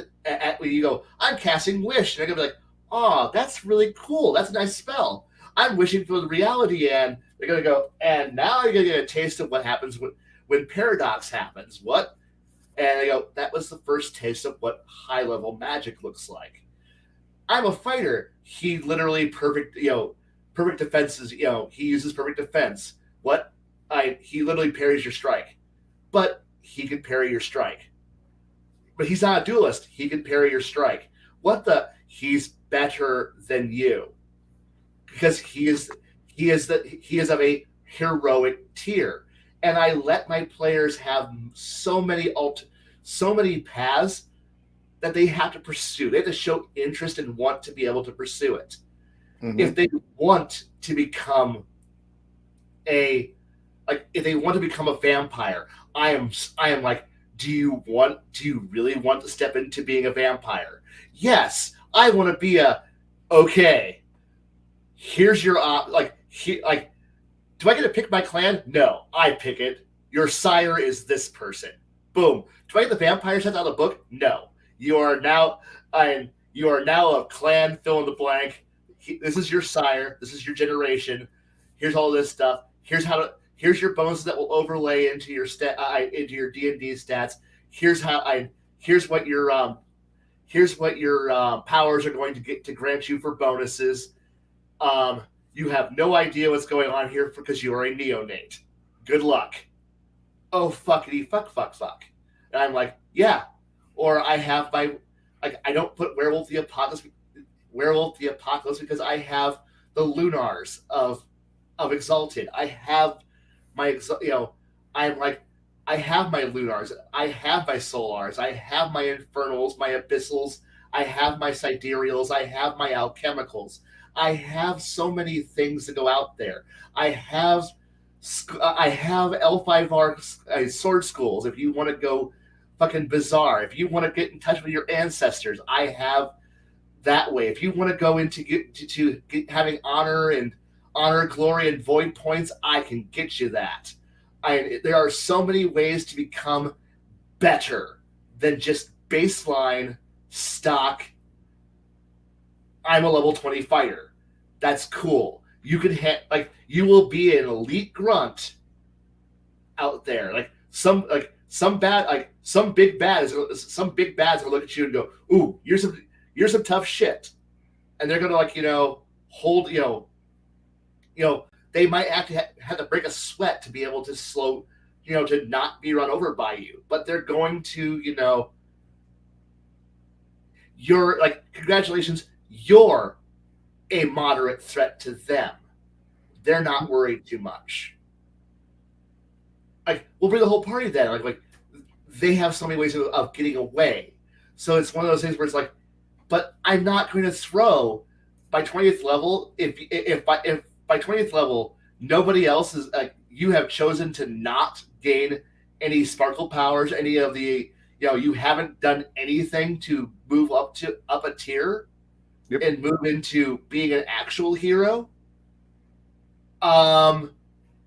when you go, I'm casting Wish. And they're going to be like, oh, that's really cool. That's a nice spell. I'm wishing for the reality. And they're going to go, and now you're going to get a taste of what happens when Paradox happens. What? And they go, that was the first taste of what high-level magic looks like. I'm a fighter. He literally perfect defenses. He uses perfect defense. What? He literally parries your strike. But he can parry your strike. But he's not a duelist. He can parry your strike. What the? He's better than you. Because he is of a heroic tier. And I let my players have so many paths that they have to pursue. They have to show interest and want to be able to pursue it. Mm-hmm. If they want to become a vampire, I am like, do you really want to step into being a vampire? Yes, I want to be okay. Here's your do I get to pick my clan? No, I pick it. Your sire is this person. Boom. Do I get the vampire set out of the book? No. You are now a clan fill in the blank. This is your sire. This is your generation. Here's all this stuff. Here's your bonuses that will overlay into your into your D&D stats. Here's what your powers are going to get to grant you for bonuses. You have no idea what's going on here because you are a neonate. Good luck. Oh, fuckity fuck. And I'm like, yeah. Or I have my, like, I don't put Werewolf the Apocalypse because I have the Lunars of Exalted. I have my, I'm like, I have my Lunars. I have my Solars. I have my Infernals, my Abyssals. I have my Sidereals. I have my Alchemicals. I have so many things to go out there. I have L5R sword schools. If you want to go fucking bizarre, if you want to get in touch with your ancestors, I have that way. If you want to go into having honor, glory, and void points, I can get you that. There are so many ways to become better than just baseline stock. I'm a level 20 fighter. That's cool. You can you will be an elite grunt out there. Some big bads will look at you and go, "Ooh, you're some tough shit," and they're gonna hold they might have to break a sweat to be able to slow to not be run over by you, but they're going to you're congratulations, you're a moderate threat to them. They're not worried too much. We'll bring the whole party then. They have so many ways of getting away. So it's one of those things where it's but I'm not going to throw by 20th level. If by 20th level nobody else is you have chosen to not gain any sparkle powers, any of the you haven't done anything to move up a tier. Yep. And move into being an actual hero.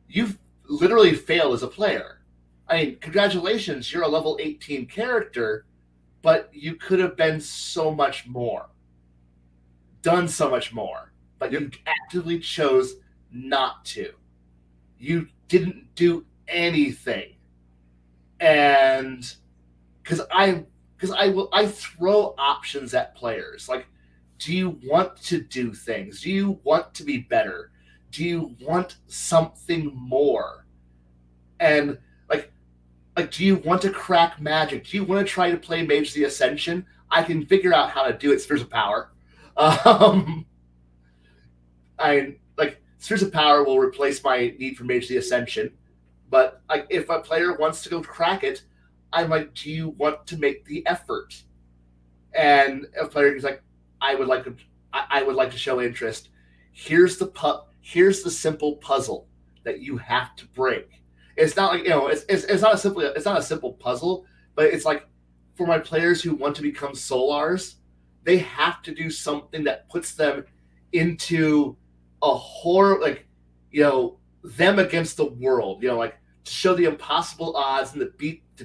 You've literally failed as a player. I mean, congratulations, you're a level 18 character, but you could have been so much more. Done so much more. But you actively chose not to. You didn't do anything. And because I throw options at players. Do you want to do things? Do you want to be better? Do you want something more? And do you want to crack magic? Do you want to try to play Mage the Ascension? I can figure out how to do it. Spheres of Power. Spheres of Power will replace my need for Mage the Ascension. But if a player wants to go crack it, I'm like, do you want to make the effort? And a player is like, I would like to show interest. Here's the simple puzzle that you have to break. It's not it's not a simple puzzle, but it's for my players who want to become Solars, they have to do something that puts them into a horror, them against the world, to show the impossible odds and to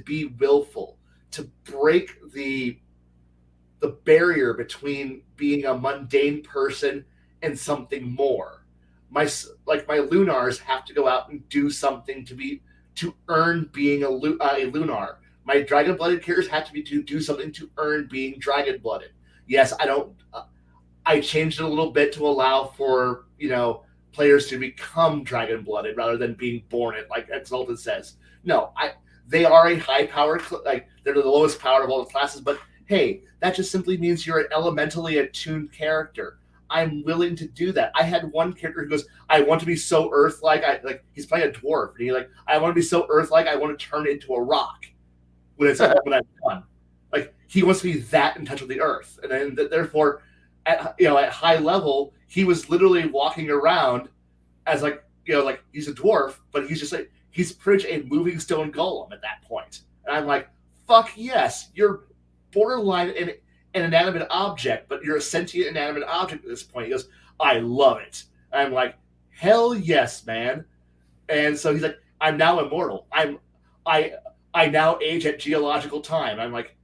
be willful, to break the barrier between being a mundane person and something more. My Lunars have to go out and do something to earn being a Lunar. My dragon-blooded characters have to do something to earn being dragon-blooded. Yes, I changed it a little bit to allow for players to become dragon-blooded rather than being born it, like Exalted says. No, they are a high power, they're the lowest power of all the classes, but hey, that just simply means you're an elementally attuned character. I'm willing to do that. I had one character who goes, I want to be so earth-like. He's playing a dwarf, and he's like, I want to be so earth-like, I want to turn into a rock when I'm done. He wants to be that in touch with the earth, and then therefore, at high level, he was literally walking around as he's a dwarf, but he's just he's pretty much a moving stone golem at that point. And I'm like, fuck yes, you're borderline an inanimate object, but you're a sentient inanimate object at this point. He goes, I love it. And I'm like, hell yes, man. And so he's like, I'm now immortal. I now age at geological time. I'm like,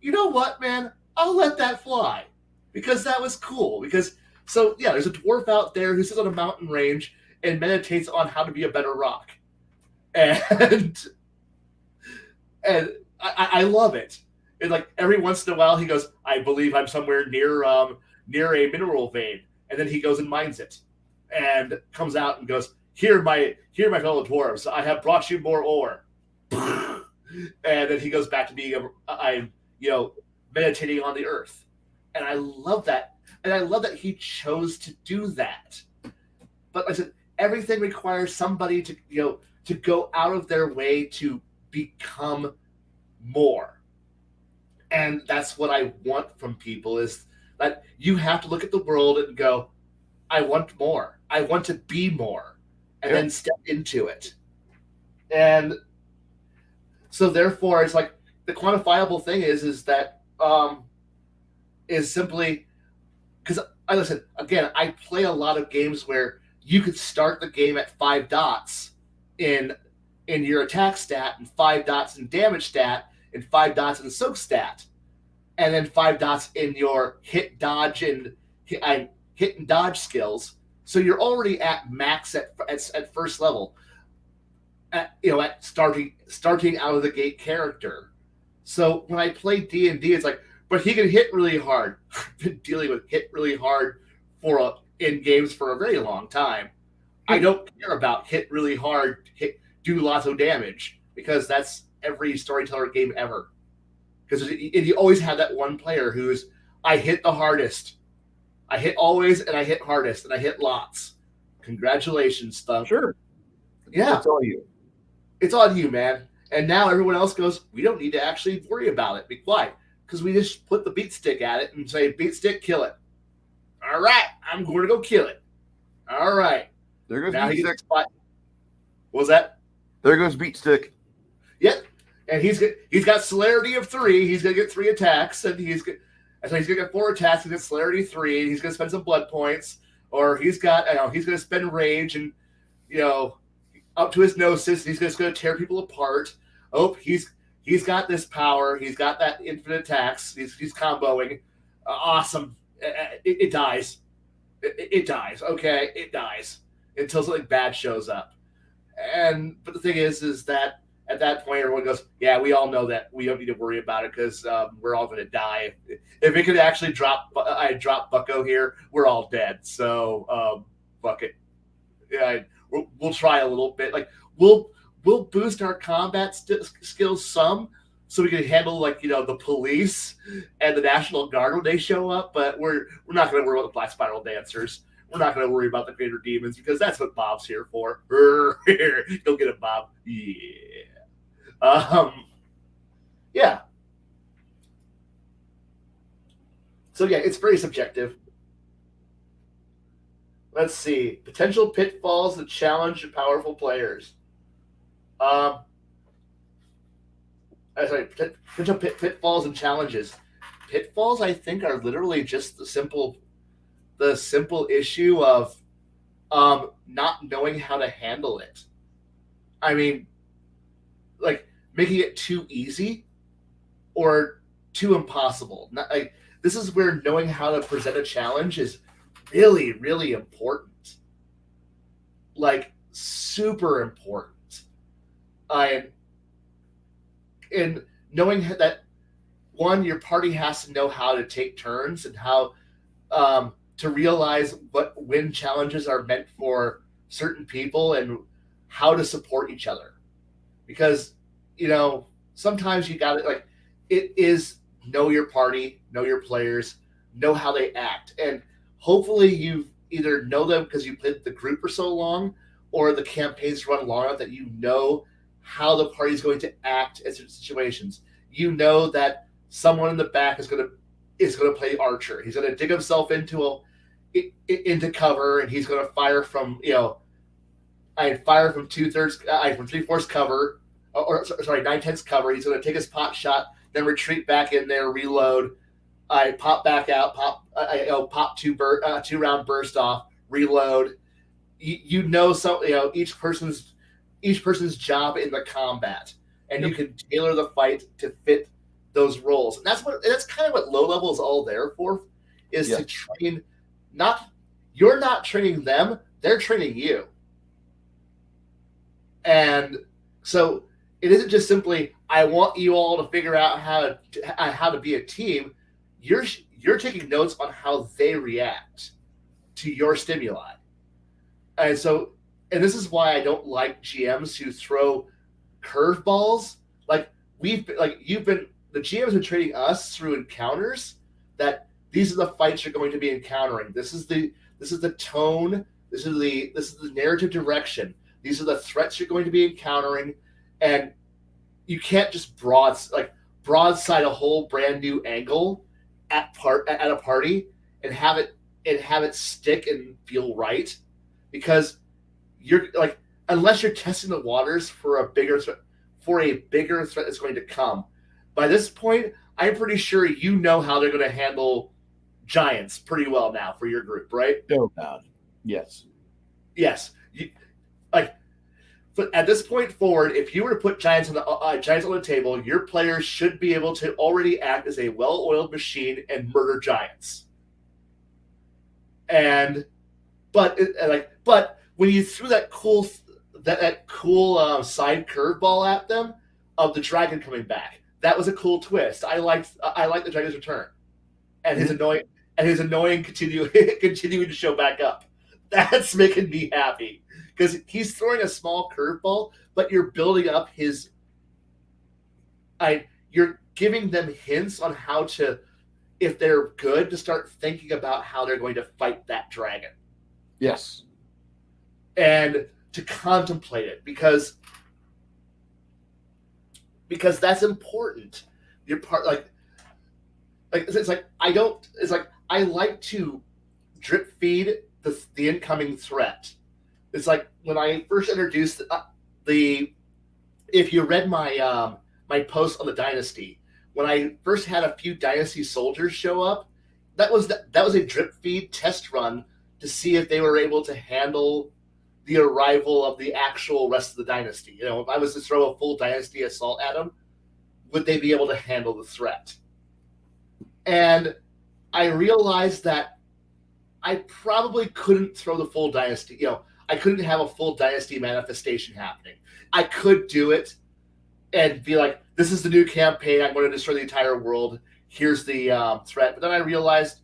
you know what, man? I'll let that fly. Because that was cool. There's a dwarf out there who sits on a mountain range and meditates on how to be a better rock. And I love it. And every once in a while he goes, I believe I'm somewhere near a mineral vein. And then he goes and mines it and comes out and goes, here, my fellow dwarves, I have brought you more ore. And then he goes back to being meditating on the earth. And I love that. And I love that he chose to do that. But like I said, everything requires somebody to go out of their way to become more. And that's what I want from people, is that you have to look at the world and go, I want more. I want to be more. And then step into it. And so therefore, it's like the quantifiable thing is that is simply because, like I said, again, I play a lot of games where you could start the game at 5 dots in your attack stat, and 5 dots in damage stat, and 5 dots in soak stat, and then 5 dots in your hit, dodge, and hit and dodge skills. So you're already at max at first level. At starting out of the gate character. So when I play D&D, it's like, but he can hit really hard. I've been dealing with hit really hard in games for a very long time. I don't care about hit really hard, do lots of damage, because that's every storyteller game ever. Because you always have that one player who's, I hit the hardest. I hit always, and I hit hardest, and I hit lots. Congratulations, Thunk. Sure. Yeah. It's all you. It's on you, man. And now everyone else goes, we don't need to actually worry about it. Why? Because we just put the beat stick at it and say, beat stick, kill it. All right, I'm going to go kill it. All right. There goes now beat stick. What was that? There goes beat stick. Yep. And he's got celerity of 3. He's gonna get 3 attacks, and he's gonna get 4 attacks and get celerity 3. And he's gonna spend some blood points, or he's gonna spend rage and up to his gnosis. He's just gonna tear people apart. Oh, he's got this power. He's got that infinite attacks. He's comboing. Awesome. It dies. It dies. Okay, it dies until something bad shows up. But the thing is that at that point, everyone goes, yeah, we all know that. We don't need to worry about it because we're all going to die. If it could actually drop Bucko here, we're all dead. So, fuck it. Yeah, we'll try a little bit. Like, we'll boost our combat skills some, so we can handle the police and the National Guard when they show up. But we're not going to worry about the Black Spiral Dancers. We're not going to worry about the Greater Demons, because that's what Bob's here for. Go get it, Bob. Yeah. Yeah. So yeah, it's very subjective. Let's see. Potential pitfalls that challenge powerful players. Potential pitfalls and challenges. Pitfalls, I think, are literally just the simple issue of not knowing how to handle it. I mean, like making it too easy or too impossible. This is where knowing how to present a challenge is really, really important. Like, super important. And knowing that, one, your party has to know how to take turns and how to realize when challenges are meant for certain people and how to support each other. Because, sometimes you got it. It is know your party, know your players, know how they act. And hopefully you either know them because you played the group for so long, or the campaign's run long enough that you know how the party's going to act in certain situations. You know that someone in the back is going to play archer. He's going to dig himself into cover, and he's going to fire from from 3/4 cover, or 9/10 cover. He's going to take his pot shot, then retreat back in there, reload. I pop back out, pop 2 round burst off, reload. Each person's job in the combat, and you can tailor the fight to fit those roles. And that's kind of what low level is all there for, is to train. You're not training them; they're training you. And so it isn't just simply, I want you all to figure out how to be a team. You're taking notes on how they react to your stimuli. And so and this is why I don't like GMs who throw curveballs. Like the GMs have been treating us through encounters that these are the fights you're going to be encountering. This is the tone. This is the narrative direction. These are the threats you're going to be encountering, and you can't just broadside a whole brand new angle at a party and have it stick and feel right, because you're like, unless you're testing the waters for a bigger threat that's going to come. By this point, I'm pretty sure you know how they're going to handle giants pretty well now for your group, right? Oh God, yes. Yes. But at this point forward, if you were to put giants on the table, your players should be able to already act as a well-oiled machine and murder giants. But when you threw that cool side curveball at them of the dragon coming back, that was a cool twist. I liked the dragon's return, and his annoying continuing to show back up. That's making me happy, because he's throwing a small curveball, but you're building up you're giving them hints on how to, if they're good, to start thinking about how they're going to fight that dragon. Yes. And to contemplate it, because that's important. You're part I like to drip feed the incoming threat. It's like when I first introduced if you read my my post on the Dynasty, when I first had a few Dynasty soldiers show up, that was a drip feed test run to see if they were able to handle the arrival of the actual rest of the Dynasty. You know, if I was to throw a full Dynasty assault at them, would they be able to handle the threat? And I realized that I probably couldn't throw the full Dynasty. You know, I couldn't have a full Dynasty manifestation happening. I could do it and be like, this is the new campaign. I'm going to destroy the entire world. Here's the threat. But then I realized,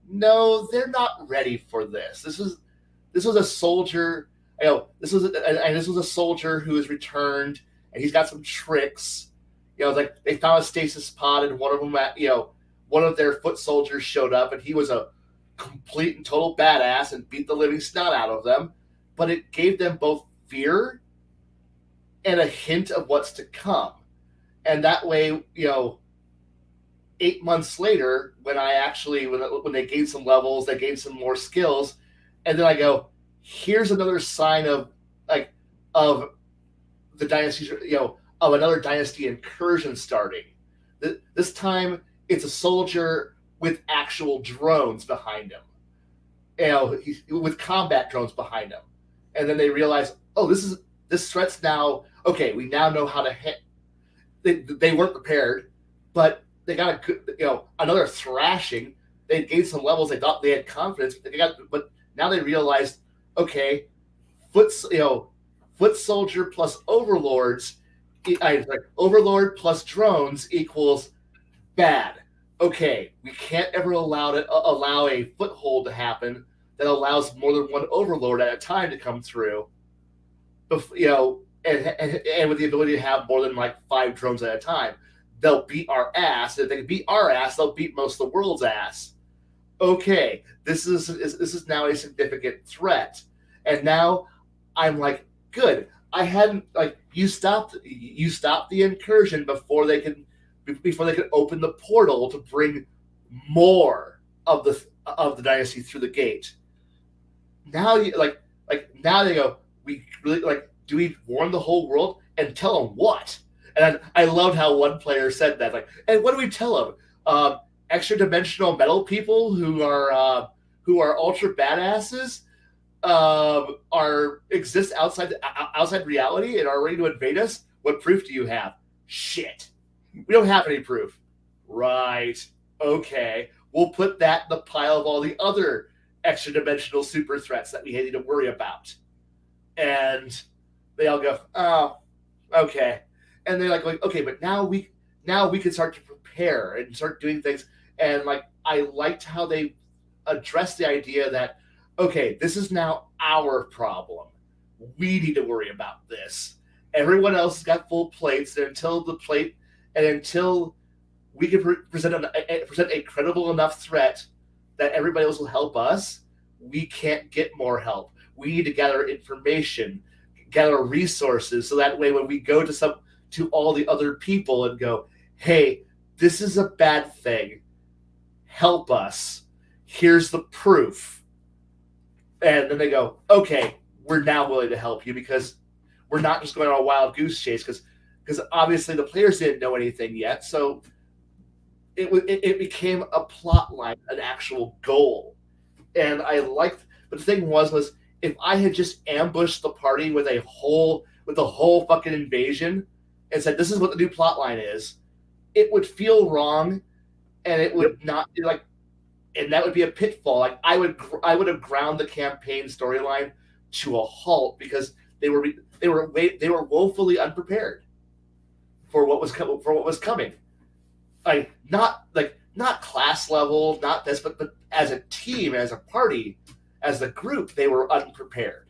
no, they're not ready for this. This was a soldier. You know, this was a soldier who has returned, and he's got some tricks. You know, like they found a stasis pod, and one of their foot soldiers showed up, and he was a complete and total badass and beat the living snot out of them. But it gave them both fear and a hint of what's to come. And that way, 8 months later, when they gain some levels, they gain some more skills, and then I go, here's another sign of the dynasty, of another dynasty incursion starting. This time, it's a soldier with actual drones behind him, with combat drones behind him, and then they realize, oh, this threat's now okay. We now know how to hit. They weren't prepared, but they got another thrashing. They gained some levels. They thought they had confidence, but now they realized, okay, foot soldier plus overlords, overlord plus drones equals bad. Okay, we can't ever allow a foothold to happen that allows more than one overlord at a time to come through. And with the ability to have more than 5 drones at a time, they'll beat our ass. If they can beat our ass, they'll beat most of the world's ass. Okay, this is now a significant threat, and now I'm like, good. I hadn't you stopped the incursion before they could open the portal to bring more of the dynasty through the gate. Now now they go, we really do we warn the whole world and tell them what? And I loved how one player said that, and what do we tell them? Extra dimensional metal people who are ultra badasses exist outside reality and are ready to invade us. What proof do you have? Shit, we don't have any proof. Right? Okay, we'll put that in the pile of all the other extra dimensional super threats that we need to worry about. And they all go, oh, okay. And they're like, okay, but now we can start to prepare and start doing things. And I liked how they addressed the idea that, okay, this is now our problem. we need to worry about this. Everyone else has got full plates, and until we can present a credible enough threat that everybody else will help us, we can't get more help. We need to gather information, gather resources, so that way when we go to all the other people and go, hey, this is a bad thing, help us, here's the proof. And then they go, okay, we're now willing to help you because we're not just going on a wild goose chase because obviously the players didn't know anything yet. So it became a plot line, an actual goal. And I liked, but the thing was if I had just ambushed the party with the whole fucking invasion and said, this is what the new plot line is, it would feel wrong and it would not be like, and that would be a pitfall. Like I would have ground the campaign storyline to a halt because they were woefully unprepared for what was coming. Not class level, not this, but as a team, as a party, as a group, they were unprepared,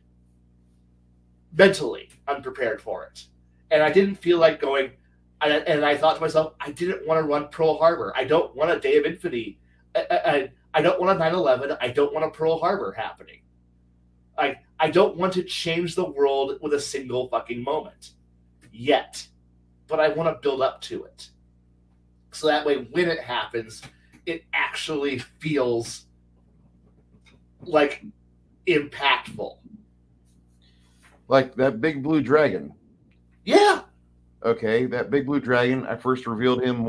mentally unprepared for it, and I didn't feel like going. And I thought to myself, I didn't want to run Pearl Harbor. I don't want a Day of Infinity. I don't want a 9/11. I don't want a Pearl Harbor happening. I don't want to change the world with a single fucking moment yet, but I want to build up to it. So that way, when it happens, it actually feels like impactful. Like that big blue dragon. Yeah. Okay, that big blue dragon, I first revealed him,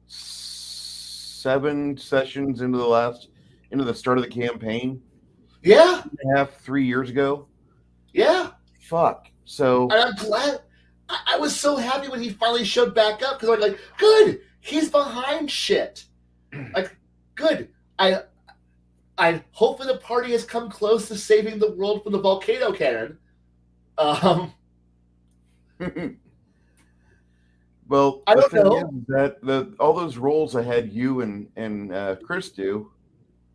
7 sessions into the start of the campaign? Yeah. 3 years ago? Yeah. Fuck. So. And I'm glad. I was so happy when he finally showed back up because I was like, good. He's behind shit. Like, good. I hopefully the party has come close to saving the world from the volcano cannon. Well, I the don't thing know. is that all those roles I had you and Chris do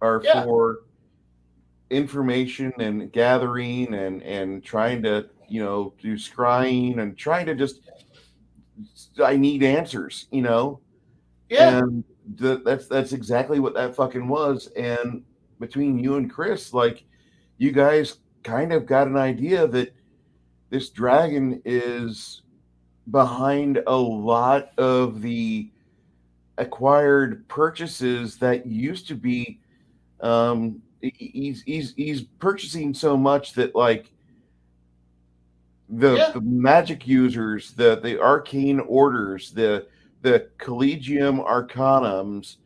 are for information and gathering and trying to do scrying and trying to just I need answers, Yeah. And that's exactly what that fucking was. And between you and Chris, like you guys kind of got an idea that this dragon is behind a lot of the acquired purchases that used to be he's purchasing so much that like the magic users, the arcane orders, the collegium arcanums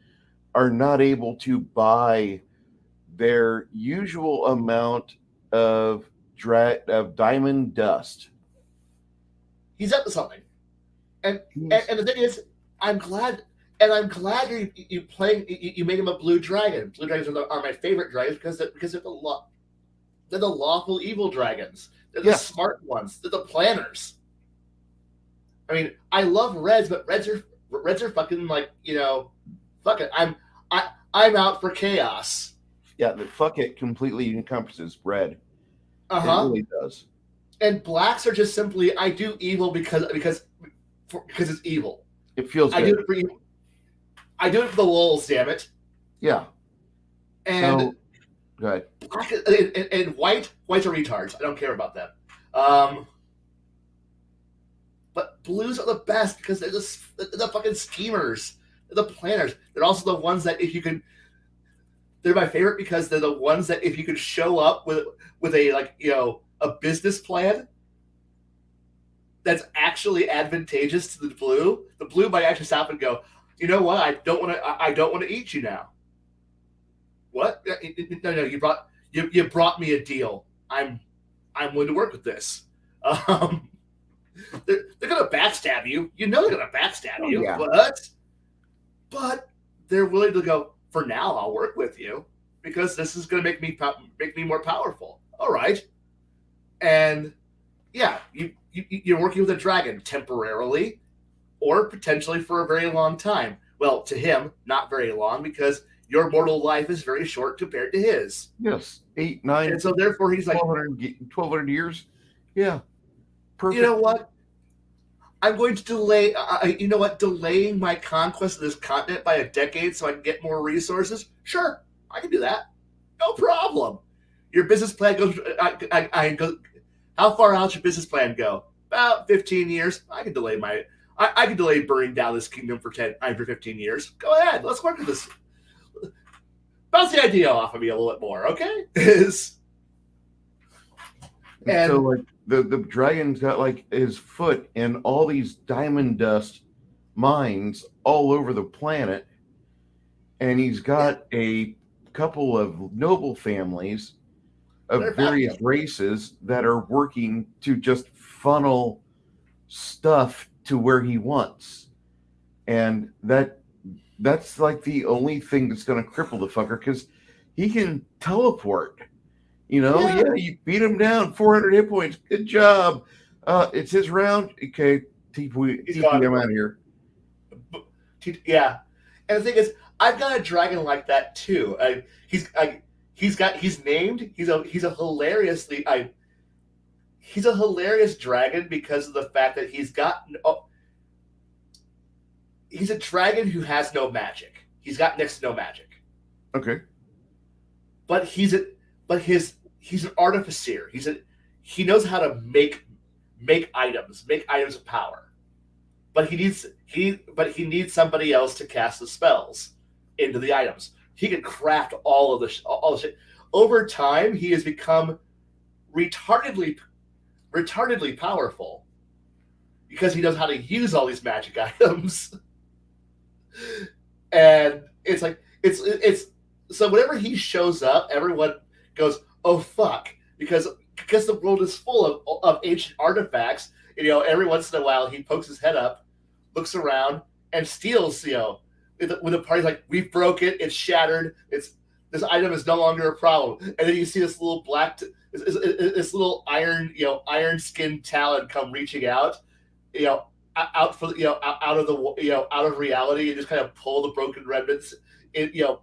are not able to buy their usual amount of diamond dust. He's up to something, and the thing is, I'm glad you made him a blue dragon. Blue dragons are my favorite dragons because they're the lawful evil dragons. They're the smart ones. They're the planners. I mean, I love reds, but reds are fucking like fuck it. I'm out for chaos. Yeah, the fuck it completely encompasses red. It really does. And blacks are just simply I do evil because it's evil. It feels good. I do it for evil. I do it for the lulz, damn it. Yeah. And go ahead. Black and whites are retards. I don't care about them. But blues are the best because they're the fucking schemers. They're the planners. They're also the ones that they're my favorite because they're the ones that if you could show up with a a business plan that's actually advantageous to the blue might actually stop and go, you know what? I don't want to eat you now. What? No, you brought me a deal. I'm willing to work with this. They're gonna backstab you. You know they're gonna backstab you, but they're willing to go. For now, I'll work with you because this is gonna make me more powerful. All right, and yeah, you're working with a dragon temporarily, or potentially for a very long time. Well, to him, not very long because your mortal life is very short compared to his. Yes, 8, 9. And so therefore he's like 1,200 years. Yeah. Perfect. You know what? I'm going to delay. You know what? Delaying my conquest of this continent by a decade so I can get more resources. Sure, I can do that. No problem. Your business plan goes. I go. How far out your business plan go? About 15 years. I can delay my. I can delay burning down this kingdom for 15 years. Go ahead. Let's work with this. Bounce the idea off of me a little bit more, okay? And so like the dragon's got like his foot in all these diamond dust mines all over the planet, and he's got a couple of noble families of various races that are working to just funnel stuff to where he wants. And that's like the only thing that's going to cripple the fucker, because he can teleport. Yeah, you beat him down, 400 hit points. Good job. It's his round. Okay, TP, I'm out of here. Yeah, and the thing is, I've got a dragon like that too. He's named. He's a hilarious dragon because of the fact that he's a dragon who has no magic. He's got next to no magic. Okay, but he's an artificer. He knows how to make items of power. But he needs somebody else to cast the spells into the items. He can craft all the shit. Over time, he has become retardedly powerful because he knows how to use all these magic items. And it's so whenever he shows up, everyone goes, "Oh fuck," because the world is full of ancient artifacts. Every once in a while he pokes his head up, looks around, and steals. When the party's like, "We broke it. It's shattered. This item is no longer a problem." And then you see this little this little iron skinned talon come reaching out, out of reality, and just kind of pull the broken remnants,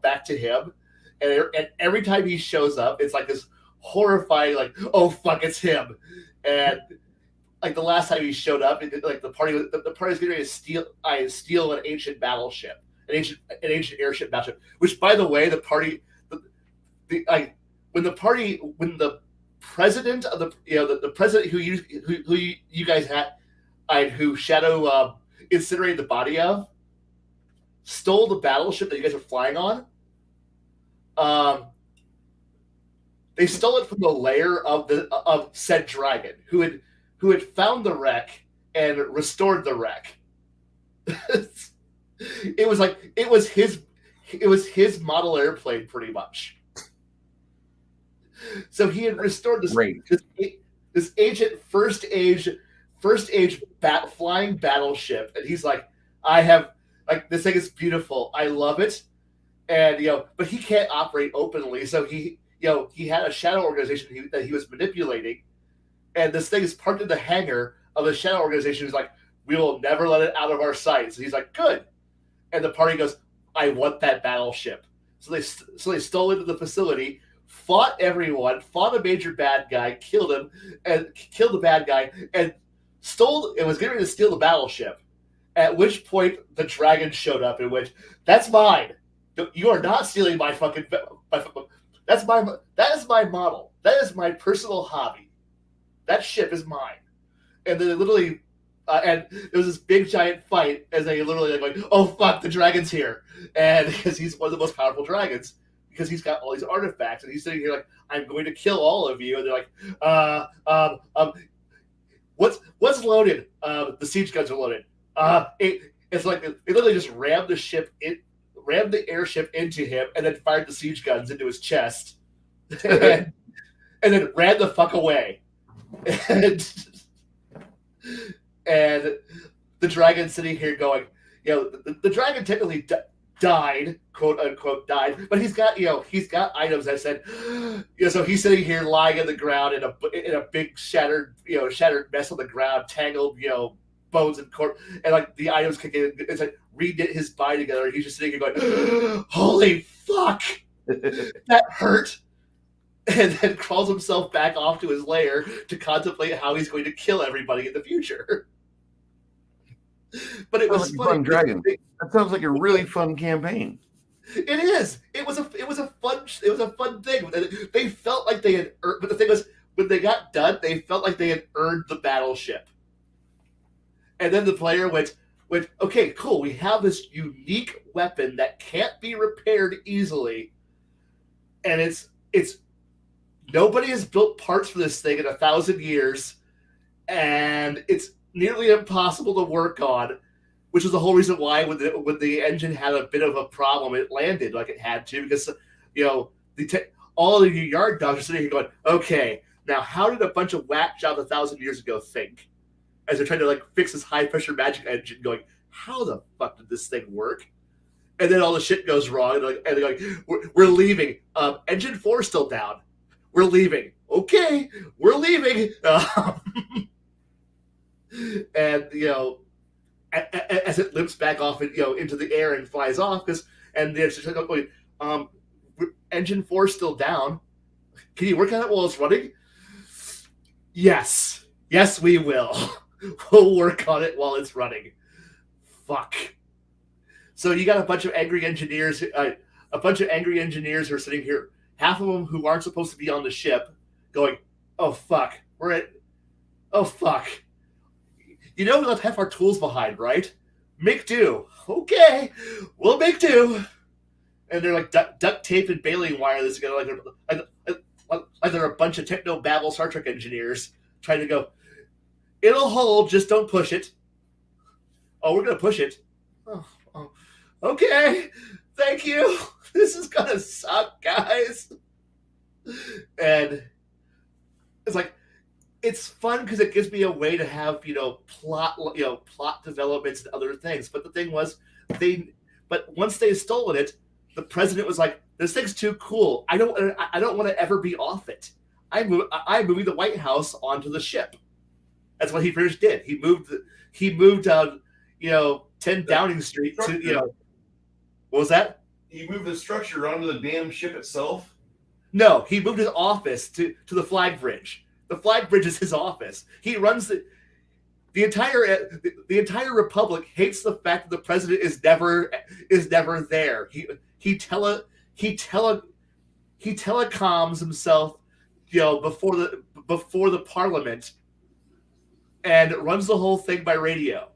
back to him. And every time he shows up, it's like this horrifying, like, "Oh fuck, it's him!" And like the last time he showed up, like the party's getting ready to steal an ancient battleship, an ancient airship battleship. Which, by the way, when the president of the president who you guys had, who Shadow incinerated the body of, stole the battleship that you guys are flying on. They stole it from the lair of said dragon, who had found the wreck and restored the wreck. It was his model airplane, pretty much. So he had restored this ancient first age flying battleship, and he's like, "I have, like, this thing is beautiful. I love it." And but he can't operate openly, so he had a shadow organization that he was manipulating, and this thing is parked in the hangar of the shadow organization. Who's like, "We will never let it out of our sight." So he's like, "Good," and the party goes, "I want that battleship." So they stole into the facility, fought everyone, fought a major bad guy, killed him, and killed the bad guy, and was getting ready to steal the battleship. At which point the dragon showed up, in which, "That's mine. You are not stealing my fucking. That is my model. That is my personal hobby. That ship is mine." And then literally, and there was this big giant fight as they literally like, "Oh fuck, the dragon's here," and because he's one of the most powerful dragons, because he's got all these artifacts, and he's sitting here like, "I'm going to kill all of you," and they're like, what's loaded? The siege guns are loaded. It's like they literally just rammed the airship into him, and then fired the siege guns into his chest, and then ran the fuck away. And the dragon sitting here going, the dragon technically died, quote unquote died, but he's got items that said, so he's sitting here lying in the ground in a big shattered mess on the ground, tangled, bones and corpse, and like the items kick in. It's like redid his body together, and he's just sitting here going, "Holy fuck, that hurt." and then crawls himself back off to his lair to contemplate how he's going to kill everybody in the future. But it was Sounds like a fun dragon. That sounds like a really fun campaign. It is. It was a fun thing. They felt like they had earned, but the thing was, when they got done, they felt like they had earned the battleship. And then the player went, okay, cool. We have this unique weapon that can't be repaired easily, and it's nobody has built parts for this thing in 1,000 years, and it's nearly impossible to work on. Which is the whole reason why when the engine had a bit of a problem, it landed like it had to, because all of your yard dogs are sitting here going, okay, now how did a bunch of whack jobs 1,000 years ago think? As they're trying to fix this high pressure magic engine, going, how the fuck did this thing work? And then all the shit goes wrong, and they're like, we're leaving. Engine 4 is still down. We're leaving. Okay, we're leaving. And as it limps back off, into the air and flies off, and they're just going, engine 4 is still down. Can you work on it while it's running? Yes, we will. We'll work on it while it's running. Fuck. So you got a bunch of angry engineers. Who are sitting here. Half of them who aren't supposed to be on the ship, going, "Oh fuck, oh fuck." We left half our tools behind, right? Make do. Okay, we'll make do. And they're like duct tape and baling wire this together, like they're a bunch of techno-babble Star Trek engineers trying to go, it'll hold, just don't push it. Oh, we're going to push it. Oh, okay, thank you. This is going to suck, guys. And it's like, it's fun because it gives me a way to have plot developments and other things. But the thing was, but once they stolen it, the president was like, "This thing's too cool. I don't want to ever be off it. I'm moving the White House onto the ship." That's what he pretty much did. He moved 10 Downing Street to what was that? He moved the structure onto the damn ship itself. No, he moved his office to the flag bridge. The flag bridge is his office. He runs the entire republic hates the fact that the president is never there. He telecoms himself, before the parliament, and runs the whole thing by radio.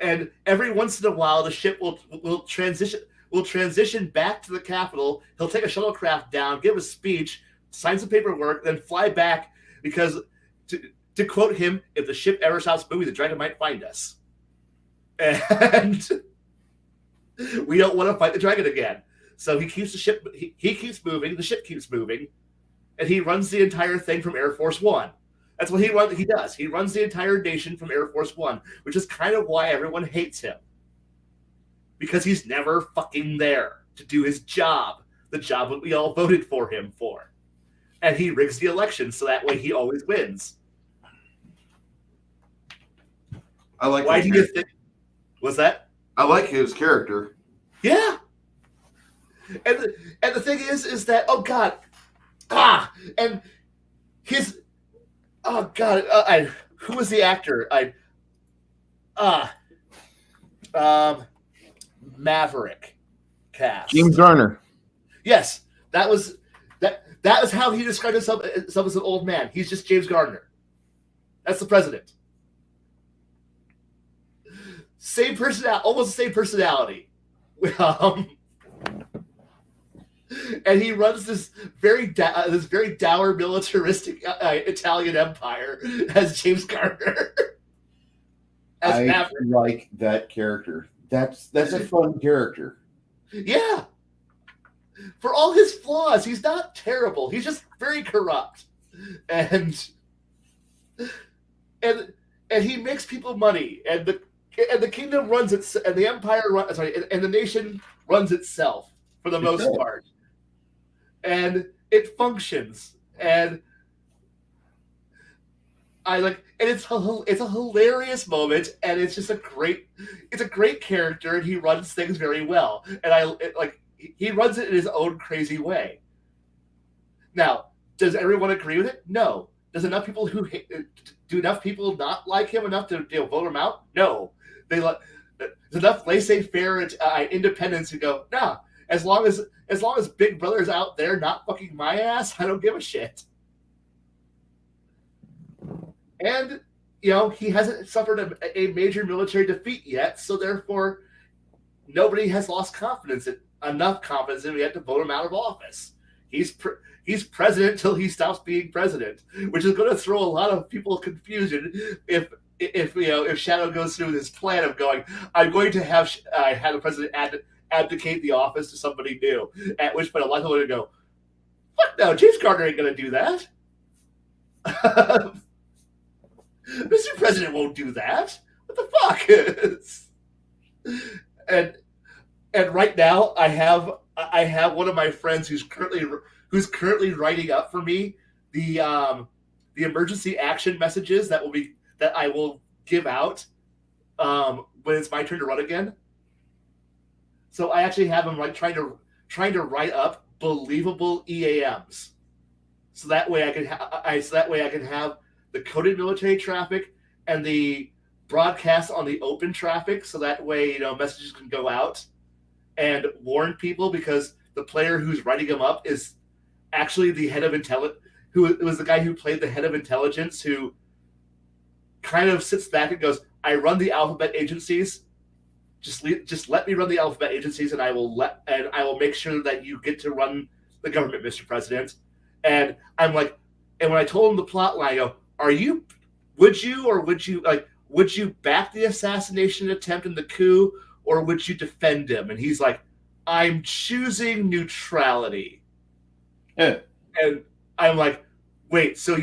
And every once in a while, the ship will transition back to the capital. He'll take a shuttlecraft down, give a speech, sign some paperwork, then fly back because, to quote him, if the ship ever stops moving, the dragon might find us. And we don't want to fight the dragon again. So he keeps the ship, he keeps moving, the ship keeps moving, and he runs the entire thing from Air Force One. That's what he does. He runs the entire nation from Air Force One, which is kind of why everyone hates him. Because he's never fucking there to do his job, the job that we all voted for him for. And he rigs the election so that way he always wins. I like. Why do you think? What's that? I like his character. Yeah. And the thing is that and his who was the actor? Maverick cast. James Garner. Yes, that was how he described himself as an old man. He's just James Garner. That's the president. Same personality, almost the same personality. And he runs this very dour militaristic Italian empire as James Garner. I like that character. That's a fun character. Yeah. For all his flaws, he's not terrible. He's just very corrupt, and he makes people money, and the kingdom runs itself, and the empire runs. And the nation runs itself for the most part, and it functions. And it's a hilarious moment, and it's just a great character, and he runs things very well. And He runs it in his own crazy way. Now, does everyone agree with it? No. Does enough people do enough people not like him enough to vote him out? No. There's enough laissez-faire independents who go, nah. As long as Big Brother's out there not fucking my ass, I don't give a shit. And he hasn't suffered a major military defeat yet, so therefore nobody has lost enough confidence in him yet to vote him out of office. He's president till he stops being president, which is going to throw a lot of people confusion if Shadow goes through this plan of going, I'm going to have the president abdicate the office to somebody new. At which point a lot of people are going to go, fuck no, James Gardner ain't going to do that. Mr. President won't do that. What the fuck? And right now I have one of my friends who's currently writing up for me the emergency action messages that I will give out when it's my turn to run again. So I actually have him trying to write up believable EAMs, so that way I can have the coded military traffic and the broadcast on the open traffic, so that way messages can go out and warn people, because the player who's writing them up is actually the head of intelligence, who was the guy who played the head of intelligence, who kind of sits back and goes, I run the alphabet agencies. Just let me run the alphabet agencies, and I will make sure that you get to run the government, Mr. President. And I'm like, and when I told him the plot line, I go, would you back the assassination attempt and the coup, or would you defend him? And he's like, I'm choosing neutrality. Yeah. And I'm like, wait, so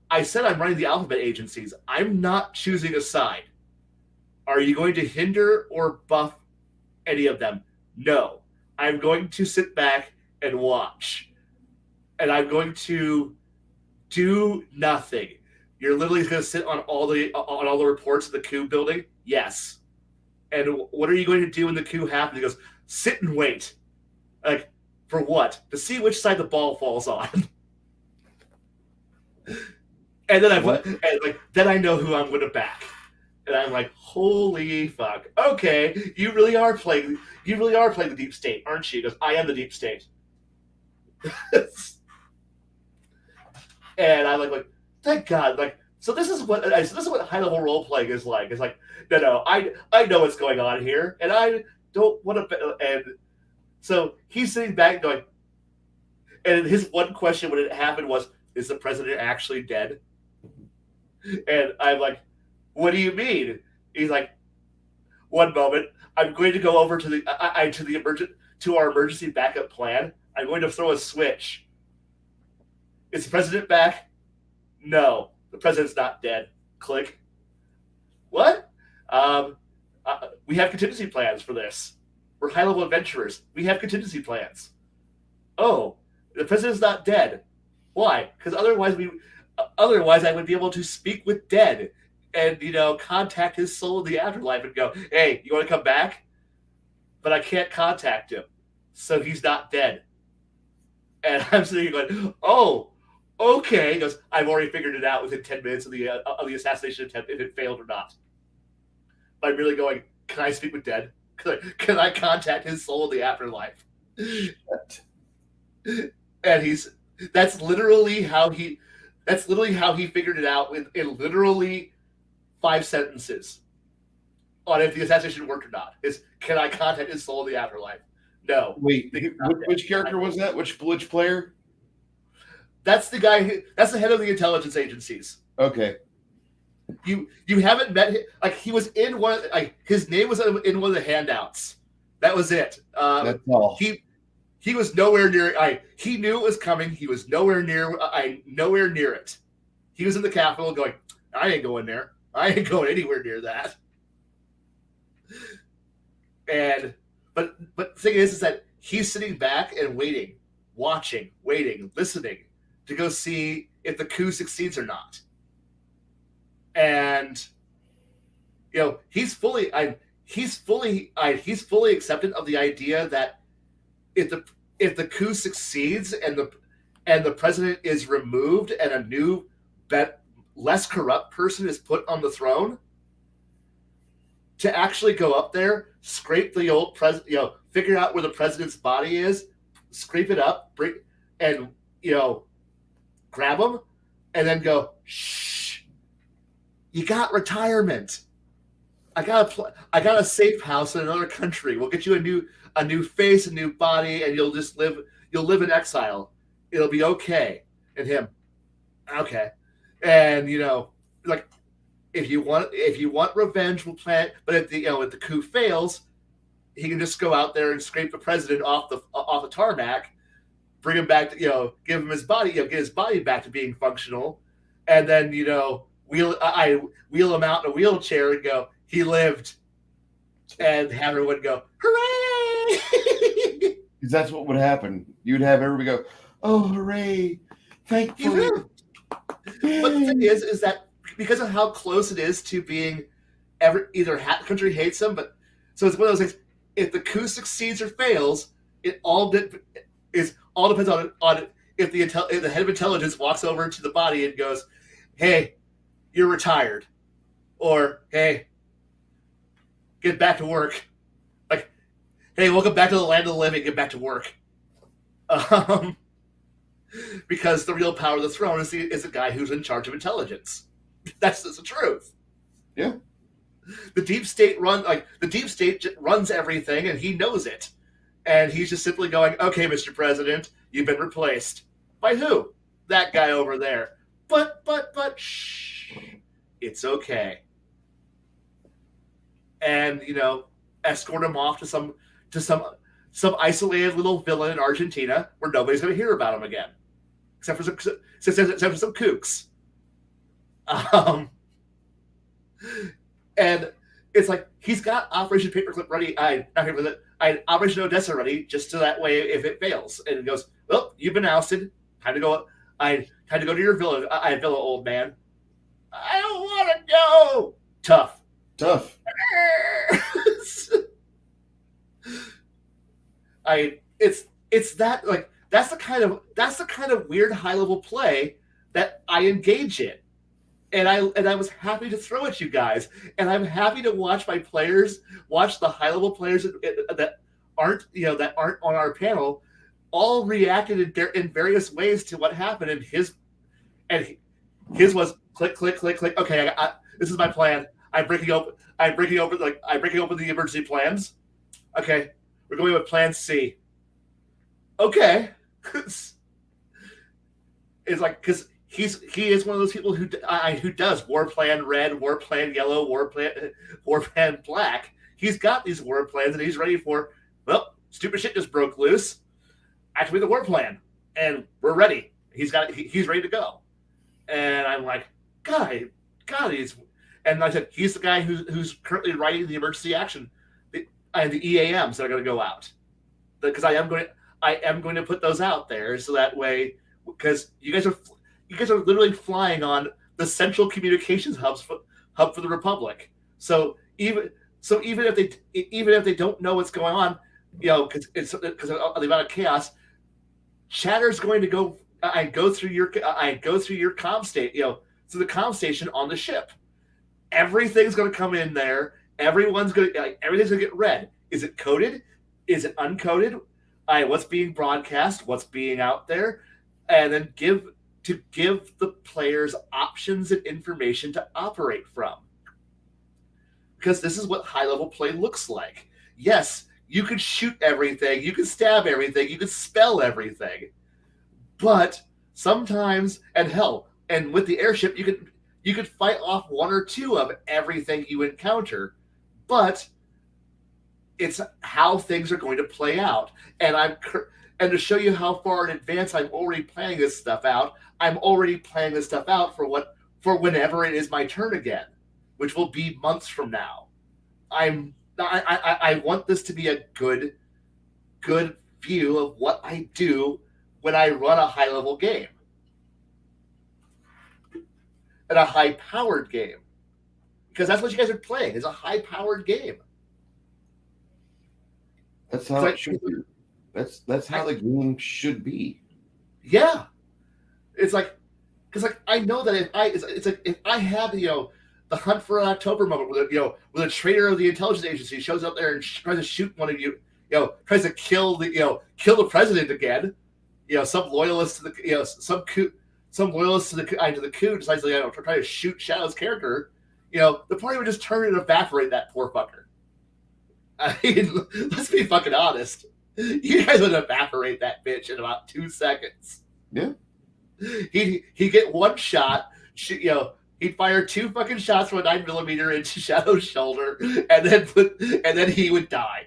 I said I'm running the alphabet agencies. I'm not choosing a side. Are you going to hinder or buff any of them? No. I'm going to sit back and watch. And I'm going to do nothing. You're literally going to sit on all the reports of the coup building? Yes. And what are you going to do when the coup happens? He goes, sit and wait. Like, for what? To see which side the ball falls on. And then I know who I'm going to back. And I'm like, holy fuck. Okay, you really are playing the deep state, aren't you? He goes, I am the deep state. And I'm like, thank God. Like, so this is what high level role playing is like. It's like, no, I know what's going on here, and I don't want to. And so he's sitting back going, and his one question when it happened was, is the president actually dead? And I'm like, what do you mean? He's like, one moment, I'm going to go over to our emergency backup plan. I'm going to throw a switch. Is the president back? No, the president's not dead. Click. What? We have contingency plans for this. We're high-level adventurers. We have contingency plans. Oh, the president's not dead. Why? Because otherwise I would be able to speak with dead and contact his soul in the afterlife and go, hey, you want to come back? But I can't contact him, so he's not dead. And I'm sitting here going, oh, okay. He goes, I've already figured it out within 10 minutes of the assassination attempt, if it failed or not. But I'm really going, can I speak with dead? Can I contact his soul in the afterlife? And that's literally how he figured it out in literally 5 sentences on if the assassination worked or not. Is, can I contact his soul in the afterlife? No. Wait, which character was that? Which player? That's the guy. That's the head of the intelligence agencies. Okay. You haven't met him. Like, he was in one. Like, his name was in one of the handouts. That was it. That's all. He was nowhere near. He knew it was coming. He was nowhere near. Nowhere near it. He was in the Capitol going, I ain't going there. I ain't going anywhere near that. But the thing is that he's sitting back and waiting, watching, waiting, listening to go see if the coup succeeds or not. And he's fully acceptant of the idea that if the coup succeeds and the president is removed and a new, less corrupt person is put on the throne, to actually go up there, scrape the old president, figure out where the president's body is, scrape it up, and grab him, and then go, shh, you got retirement. I got a safe house in another country. We'll get you a new face, a new body, and you'll live in exile. It'll be okay. And him, okay. And like, if you want revenge, we'll plan it. But if the coup fails, he can just go out there and scrape the president off the tarmac, bring him back to give him his body, get his body back to being functional, and then wheel him out in a wheelchair and go, he lived, and have everyone go, hooray! Because that's what would happen. You'd have everybody go, oh, hooray! Thankfully. But the thing is that because of how close it is to being either country hates him, but so it's one of those things. If the coup succeeds or fails, it all depends on if the head of intelligence walks over to the body and goes, "Hey, you're retired," or "Hey, get back to work." Like, "Hey, welcome back to the land of the living. Get back to work." Because the real power of the throne is the guy who's in charge of intelligence. That's the truth. Yeah. The deep state runs everything, and he knows it. And he's just simply going, "Okay, Mr. President, you've been replaced." By who? That guy over there. But shh. It's okay. And escort him off to some isolated little villa in Argentina where nobody's going to hear about him again, except for some kooks. And it's like he's got Operation Paperclip ready. Operation Odessa ready, just so that way if it fails, and it goes, "Well, you've been ousted. Time to go. Time to go to your villa, villa, old man." I don't want to go. Tough. It's that, like, that's the kind of weird high level play that I engage in. And I was happy to throw at you guys, and I'm happy to watch my players, watch the high level players that aren't on our panel, all reacted in various ways to what happened. And his was click, click, click, click. Okay, this is my plan. I'm breaking open the emergency plans. Okay, we're going with Plan C. Okay, it's like, because he is one of those people who does War Plan Red, War Plan Yellow, War Plan Black. He's got these war plans, and he's ready for, well, stupid shit just broke loose. Activate the war plan, and we're ready. He's ready to go. And I'm like, God, and I said, he's the guy who's currently writing the emergency action and the EAMs that are going to go out, because I am going to put those out there so that way, because you guys are literally flying on the central communications hub for the Republic. So even if they don't know what's going on, because of the amount of chaos, chatter's going to go. I go through your comm state, through the comm station on the ship. Everything's going to come in there. Everything's going to get read. Is it coded? Is it uncoded? What's being broadcast? What's being out there? And then give the players options and information to operate from. Because this is what high-level play looks like. Yes, you could shoot everything, you could stab everything, you could spell everything. But sometimes, and with the airship, you could fight off one or two of everything you encounter. But it's how things are going to play out. And to show you how far in advance I'm already planning this stuff out, I'm already planning this stuff out for whenever it is my turn again, which will be months from now. I want this to be a good view of what I do when I run a high level game and a high powered game, because that's what you guys are playing, is a high powered game. That's how it should be. That's how the game should be. Yeah, it's like, because like I know that it's like if I had the Hunt for October moment where a traitor of the intelligence agency shows up there and tries to shoot one of you, tries to kill the president again, some loyalist to the some loyalist to the coup decides to try to shoot Shadow's character, the party would just turn and evaporate that poor fucker. I mean, let's be fucking honest. You guys would evaporate that bitch in about 2 seconds. Yeah. He'd get one shot, he'd fire 2 fucking shots from a 9mm into Shadow's shoulder, and then he would die.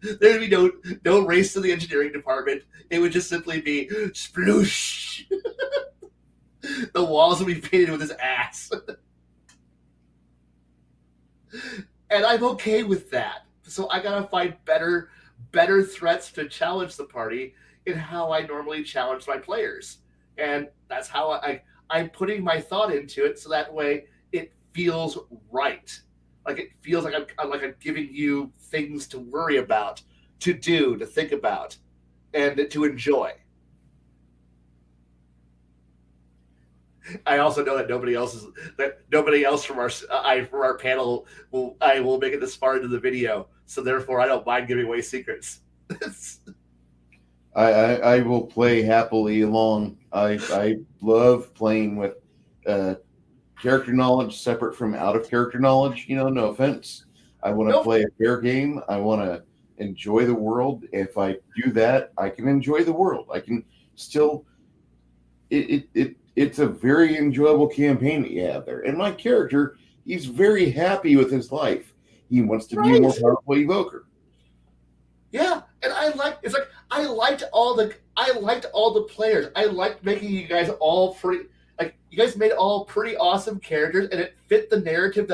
There'd be no race to the engineering department. It would just simply be sploosh. The walls would be painted with his ass. And I'm okay with that. So I gotta find better threats to challenge the party in how I normally challenge my players. And that's how I'm putting my thought into it, so that way it feels right. Like it feels like I'm giving you things to worry about, to do, to think about, and to enjoy. I also know that nobody else from our panel will make it this far into the video, so therefore I don't mind giving away secrets. I will play happily along. I love playing with character knowledge separate from out of character knowledge. No offense. I want to play a fair game. I want to enjoy the world. If I do that, I can enjoy the world. I can still. It's a very enjoyable campaign that you have there. And my character, he's very happy with his life. He wants to be a more powerful evoker. Yeah, and I liked all the players. I liked making you guys all pretty. Like you guys made all pretty awesome characters, and it fit the narrative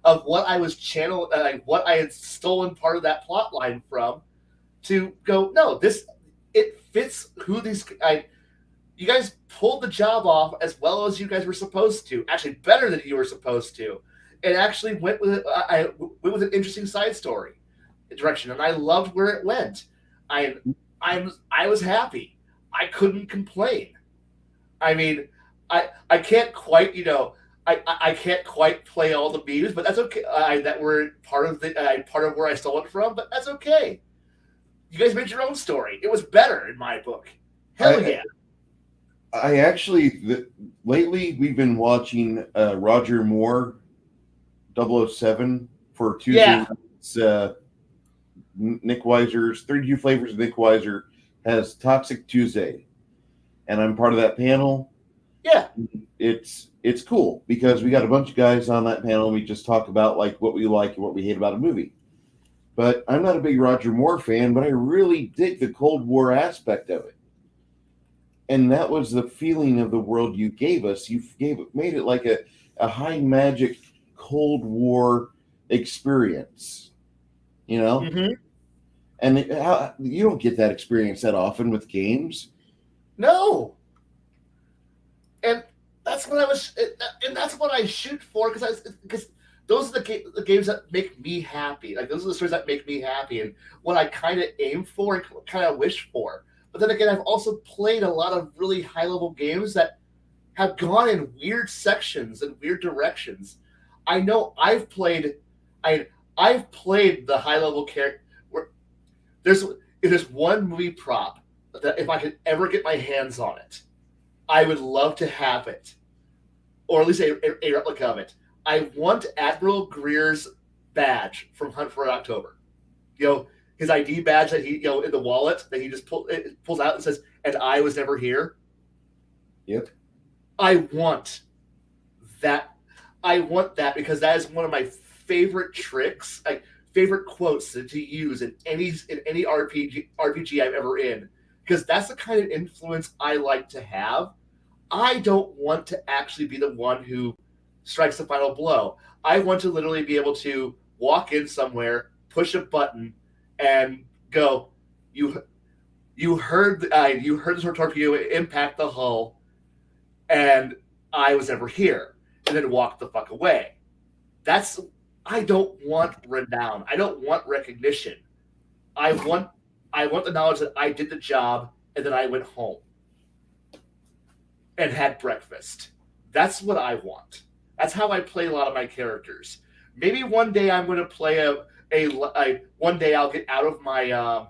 of what I was channeling, what I had stolen part of that plot line from. To go, no, it fits who these. You guys pulled the job off as well as you guys were supposed to. Actually, better than you were supposed to. It actually went with it. I went with an interesting side story direction, and I loved where it went. I was happy. I couldn't complain. I mean, I can't quite I can't quite play all the memes, but that's okay. That were part of where I stole it from, but that's okay. You guys made your own story. It was better in my book. Hell yeah. I actually, lately we've been watching Roger Moore 007 for Tuesday. Yeah. It's Nick Weiser's 32 Flavors of Nick Weiser has Toxic Tuesday. And I'm part of that panel. Yeah. It's cool because we got a bunch of guys on that panel and we just talk about like what we like and what we hate about a movie. But I'm not a big Roger Moore fan, but I really dig the Cold War aspect of it. And that was the feeling of the world you gave us. You made it like a high magic Cold War experience, Mm-hmm. And you don't get that experience that often with games. No. And that's what that's what I shoot for because those are the games that make me happy. Like those are the stories that make me happy and what I kind of aim for and kind of wish for. But then again, I've also played a lot of really high-level games that have gone in weird sections and weird directions. I know I've played the high-level character. There's one movie prop that if I could ever get my hands on it, I would love to have it, or at least a replica of it. I want Admiral Greer's badge from Hunt for October. His ID badge that he, in the wallet that he just pulls out and says, "And I was never here." Yep. I want that. Because that is one of my favorite tricks, like favorite quotes to use in any RPG I've ever in. Because that's the kind of influence I like to have. I don't want to actually be the one who strikes the final blow. I want to literally be able to walk in somewhere, push a button, and go, you heard the torpedo impact the hull, and I was never here, and then walk the fuck away. I don't want renown. I don't want recognition. I want I want the knowledge that I did the job and then I went home and had breakfast. That's what I want. That's how I play a lot of my characters. Maybe one day I'm going to play one day I'll get out of my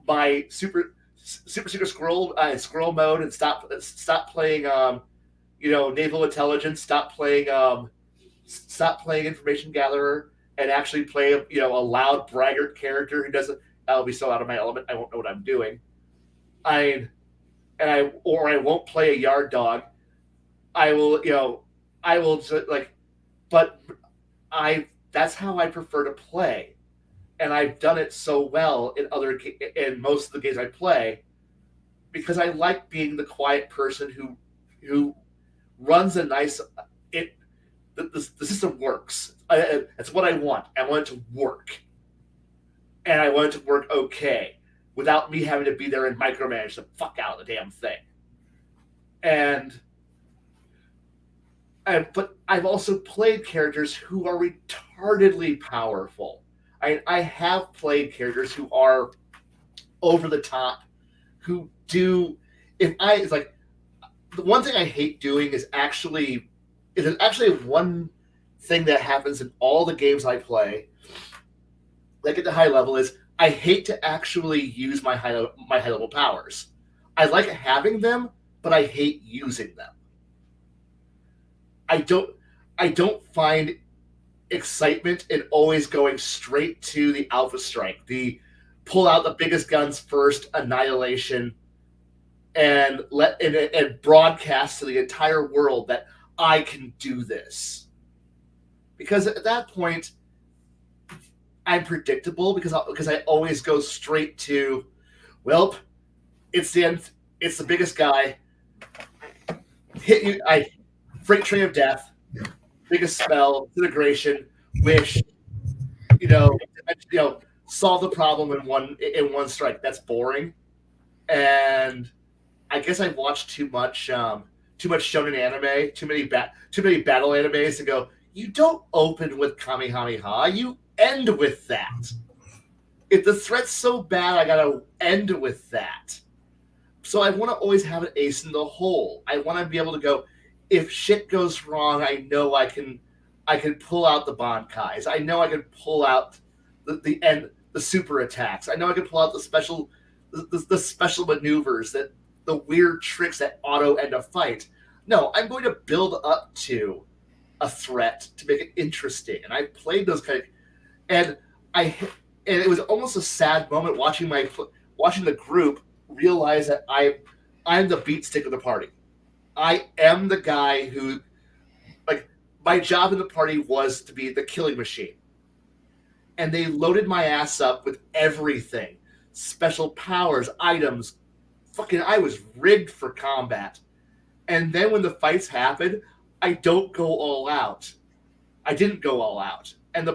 my super squirrel mode and stop playing naval intelligence, stop playing information gatherer, and actually play a loud braggart character who doesn't. I'll be so out of my element I won't know what I'm doing. I won't play a yard dog. I will that's how I prefer to play, and I've done it so well in most of the games I play, because I like being the quiet person who runs a nice. The system works. That's what I want. I want it to work, and I want it to work okay, without me having to be there and micromanage the fuck out of the damn thing. But I've also played characters who are retardedly powerful. I have played characters who are over the top, who do. It's like the one thing I hate doing is actually one thing that happens in all the games I play, like at the high level, is I hate to actually use my high level powers. I like having them, but I hate using them. I don't find excitement in always going straight to the alpha strike, the pull out the biggest guns first, annihilation, and broadcast to the entire world that I can do this. Because at that point, I'm predictable because I always go straight to, well, it's the end. It's the biggest guy. Hit you. Freight train of death. Biggest spell. Disintegration. Wish. Solve the problem in one strike. That's boring. And I guess I watched too much shonen anime, too many battle animes, and go, you don't open with Kamehameha, you end with that. If the threat's so bad, I gotta end with that. So I want to always have an ace in the hole. I want to be able to go, if shit goes wrong, I know I can pull out the Bankais. I know I can pull out the super attacks. I know I can pull out the special maneuvers, that the weird tricks that auto end a fight. No, I'm going to build up to a threat to make it interesting. And I played those and it was almost a sad moment watching the group realize that I'm the beat stick of the party. I am the guy who, like, my job in the party was to be the killing machine. And they loaded my ass up with everything. Special powers, items. I was rigged for combat. And then when the fights happened, I don't go all out. I didn't go all out. And the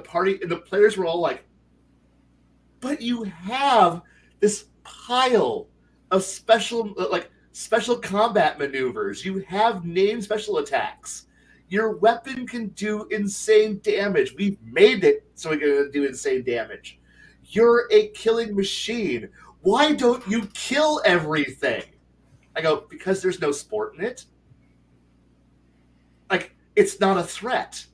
players were all like, but you have this pile of special combat maneuvers. You have named special attacks. Your weapon can do insane damage. We've made it so we can do insane damage. You're a killing machine. Why don't you kill everything? I go, because there's no sport in it. Like, it's not a threat.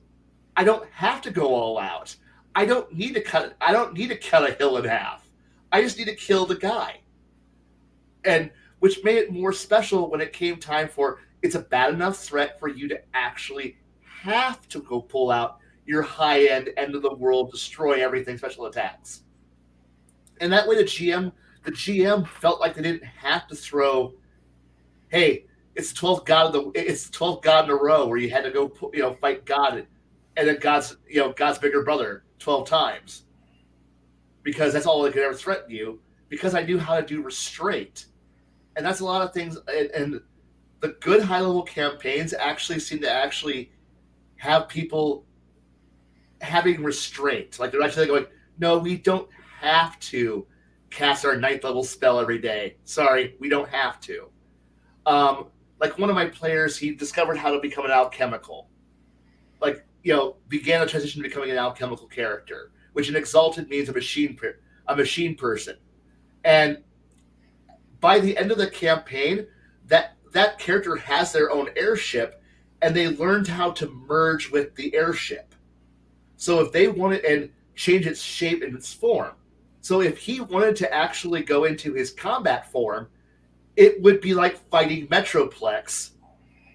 I don't have to go all out. I don't need to cut a hill in half. I just need to kill the guy. And which made it more special when it came time for, it's a bad enough threat for you to actually have to go pull out your high-end, end-of-the-world, destroy everything special attacks. And that way the GM felt like they didn't have to throw, hey, it's 12th God in a row where you had to go fight God, and then God's bigger brother 12 times, because that's all they could ever threaten you. Because I knew how to do restraint, and that's a lot of things. And the good high level campaigns actually seem to actually have people having restraint. Like, they're actually going, no, we don't have to cast our 9th level spell every day. Sorry, we don't have to. Like, one of my players, he discovered how to become an alchemical. Began a transition to becoming an alchemical character, which in Exalted means a machine person. And by the end of the campaign, that character has their own airship, and they learned how to merge with the airship. So if they wanted and change its shape and its form, so if he wanted to actually go into his combat form, it would be like fighting Metroplex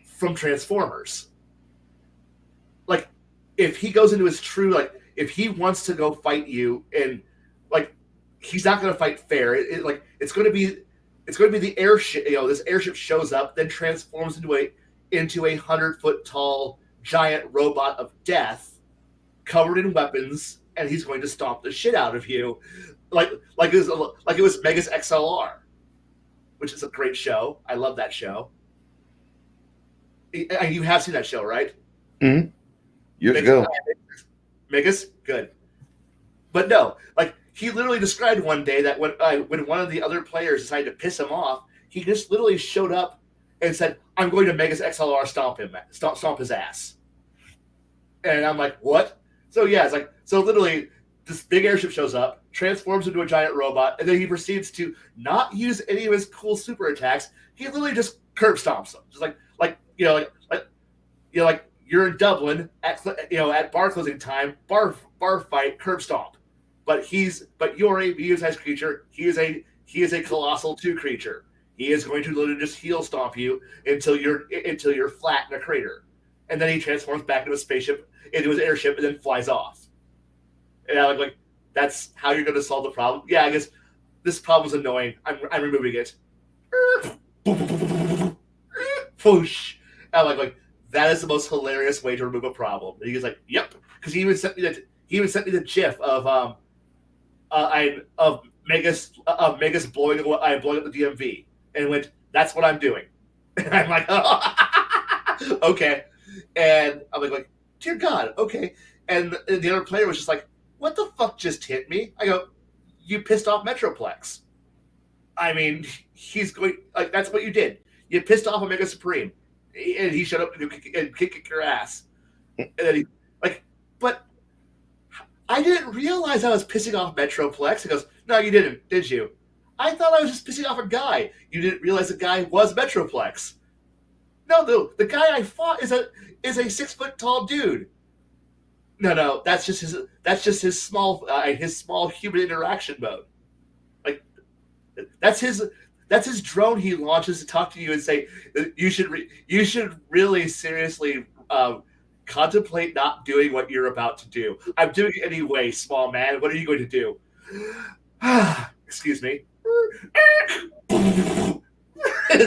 from Transformers. Like, if he goes into his true, like, if he wants to go fight you, and like, he's not going to fight fair. It's going to be the airship. This airship shows up, then transforms into a 100-foot tall giant robot of death, covered in weapons, and he's going to stomp the shit out of you, like it was Megas XLR, which is a great show. I love that show. You have seen that show, right? Mm-hmm. Years ago. Megas, good. But no, like, he literally described one day that when one of the other players decided to piss him off, he just literally showed up and said, "I'm going to Megas XLR stomp his ass." And I'm like, what? So yeah, it's like, so literally this big airship shows up, transforms into a giant robot, and then he proceeds to not use any of his cool super attacks. He literally just curb stomps them, just like you're in Dublin at bar closing time, bar fight, curb stomp. But you're a medium-sized creature. He is a colossal 2 creature. He is going to literally just heel stomp you until you're flat in a crater, and then he transforms back into his airship, and then flies off. And I'm like, that's how you're going to solve the problem? Yeah, I guess this problem's annoying. I'm removing it. Whoosh. And I'm like, that is the most hilarious way to remove a problem. And he was like, yep, because he even sent me the GIF of Megas blowing up the DMV, and went, that's what I'm doing. And I'm like, oh, okay. And I'm like, dear God, okay. And the other player was just like, what the fuck just hit me? I go, you pissed off Metroplex. I mean, he's going, like, that's what you did. You pissed off Omega Supreme, and he showed up and kicked your ass. And then he, like, but I didn't realize I was pissing off Metroplex. He goes, no, you didn't, did you? I thought I was just pissing off a guy. You didn't realize the guy was Metroplex. No, the guy I fought is a 6-foot tall dude. No, that's just his small human interaction mode. Like, that's his drone he launches to talk to you and say you should really seriously contemplate not doing what you're about to do. I'm doing it anyway, small man. What are you going to do? Excuse me.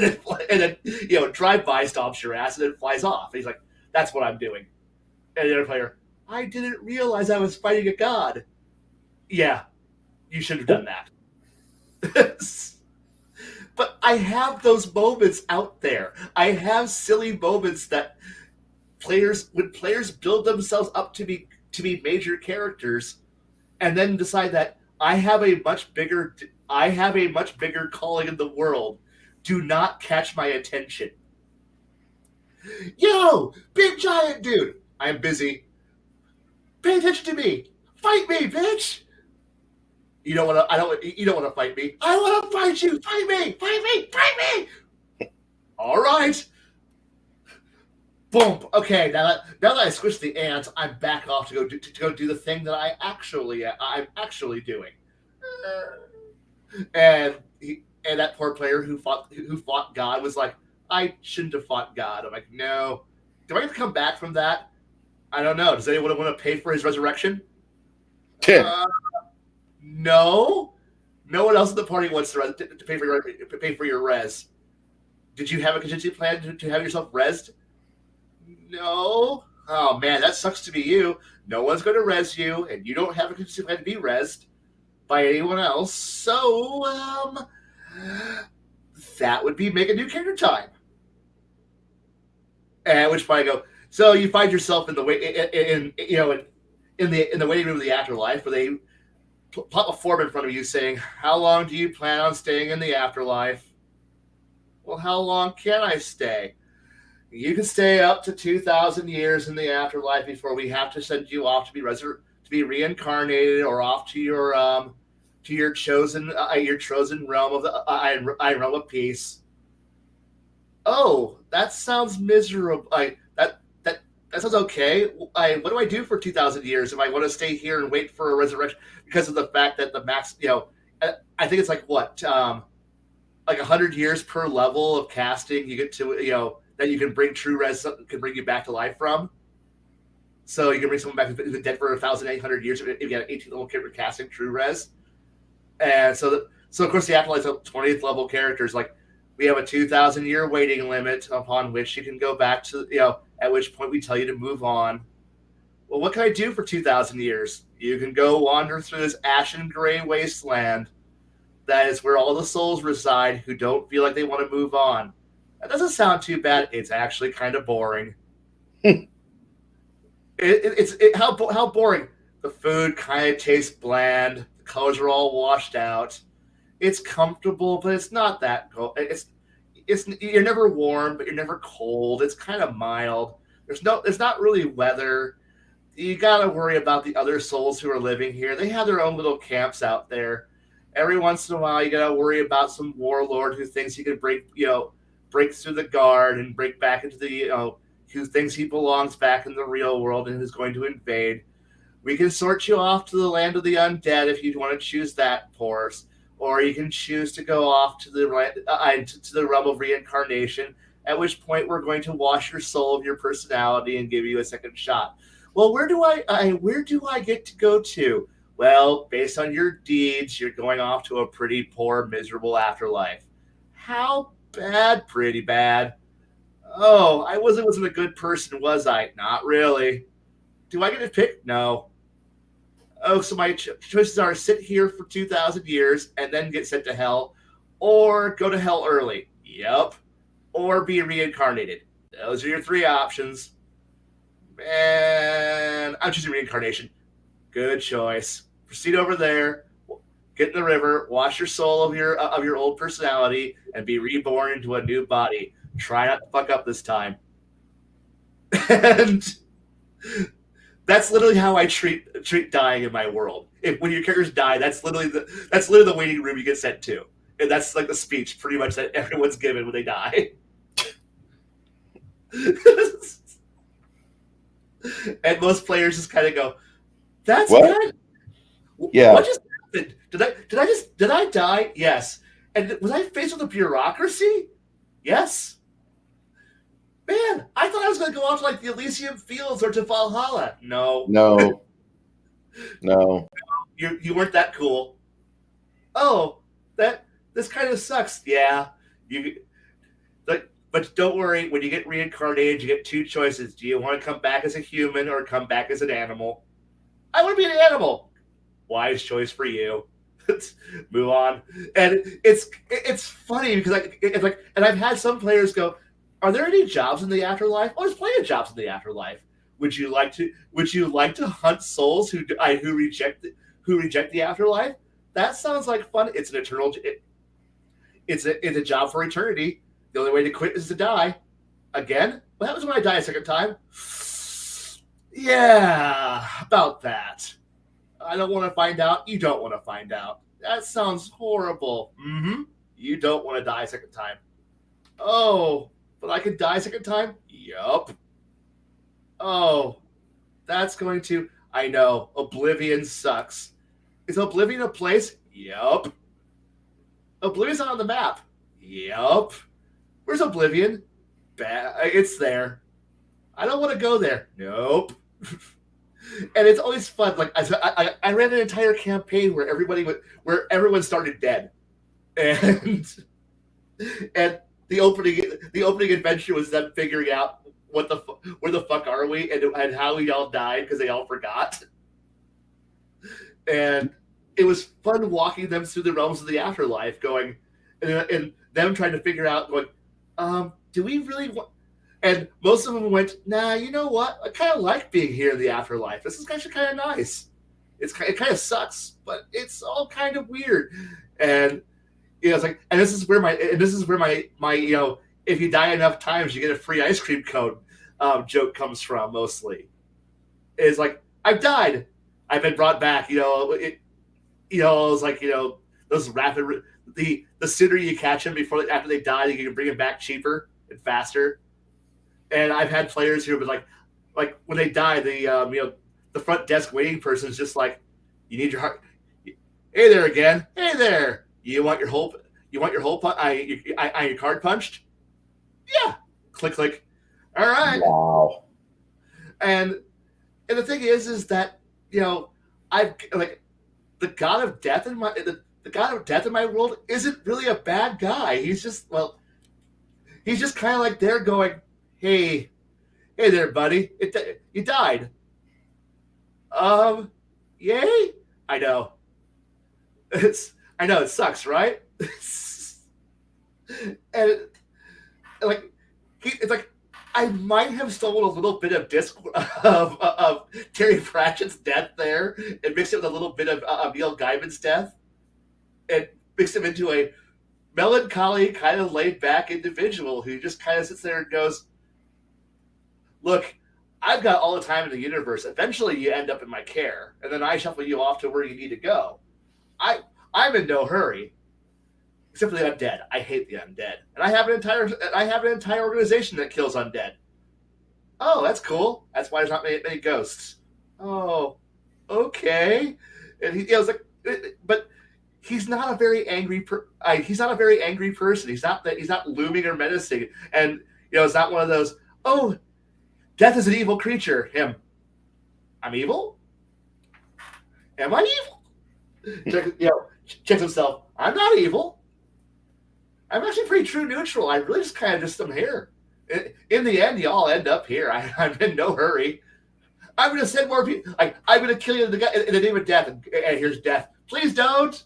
and then drive-by stomps your ass and then flies off. And he's like, that's what I'm doing. And the other player, I didn't realize I was fighting a god. Yeah, you should have done that. But I have those moments out there. I have silly moments that when players build themselves up to be major characters, and then decide that I have a much bigger calling in the world. Do not catch my attention. Yo, big giant dude. I'm busy. Pay attention to me. Fight me, bitch. You don't want to fight me. I want to fight you. Fight me. Fight me. Fight me. All right. Boom. Okay. Now that I squished the ants, I'm back off to go do the thing that I'm actually doing. And that poor player who fought God was like, I shouldn't have fought God. I'm like, no. Do I get to come back from that? I don't know. Does anyone want to pay for his resurrection? No. No one else in the party wants to pay for your res. Did you have a contingency plan to have yourself resed? No. Oh man, that sucks to be you. No one's going to res you, and you don't have a contingency plan to be resed by anyone else. So that would be make a new character time. At which point I go, so you find yourself in the waiting room of the afterlife, where they plop a form in front of you saying, how long do you plan on staying in the afterlife? Well, how long can I stay? You can stay up to 2,000 years in the afterlife before we have to send you off to be reincarnated, or off to your to your chosen realm of the realm of peace. Oh, that sounds miserable. That sounds okay. What do I do for 2,000 years if I want to stay here and wait for a resurrection? Because of the fact that the max, I think it's like what, like 100 years per level of casting you get to, that you can bring true res, can bring you back to life from. So you can bring someone back to the dead for 1,800 years if you got an 18th level character casting true res. And so of course the afterlife of 20th level characters, like we have a 2,000 year waiting limit upon which you can go back to, at which point we tell you to move on. Well, what can I do for 2,000 years? You can go wander through this ashen gray wasteland. That is where all the souls reside who don't feel like they want to move on. That doesn't sound too bad. It's actually kind of boring. How boring. The food kind of tastes bland. The colors are all washed out. It's comfortable, but it's not that cold. You're never warm, but you're never cold. It's kind of mild. There's not really weather. You gotta worry about the other souls who are living here. They have their own little camps out there. Every once in a while, you gotta worry about some warlord who thinks he can break through the guard and break back into the, who thinks he belongs back in the real world and is going to invade. We can sort you off to the land of the undead if you want to choose that course, or you can choose to go off to the realm of reincarnation. At which point, we're going to wash your soul of your personality and give you a second shot. Well, where do I get to go to? Well, based on your deeds, you're going off to a pretty poor, miserable afterlife. How bad? Pretty bad. Oh, I wasn't a good person, was I? Not really. Do I get to pick? No. Oh, so my choices are sit here for 2,000 years and then get sent to hell, or go to hell early. Yep. Or be reincarnated. Those are your three options. And I'm choosing reincarnation. Good choice. Proceed over there, get in the river, wash your soul of your old personality, and be reborn into a new body. Try not to fuck up this time. And that's literally how I treat dying in my world. When your characters die, that's literally the waiting room you get sent to, and that's like the speech pretty much that everyone's given when they die. And most players just kind of go, "That's What? Yeah. What just happened? Did I die? Yes. And was I faced with a bureaucracy? Yes. Man, I thought I was going to go out to like the Elysium Fields or to Valhalla. No. You weren't that cool. Oh, this kind of sucks. Yeah. But don't worry. When you get reincarnated, you get two choices. Do you want to come back as a human or come back as an animal? I want to be an animal. Wise choice for you. Move on. And it's funny because and I've had some players go, "Are there any jobs in the afterlife?" Oh, there's plenty of jobs in the afterlife. Would you like to hunt souls who reject the afterlife? That sounds like fun. It's an eternal. It's a job for eternity. The only way to quit is to die. Again? What happens when I die a second time? Yeah, about that. I don't want to find out. You don't want to find out. That sounds horrible. Mm-hmm. You don't want to die a second time. Oh, but I could die a second time? Yup. Oh, that's going to... I know. Oblivion sucks. Is Oblivion a place? Yup. Oblivion's not on the map. Yup. Where's Oblivion? It's there. I don't want to go there. Nope. And it's always fun. Like I ran an entire campaign where everyone started dead, and the opening adventure was them figuring out where the fuck are we and how we all died because they all forgot. And it was fun walking them through the realms of the afterlife, going and them trying to figure out, going, do we really want? And most of them went, nah, you know what? I kind of like being here in the afterlife. This is actually kind of nice. It kind of sucks, but it's all kind of weird. And it's like, and this is where my if you die enough times, you get a free ice cream cone joke comes from mostly. It's like, I've died. I've been brought back. it's like those rapid. The sooner you catch them after they die, you can bring them back cheaper and faster. And I've had players who have been like when they die, the front desk waiting person is just like, you need your heart. Hey there again. Hey there. You want your whole your card punched? Yeah. Click click. All right. Wow. And the thing is that I've like the god of death in my world isn't really a bad guy. He's just kind of like there going, hey there, buddy. You died. Yay? I know. I know it sucks, right? And it's like I might have stolen a little bit of of Terry Pratchett's death there and mixed it with a little bit of Neil Gaiman's death and mixed him into a melancholy, kind of laid back individual who just kind of sits there and goes, look, I've got all the time in the universe. Eventually you end up in my care, and then I shuffle you off to where you need to go. I'm in no hurry. Except for the undead. I hate the undead. And I have an entire organization that kills undead. Oh, that's cool. That's why there's not many ghosts. Oh, okay. And he was like, but he's not a very angry he's not a very angry person. He's not looming or menacing. And it's not one of those, oh, death is an evil creature. Him. I'm evil? Am I evil? Checks himself. I'm not evil. I'm actually pretty true neutral. I really just kind of just am here. In the end, you all end up here. I'm in no hurry. I'm going to send more people. I'm going to kill you in the name of death. And here's death. Please don't.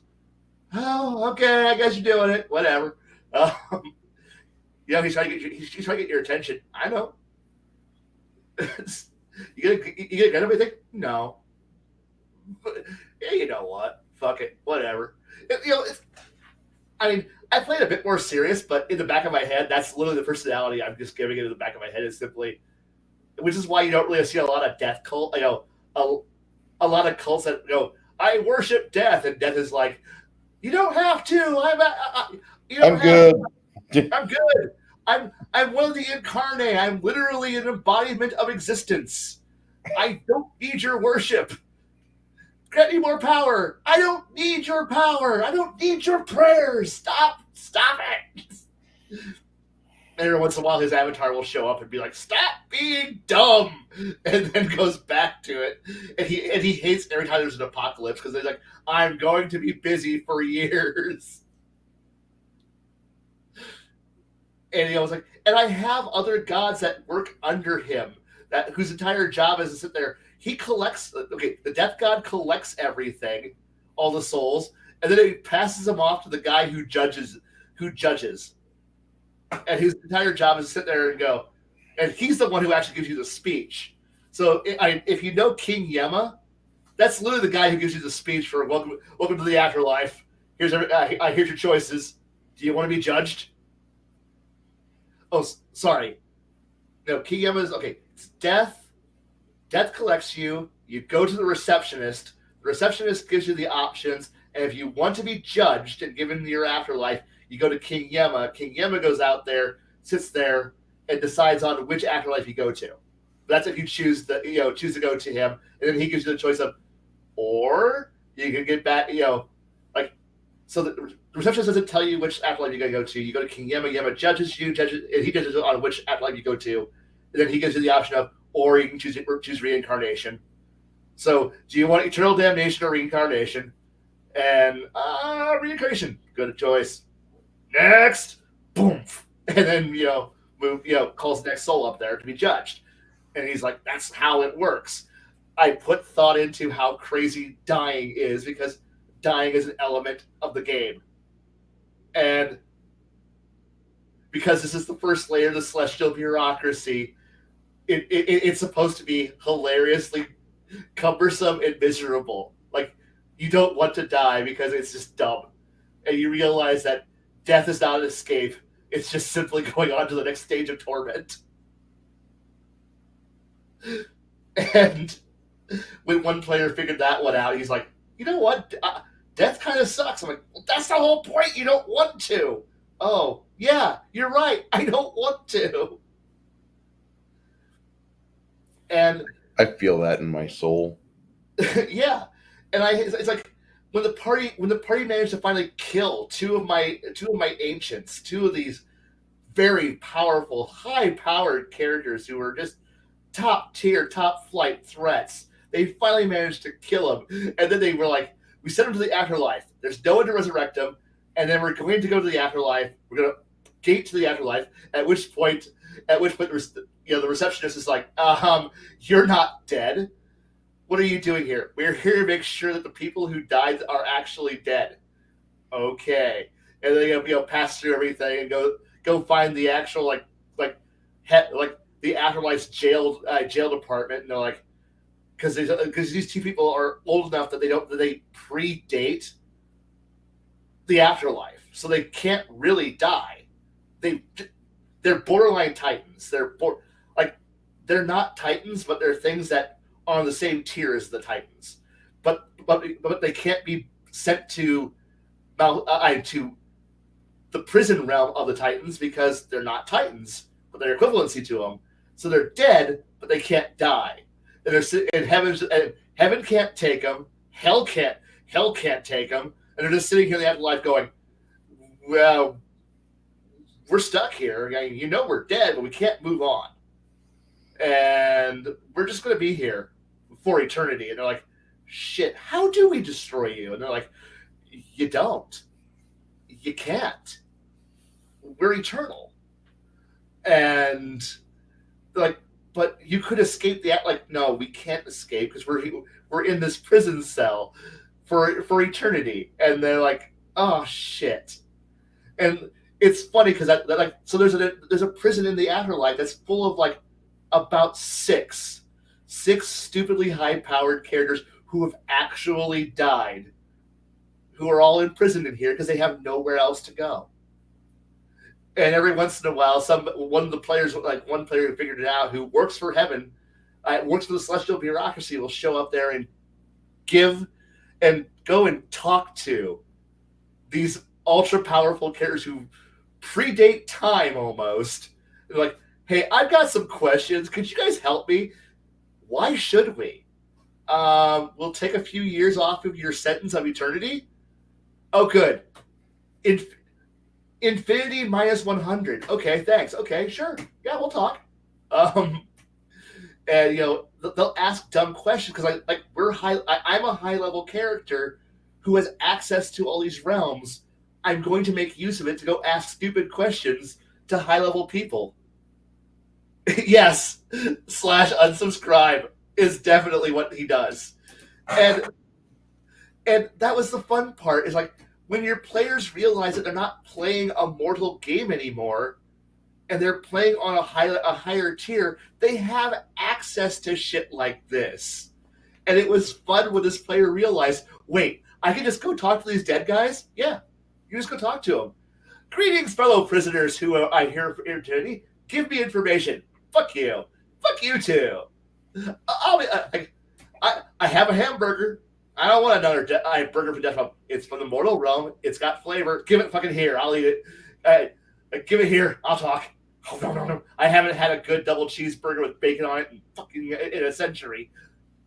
Oh, okay. I guess you're doing it. Whatever. He's trying to get your attention. I know. You get a gun everything? No. But, yeah, you know what? Fuck it. Whatever. I played a bit more serious, but in the back of my head, that's literally the personality I'm just giving it in the back of my head is simply, which is why you don't really see a lot of death cult, a lot of cults that I worship death, and death is like, you don't have to. I'm good. I'm good. I'm one of the incarnate. I'm literally an embodiment of existence. I don't need your worship. Get me more power. I don't need your power. I don't need your prayers. Stop it. And every once in a while, his avatar will show up and be like, "Stop being dumb," and then goes back to it. And he hates every time there's an apocalypse because they're like, "I'm going to be busy for years." And he was like, and I have other gods that work under him, whose entire job is to sit there. He collects. Okay, the death god collects everything, all the souls, and then he passes them off to the guy who judges. And his entire job is to sit there and go, and he's the one who actually gives you the speech. So if you know King Yema, that's literally the guy who gives you the speech for welcome to the afterlife. Here's your choices. Do you want to be judged? Oh, sorry. No, King Yema is okay. It's death. Death collects you. You go to the receptionist. The receptionist gives you the options, and if you want to be judged and given your afterlife, you go to King Yema. King Yema goes out there, sits there, and decides on which afterlife you go to. That's if you choose to go to him, and then he gives you the choice of, or you can get back, so the receptionist doesn't tell you which afterlife you gotta go to. You go to King Yema. Yema judges you, and he judges on which afterlife you go to, and then he gives you the option of, or you can choose reincarnation. So, do you want eternal damnation or reincarnation? And reincarnation, good choice. Next, boom, and then calls the next soul up there to be judged. And he's like, that's how it works. I put thought into how crazy dying is because dying is an element of the game, and because this is the first layer of the celestial bureaucracy. It's supposed to be hilariously cumbersome and miserable. Like, you don't want to die because it's just dumb. And you realize that death is not an escape. It's just simply going on to the next stage of torment. And when one player figured that one out, he's like, you know what? death kind of sucks. I'm like, well, that's the whole point. You don't want to. Oh, yeah, you're right. I don't want to. And I feel that in my soul. yeah, and it's like when the party managed to finally kill two of my ancients, two of these very powerful, high-powered characters who were just top tier, top flight threats. They finally managed to kill them, and then they were like, "We sent them to the afterlife. There's no one to resurrect them, and then we're going to go to the afterlife. We're going to gate to the afterlife. At which point, the receptionist is like, you're not dead. What are you doing here? We're here to make sure that the people who died are actually dead." Okay, and then pass through everything and go find the actual like the afterlife's jail department, and they're like, because these two people are old enough that they predate the afterlife, so they can't really die. They're borderline titans. They're not titans, but they're things that are on the same tier as the titans. But they can't be sent to the prison realm of the titans because they're not titans, but they're equivalency to them. So they're dead, but they can't die. And heaven can't take them. Hell can't take them. And they're just sitting here in the afterlife going, well, we're stuck here. We're dead, but we can't move on. And we're just going to be here for eternity. And they're like, shit, how do we destroy you? And they're like, you don't. You can't. We're eternal. And they're like, but you could escape no, we can't escape because we're in this prison cell for eternity. And they're like, oh shit. And it's funny because so there's a prison in the afterlife that's full of about six stupidly high-powered characters who have actually died, who are all imprisoned in here because they have nowhere else to go. And every once in a while, one player who figured it out, who works for heaven, works for the celestial bureaucracy, will show up there and go and talk to these ultra powerful characters who predate time almost. They're like, hey, I've got some questions. Could you guys help me? Why should we? We'll take a few years off of your sentence of eternity. Oh, good. Infinity minus 100. Okay, thanks. Okay, sure. Yeah, we'll talk. And they'll ask dumb questions because I'm a high level character who has access to all these realms. I'm going to make use of it to go ask stupid questions to high level people. Yes, /unsubscribe is definitely what he does. And that was the fun part, is when your players realize that they're not playing a mortal game anymore and they're playing on a higher tier, they have access to shit like this. And it was fun when this player realized, wait, I can just go talk to these dead guys? Yeah, you just go talk to them. Greetings, fellow prisoners who I hear for eternity. Give me information. Fuck you. Fuck you too. I have a hamburger. I don't want another burger from Death Realm. It's from the mortal realm. It's got flavor. Give it fucking here. I'll eat it. Give it here. I'll talk. Oh, no. I haven't had a good double cheeseburger with bacon on it in a century.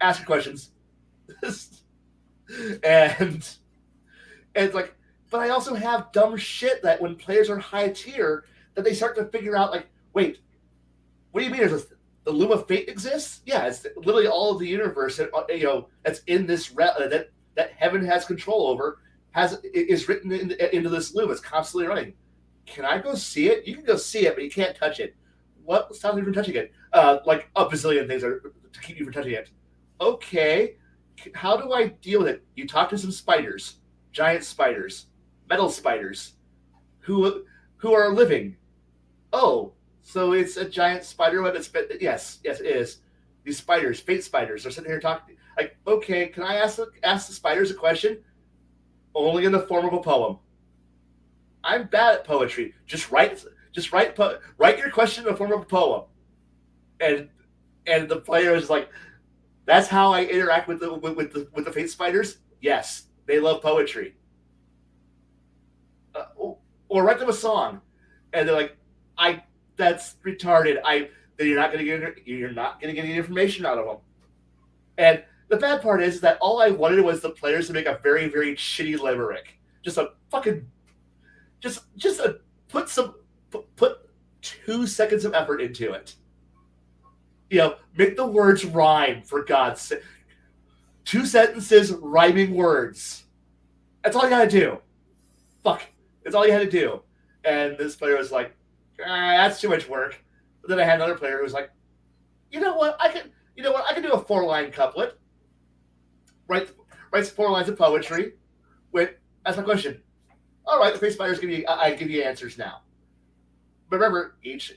Ask your questions. And it's like, but I also have dumb shit that when players are high tier, that they start to figure out, wait, what do you mean? The Loom of Fate exists? Yeah, it's literally all of the universe that's in this that heaven has control over is written into this loom. It's constantly running. Can I go see it? You can go see it, but you can't touch it. What stops you from touching it? Like a bazillion things are to keep you from touching it. Okay, how do I deal with it? You talk to some spiders, giant spiders, metal spiders, who are living. Oh. So it's a giant spider web. Yes, it is. These spiders, fate spiders, are sitting here talking. Okay, can I ask the spiders a question? Only in the form of a poem. I'm bad at poetry. Just write your question in the form of a poem. And the player is like, that's how I interact with the fate spiders. Yes, they love poetry. Or write them a song, and they're like, that's retarded. Then you're not gonna get any information out of them. And the bad part is that all I wanted was the players to make a very, very shitty limerick. Just a fucking, put 2 seconds of effort into it. Make the words rhyme, for God's sake. 2 sentences, rhyming words. That's all you gotta do. Fuck. That's all you had to do. And this player was like, that's too much work. But then I had another player who was like, you know what? I can do a 4-line couplet. Writes 4 lines of poetry. That's my question. All right, the face fighters I give you answers now. But remember, each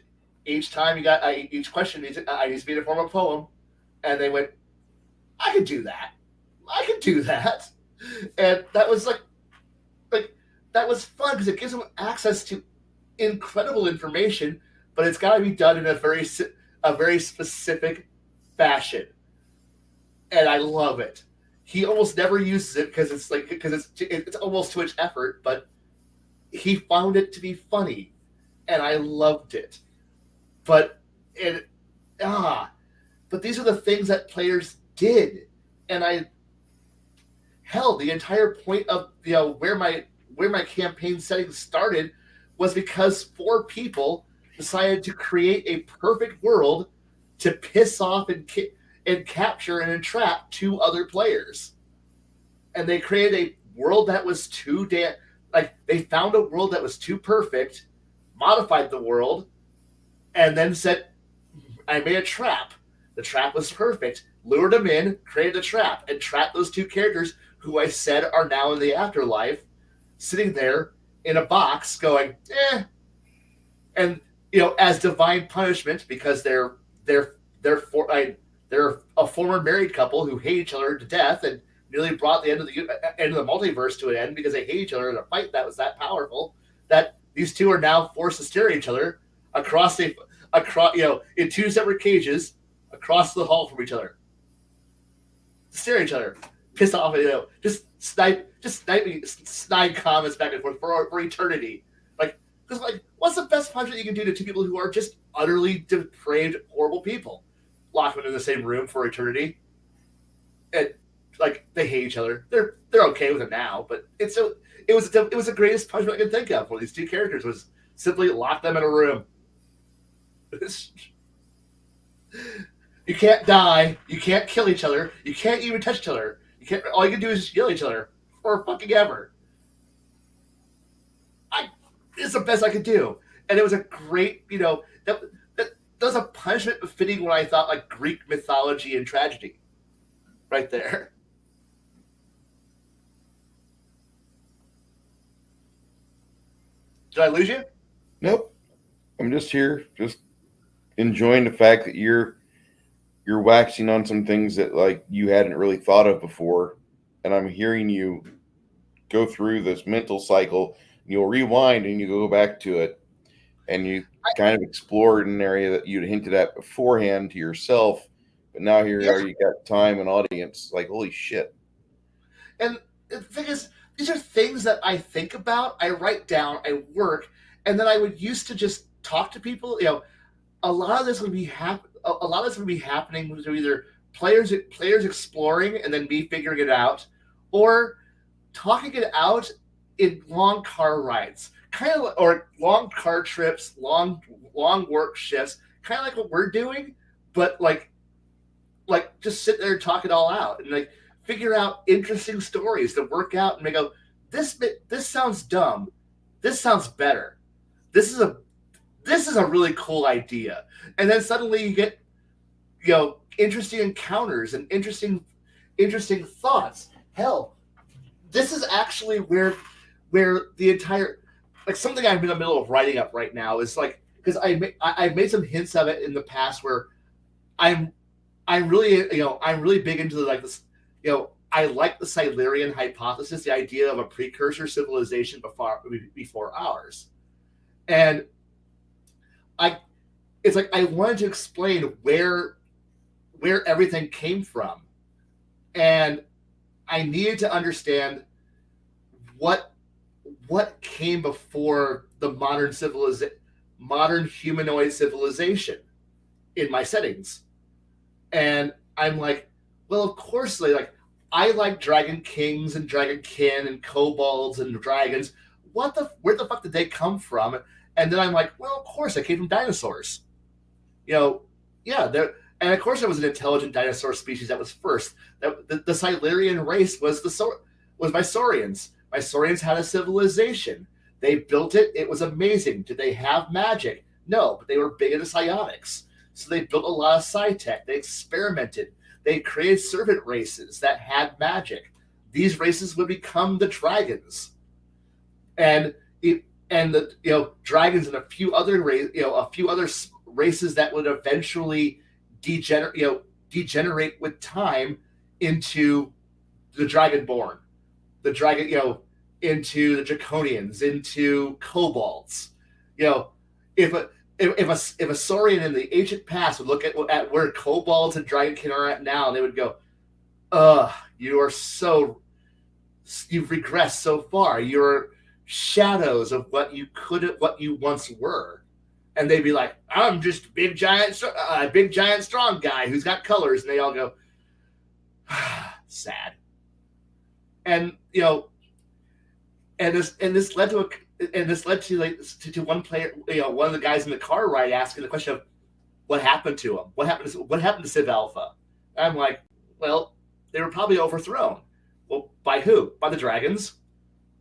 time you got each question needs to be in the form of a poem. And they went, I could do that. And that was like that was fun because it gives them access to incredible information, but it's got to be done in a very specific fashion, and I love it. He almost never uses it because it's almost too much effort, but he found it to be funny, and I loved it. But these are the things that players did, and the entire point of where my campaign setting started was because 4 people decided to create a perfect world to piss off and capture and entrap 2 other players. And they created a world that was they found a world that was too perfect, modified the world, and then said, I made a trap. The trap was perfect. Lured them in, created a trap, and trapped those 2 characters who I said are now in the afterlife, sitting there in a box going, and as divine punishment because they're a former married couple who hate each other to death and nearly brought the end of the multiverse to an end because they hate each other in a fight that was that powerful that these 2 are now forced to stare at each other across in 2 separate cages across the hall from each other, stare at each other, pissed off, just snide comments back and forth for eternity. Because what's the best punishment you can do to 2 people who are just utterly depraved, horrible people? Lock them in the same room for eternity, and they hate each other. They're okay with it now, but it was the greatest punishment I could think of for these 2 characters was simply lock them in a room. You can't die. You can't kill each other. You can't even touch each other. All you can do is just yell at each other for fucking ever. It's the best I could do, and it was a great, that was a punishment befitting what I thought Greek mythology and tragedy, right there. Did I lose you? Nope. I'm just here, just enjoying the fact that you're waxing on some things that you hadn't really thought of before, and I'm hearing you go through this mental cycle. You'll rewind and you go back to it, and you kind of explored an area that you'd hinted at beforehand to yourself, but now here you got time and audience. Holy shit! And the thing is, these are things that I think about, I write down, I work, and then I would used to just talk to people. A lot of this would be happening through either players exploring and then me figuring it out, or talking it out in long car rides, or long car trips, long work shifts, kind of like what we're doing, but just sit there and talk it all out and figure out interesting stories to work out and go, this sounds dumb, this sounds better, this is a really cool idea, and then suddenly you get interesting encounters and interesting thoughts. Hell, this is actually where the entire something I'm in the middle of writing up right now is because I've made some hints of it in the past where I'm really big into this. I like the Silurian hypothesis, the idea of a precursor civilization before ours, and I wanted to explain where everything came from, and I needed to understand what came before the modern humanoid civilization in my settings. And I'm like, well, of course I like dragon kings and dragonkin and kobolds and dragons. Where the fuck did they come from? And then I'm like, well, of course they came from dinosaurs. And of course there was an intelligent dinosaur species that was first. The Silurian race was Mysaurians. Mysaurians had a civilization. They built it. It was amazing. Did they have magic? No, but they were big into psionics. So they built a lot of sci-tech. They experimented. They created servant races that had magic. These races would become the dragons, and the dragons and a few other races that would eventually degenerate with time into the Dragonborn, into the Draconians, into kobolds. If a Saurian in the ancient past would look at where kobolds and dragonkin are at now, they would go, you've regressed so far. You're shadows of what you once were. And they'd be like, I'm just a big giant strong guy who's got colors. And they all go, sad. And this led to one player, one of the guys in the car ride asking the question of what happened to him? What happened to Civ Alpha? And I'm like, well, they were probably overthrown. Well, by who? By the dragons.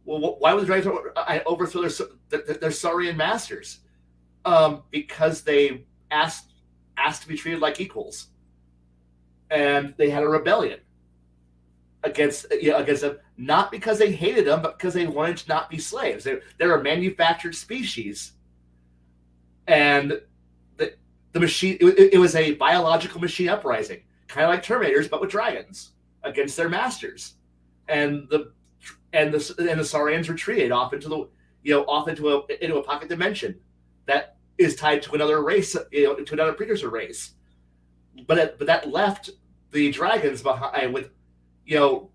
Well, why would the dragons overthrow their Saurian masters? Because they asked to be treated like equals, and they had a rebellion against them, not because they hated them, but because they wanted to not be slaves. They're a manufactured species, and the machine. It was a biological machine uprising, kind of like Terminators, but with dragons against their masters, and the Saurians retreated off into a pocket dimension that is tied to another race, to another precursor race, but that left the dragons behind with,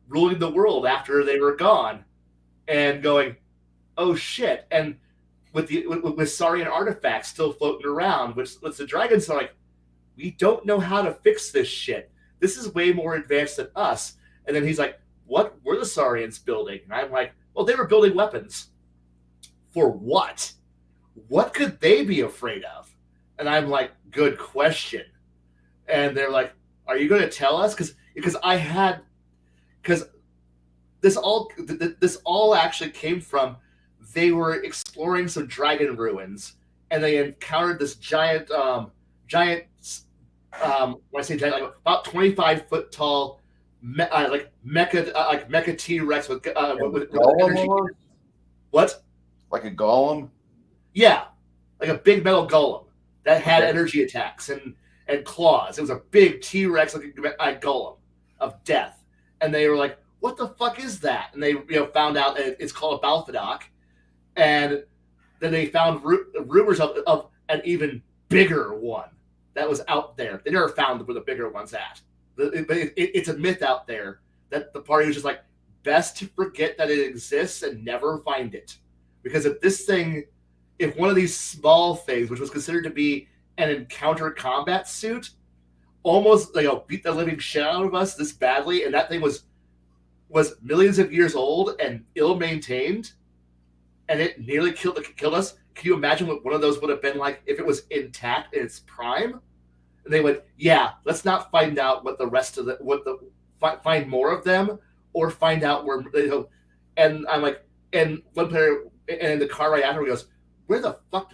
ruling the world after they were gone, and going, oh shit, and with Saurian artifacts still floating around, which the dragons are like, we don't know how to fix this shit. This is way more advanced than us. And then he's like, what were the Saurians building? And I'm like, well, they were building weapons. For what? What could they be afraid of? And I'm like, good question. And they're like, are you going to tell us? Because this all actually came from, they were exploring some dragon ruins, and they encountered this giant, when I say giant, like about 25-foot tall, mecha T-Rex with energy. What? Like a golem? Yeah, like a big metal golem that had energy attacks and claws. It was a big T-Rex looking golem of death, and they were like, "What the fuck is that?" And they found out it's called a Balfadoc, and then they found rumors of an even bigger one that was out there. They never found where the bigger one's at. It's a myth out there that the party was just like, best to forget that it exists and never find it. Because if one of these small things, which was considered to be an encounter combat suit, almost beat the living shit out of us this badly, and that thing was millions of years old and ill-maintained, and it nearly killed us. Can you imagine what one of those would have been like if it was intact in its prime? And they went, yeah, let's not find out what the rest of find more of them, or find out where, and I'm like, and one player, and the car right after me goes, where the fuck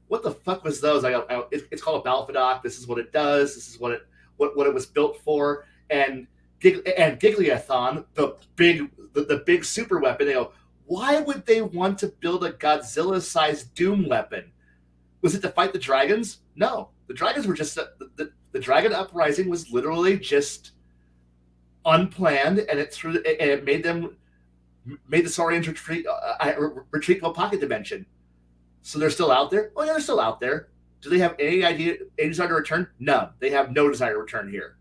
what the fuck was those? I go, it's called a Balfadoc. This is what it does. This is what it was built for. And Gigliathon, the big super weapon, they go, why would they want to build a Godzilla-sized Doom weapon? Was it to fight the dragons? No. The dragons were just the dragon uprising was literally just unplanned, and it made the Saurians retreat to a pocket dimension. So they're still out there? Oh yeah, they're still out there. Do they have any desire to return? None. They have no desire to return here.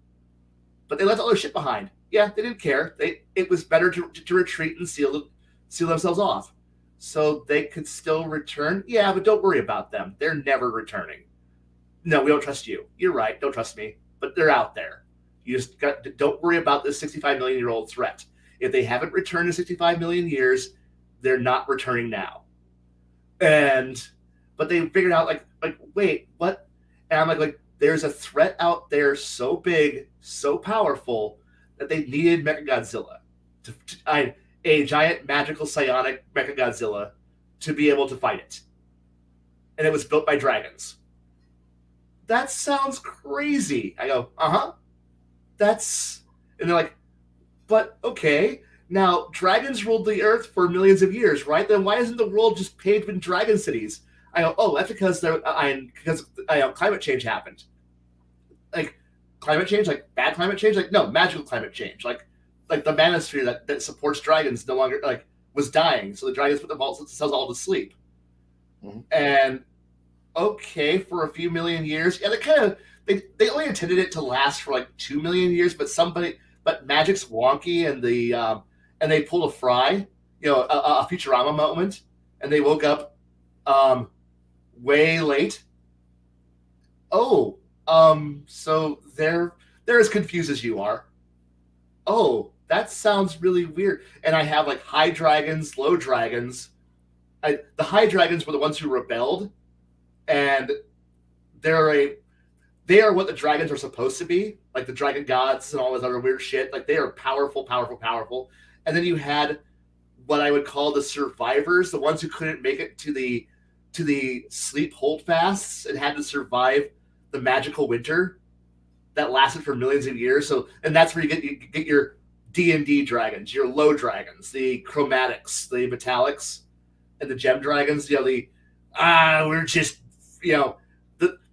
But they left all their shit behind. Yeah, they didn't care. It was better to retreat and seal seal themselves off. So they could still return. Yeah, but don't worry about them. They're never returning. No, we don't trust you. You're right. Don't trust me. But they're out there. You just don't worry about this 65 million year old threat. If they haven't returned in 65 million years, they're not returning now. But they figured out like wait, what? And I'm like there's a threat out there so big, so powerful that they needed Mechagodzilla, a giant magical psionic Mechagodzilla, to be able to fight it. And it was built by dragons. That sounds crazy. I go, and they're like, but okay, now dragons ruled the earth for millions of years, right? Then why isn't the world just paved with dragon cities? I go, oh, that's because climate change happened. Like climate change, like bad climate change, like no, magical climate change, like the manosphere that supports dragons no longer was dying, so the dragons put themselves all to sleep. Mm-hmm. And okay, for a few million years, yeah, they only intended it to last for like 2 million years, but magic's wonky, and they pulled a Fry, a Futurama moment, and they woke up way late. Oh, so they're as confused as you are. Oh, that sounds really weird. And I have like high dragons, low dragons. The high dragons were the ones who rebelled, and they are what the dragons are supposed to be, like the dragon gods and all this other weird shit. Like they are powerful, powerful, powerful. And then you had what I would call the survivors, the ones who couldn't make it to the sleep holdfasts and had to survive the magical winter that lasted for millions of years. So, and that's where you get your D&D dragons, your low dragons, the chromatics, the metallics, and the gem dragons. We're just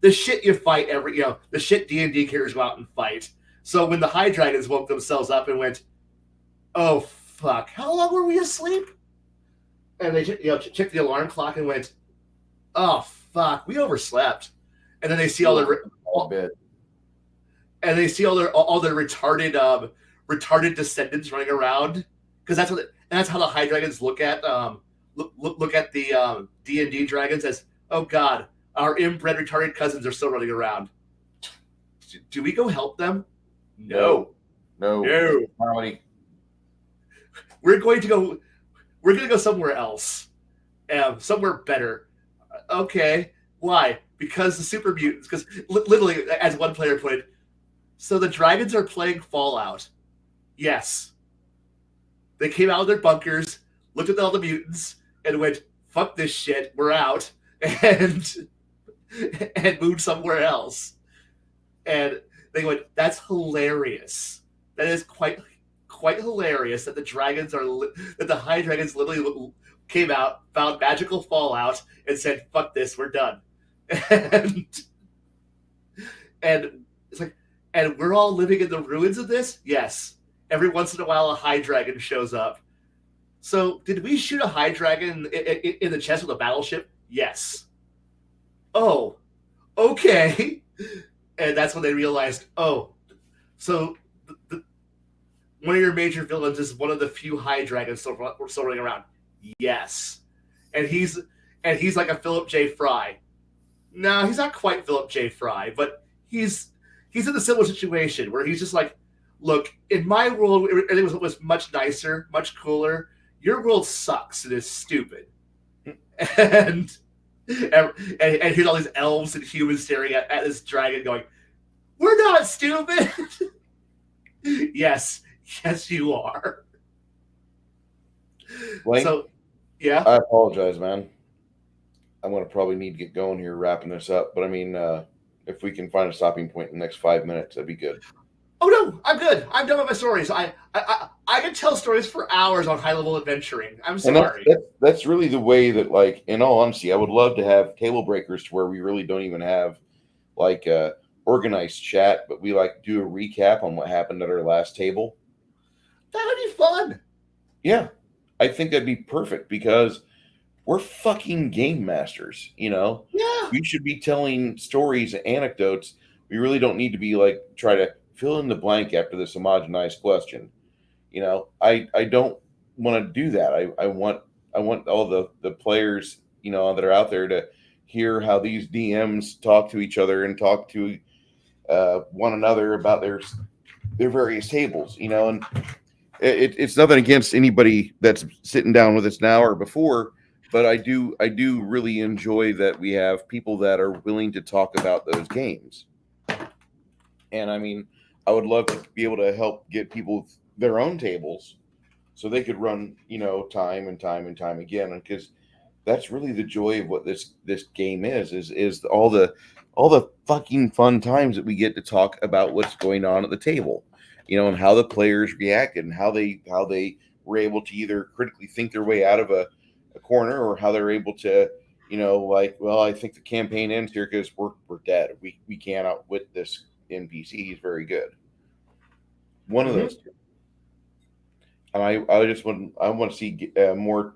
the shit you fight the shit D&D characters go out and fight. So when the high dragons woke themselves up and went, oh fuck, how long were we asleep? And they checked the alarm clock and went, oh fuck, we overslept. And then they see all their retarded descendants running around, because that's how the high dragons look at the D&D dragons as, oh god, our inbred retarded cousins are still running around. Do we go help them? No. Comedy. We're going to go somewhere else, somewhere better. Okay, why? Because the super mutants. Because literally, as one player put it, so the dragons are playing Fallout. Yes. They came out of their bunkers, looked at all the mutants, and went, "Fuck this shit, we're out," and moved somewhere else. And they went, "That's hilarious. That is quite hilarious that the high dragons literally came out, found magical Fallout, and said, "Fuck this, we're done." And it's like, and we're all living in the ruins of this? Yes. Every once in a while, a high dragon shows up. So, did we shoot a high dragon in the chest with a battleship? Yes. Oh, okay. And that's when they realized, oh, so one of your major villains is one of the few high dragons still running around. Yes. And he's like a Philip J. Fry. No, he's not quite Philip J. Fry, but he's in a similar situation where he's just like, look, in my world, it was much nicer, much cooler. Your world sucks. It is stupid. And here's all these elves and humans staring at this dragon going, we're not stupid. Yes, you are. Lane, so, yeah. I apologize, man. I'm going to probably need to get going here, wrapping this up. But I mean, if we can find a stopping point in the next 5 minutes, that'd be good. Oh no, I'm good. I'm done with my stories. I can tell stories for hours on high level adventuring. I'm sorry. And that's really the way that, like, in all honesty, I would love to have table breakers to where we really don't even have like organized chat, but we like do a recap on what happened at our last table. That would be fun. Yeah, I think that'd be perfect because we're fucking game masters, Yeah. We should be telling stories and anecdotes. We really don't need to be like try to fill in the blank after this homogenized question. I don't want to do that. I want all the players, that are out there to hear how these DMs talk to each other and talk to one another about their various tables, and it's nothing against anybody that's sitting down with us now or before, but I do really enjoy that we have people that are willing to talk about those games. And I mean, I would love to be able to help get people their own tables so they could run, time and time and time again. Because that's really the joy of what this game is all the fucking fun times that we get to talk about what's going on at the table, and how the players reacted and how they were able to either critically think their way out of a corner, or how they're able to, well, I think the campaign ends here because we're dead. We can't outwit this NPC. He's very good. One of those two. And I want to see more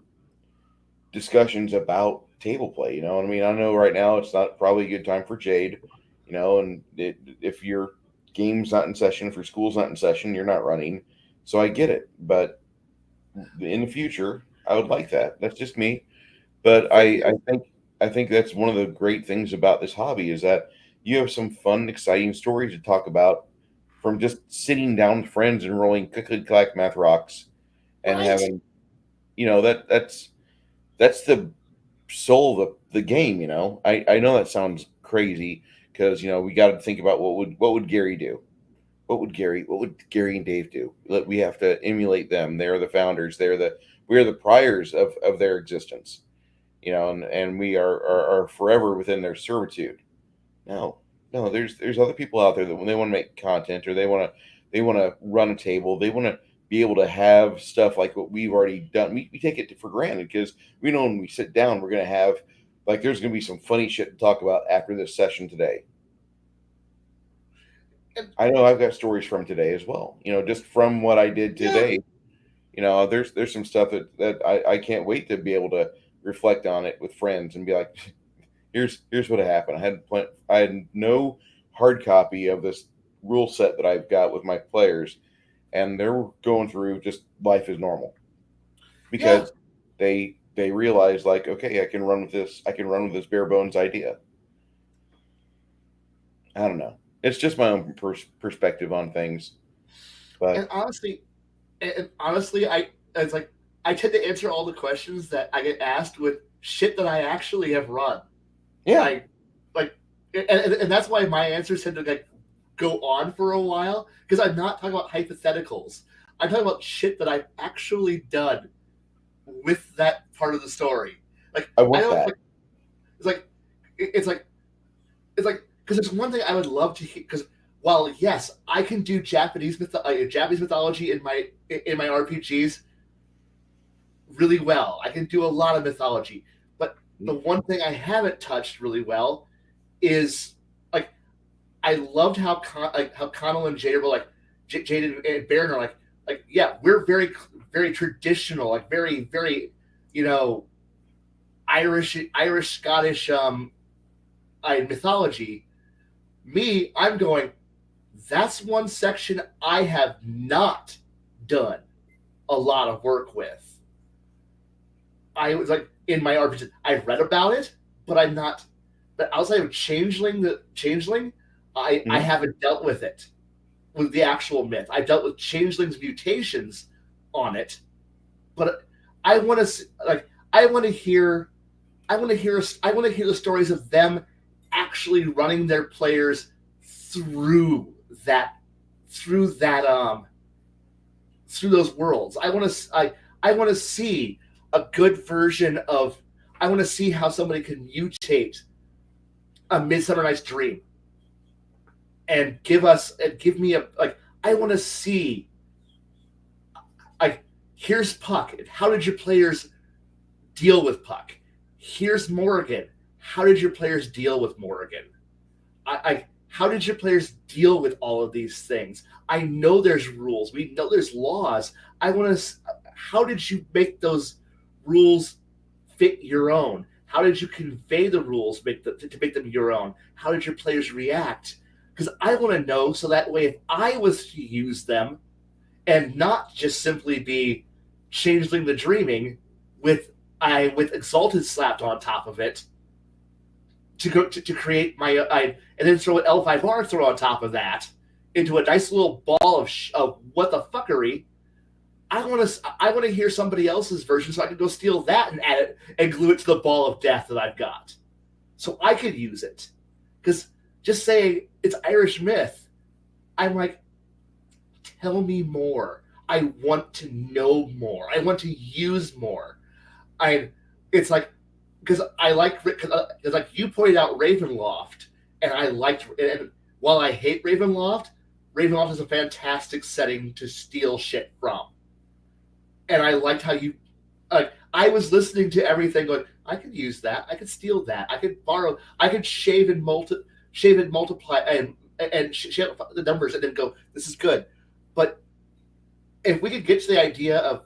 discussions about table play. You know what I mean? I know right now it's not probably a good time for Jade, and if your game's not in session, if your school's not in session, you're not running. So I get it. But in the future, I would like that. That's just me. But I think that's one of the great things about this hobby is that you have some fun, exciting stories to talk about from just sitting down with friends and rolling click math rocks and having, that's the soul of the game. I know that sounds crazy because we got to think about what would Gary do? What would Gary and Dave do? We have to emulate them. They're the founders. We are the priors of their existence, and we are forever within their servitude. No, there's other people out there that when they want to make content or they want to run a table, they want to be able to have stuff like what we've already done. We take it for granted because we know when we sit down, we're going to have, there's going to be some funny shit to talk about after this session today. I know I've got stories from today as well, just from what I did today. Yeah. There's some stuff that I can't wait to be able to reflect on it with friends and be like, here's what happened. I had no hard copy of this rule set that I've got with my players, and they're going through just life as normal because they realize okay, I can run with this bare bones idea. I don't know. It's just my own perspective on things. But honestly, I tend to answer all the questions that I get asked with shit that I actually have run. Yeah. And that's why my answers tend to go on for a while, because I'm not talking about hypotheticals. I'm talking about shit that I've actually done with that part of the story. I want that. It's like because there's one thing I would love to hear. Because while yes, I can do Japanese mythology in my RPGs really well. I can do a lot of mythology, but the one thing I haven't touched really well is I loved how Connell and Jade were Jade and Baron are yeah, we're very very traditional, very very Irish Scottish mythology. Me, I'm going, that's one section I have not done a lot of work with. I was in my RPG, I've read about it, but I'm not. But outside of Changeling, I haven't dealt with it, with the actual myth. I've dealt with Changeling's mutations on it, but I want to hear the stories of them actually running their players through those worlds. I want to see a good version of. I want to see how somebody can mutate a Midsummer Night's Dream and give me I want to see here's Puck. How did your players deal with Puck? Here's Morrigan. How did your players deal with Morrigan? How did your players deal with all of these things? I know there's rules. We know there's laws. How did you make those rules fit your own? How did you convey the rules to make them your own? How did your players react? Because I want to know, so that way if I was to use them and not just simply be Changeling the Dreaming with Exalted slapped on top of it to create my and then throw an L5R throw on top of that into a nice little ball of what the fuckery. I want to hear somebody else's version so I can go steal that and add it and glue it to the ball of death that I've got, so I could use it. Because just saying it's Irish myth, I'm like, tell me more. I want to know more. I want to use more. It's like, because like you pointed out Ravenloft, and I liked, and while I hate Ravenloft is a fantastic setting to steal shit from. And I liked how you, I was listening to everything going, I could use that, I could steal that, I could borrow, I could shave and multiply and shave the numbers and then go, this is good. But if we could get to the idea of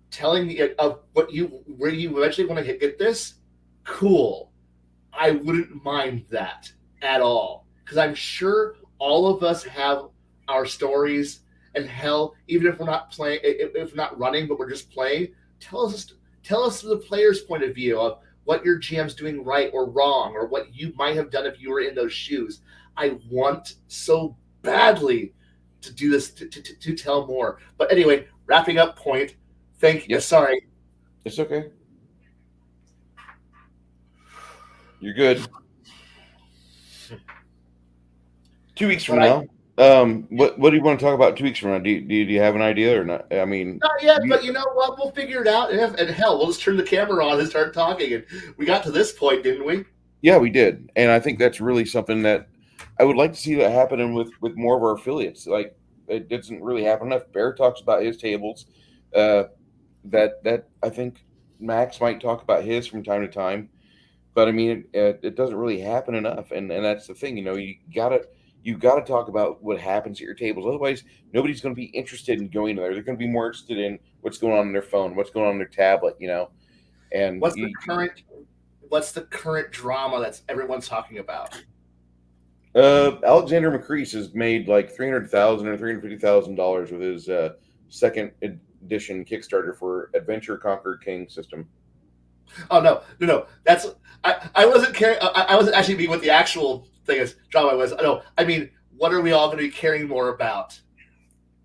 telling me of where you eventually want to get this, cool. I wouldn't mind that at all, because I'm sure all of us have our stories. And hell, even if we're not playing, if we're not running, but we're just playing, tell us the player's point of view of what your GM's doing right or wrong, or what you might have done if you were in those shoes. I want so badly to do this, to tell more. But anyway, wrapping up point. Thank you. Yes. Sorry. It's okay. You're good. 2 weeks from now. What do you want to talk about 2 weeks from now? Do you have an idea or not? I mean, not yet, but you know what? We'll figure it out. And hell, we'll just turn the camera on and start talking. And we got to this point, didn't we? Yeah, we did. And I think that's really something that I would like to see that happening with more of our affiliates. Like, it doesn't really happen enough. Bear talks about his tables. That I think Max might talk about his from time to time. But I mean, it doesn't really happen enough. And that's the thing. You know, you got to talk about what happens at your tables. Otherwise, nobody's going to be interested in going there. They're going to be more interested in what's going on their phone, what's going on their tablet, you know. And what's the current drama that's everyone's talking about? Alexander McCrease has made like $300,000 or $350,000 with his second edition Kickstarter for Adventure Conquer King system. Oh no! That's I wasn't caring. I wasn't actually being what the actual thing is drama was. No, I mean, what are we all going to be caring more about?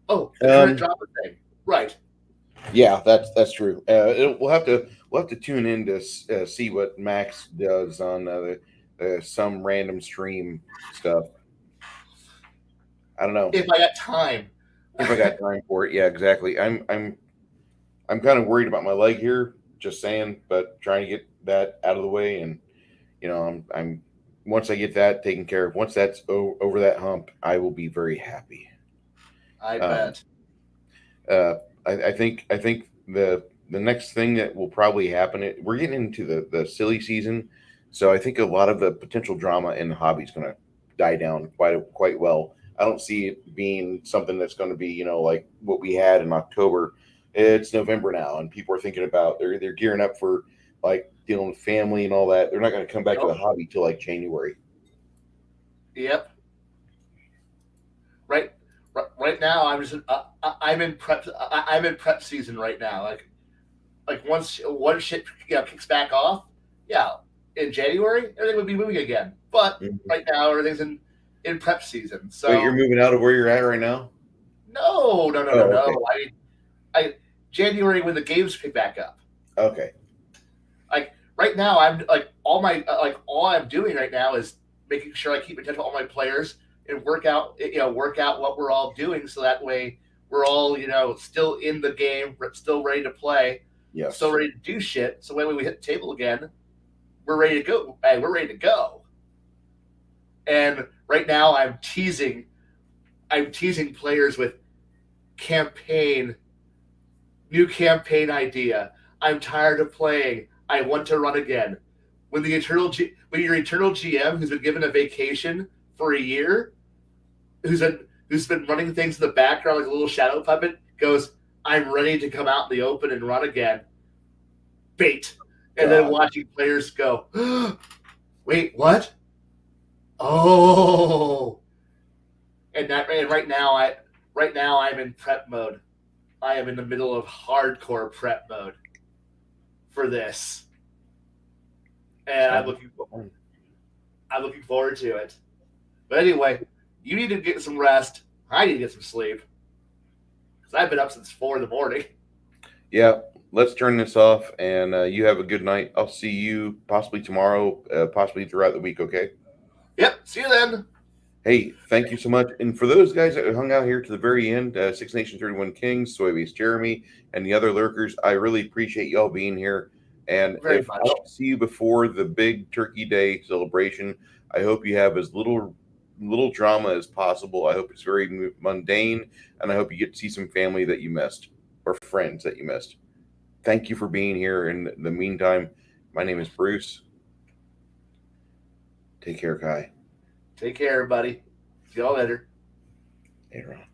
Oh, the current drama thing, right? Yeah, that's true. We'll have to tune in to see what Max does on some random stream stuff. I don't know if I got time. If I got time for it, yeah, exactly. I'm kind of worried about my leg here. Just saying, but trying to get that out of the way, and you know, I'm once I get that taken care of, once that's over that hump, I will be very happy. I bet. I think the next thing that will probably happen, we're getting into the silly season, so I think a lot of the potential drama in the hobby is going to die down quite well. I don't see it being something that's going to be, you know, like what we had in October. It's November now, and people are thinking about they're gearing up for like dealing with family and all that. They're not going to come back to the hobby till like January. Yep. Right now, I'm in prep season right now. Like once one shit kicks back off, yeah, in January everything would be moving again. But right now everything's in prep season. So wait, you're moving out of where you're at right now? No. Okay. I January when the games pick back up. Okay. Like right now, I'm like all I'm doing right now is making sure I keep in touch with all my players and work out what we're all doing, so that way we're all still in the game, still ready to play, still ready to do shit. So when we hit the table again, we're ready to go. Hey, we're ready to go. And right now, I'm teasing players with new campaign idea. I'm tired of playing. I want to run again. When your eternal GM, who's been given a vacation for a year, who's been running things in the background like a little shadow puppet, goes, I'm ready to come out in the open and run again. Bait. And then watching players go, wait, what? Oh. And right now I'm in prep mode. I am in the middle of hardcore prep mode for this, and I'm looking forward to it. But anyway, you need to get some rest. I need to get some sleep because I've been up since 4 in the morning. Yeah, let's turn this off, and you have a good night. I'll see you possibly tomorrow, possibly throughout the week. Okay. Yep. See you then. Hey, thank you so much. And for those guys that hung out here to the very end, Six Nation 31 Kings, Soybase Jeremy, and the other lurkers, I really appreciate y'all being here. And Very if much. I don't see you before the big Turkey Day celebration, I hope you have as little drama as possible. I hope it's very mundane, and I hope you get to see some family that you missed or friends that you missed. Thank you for being here. In the meantime, my name is Bruce. Take care, Khy. Take care, everybody. See y'all later. Later on.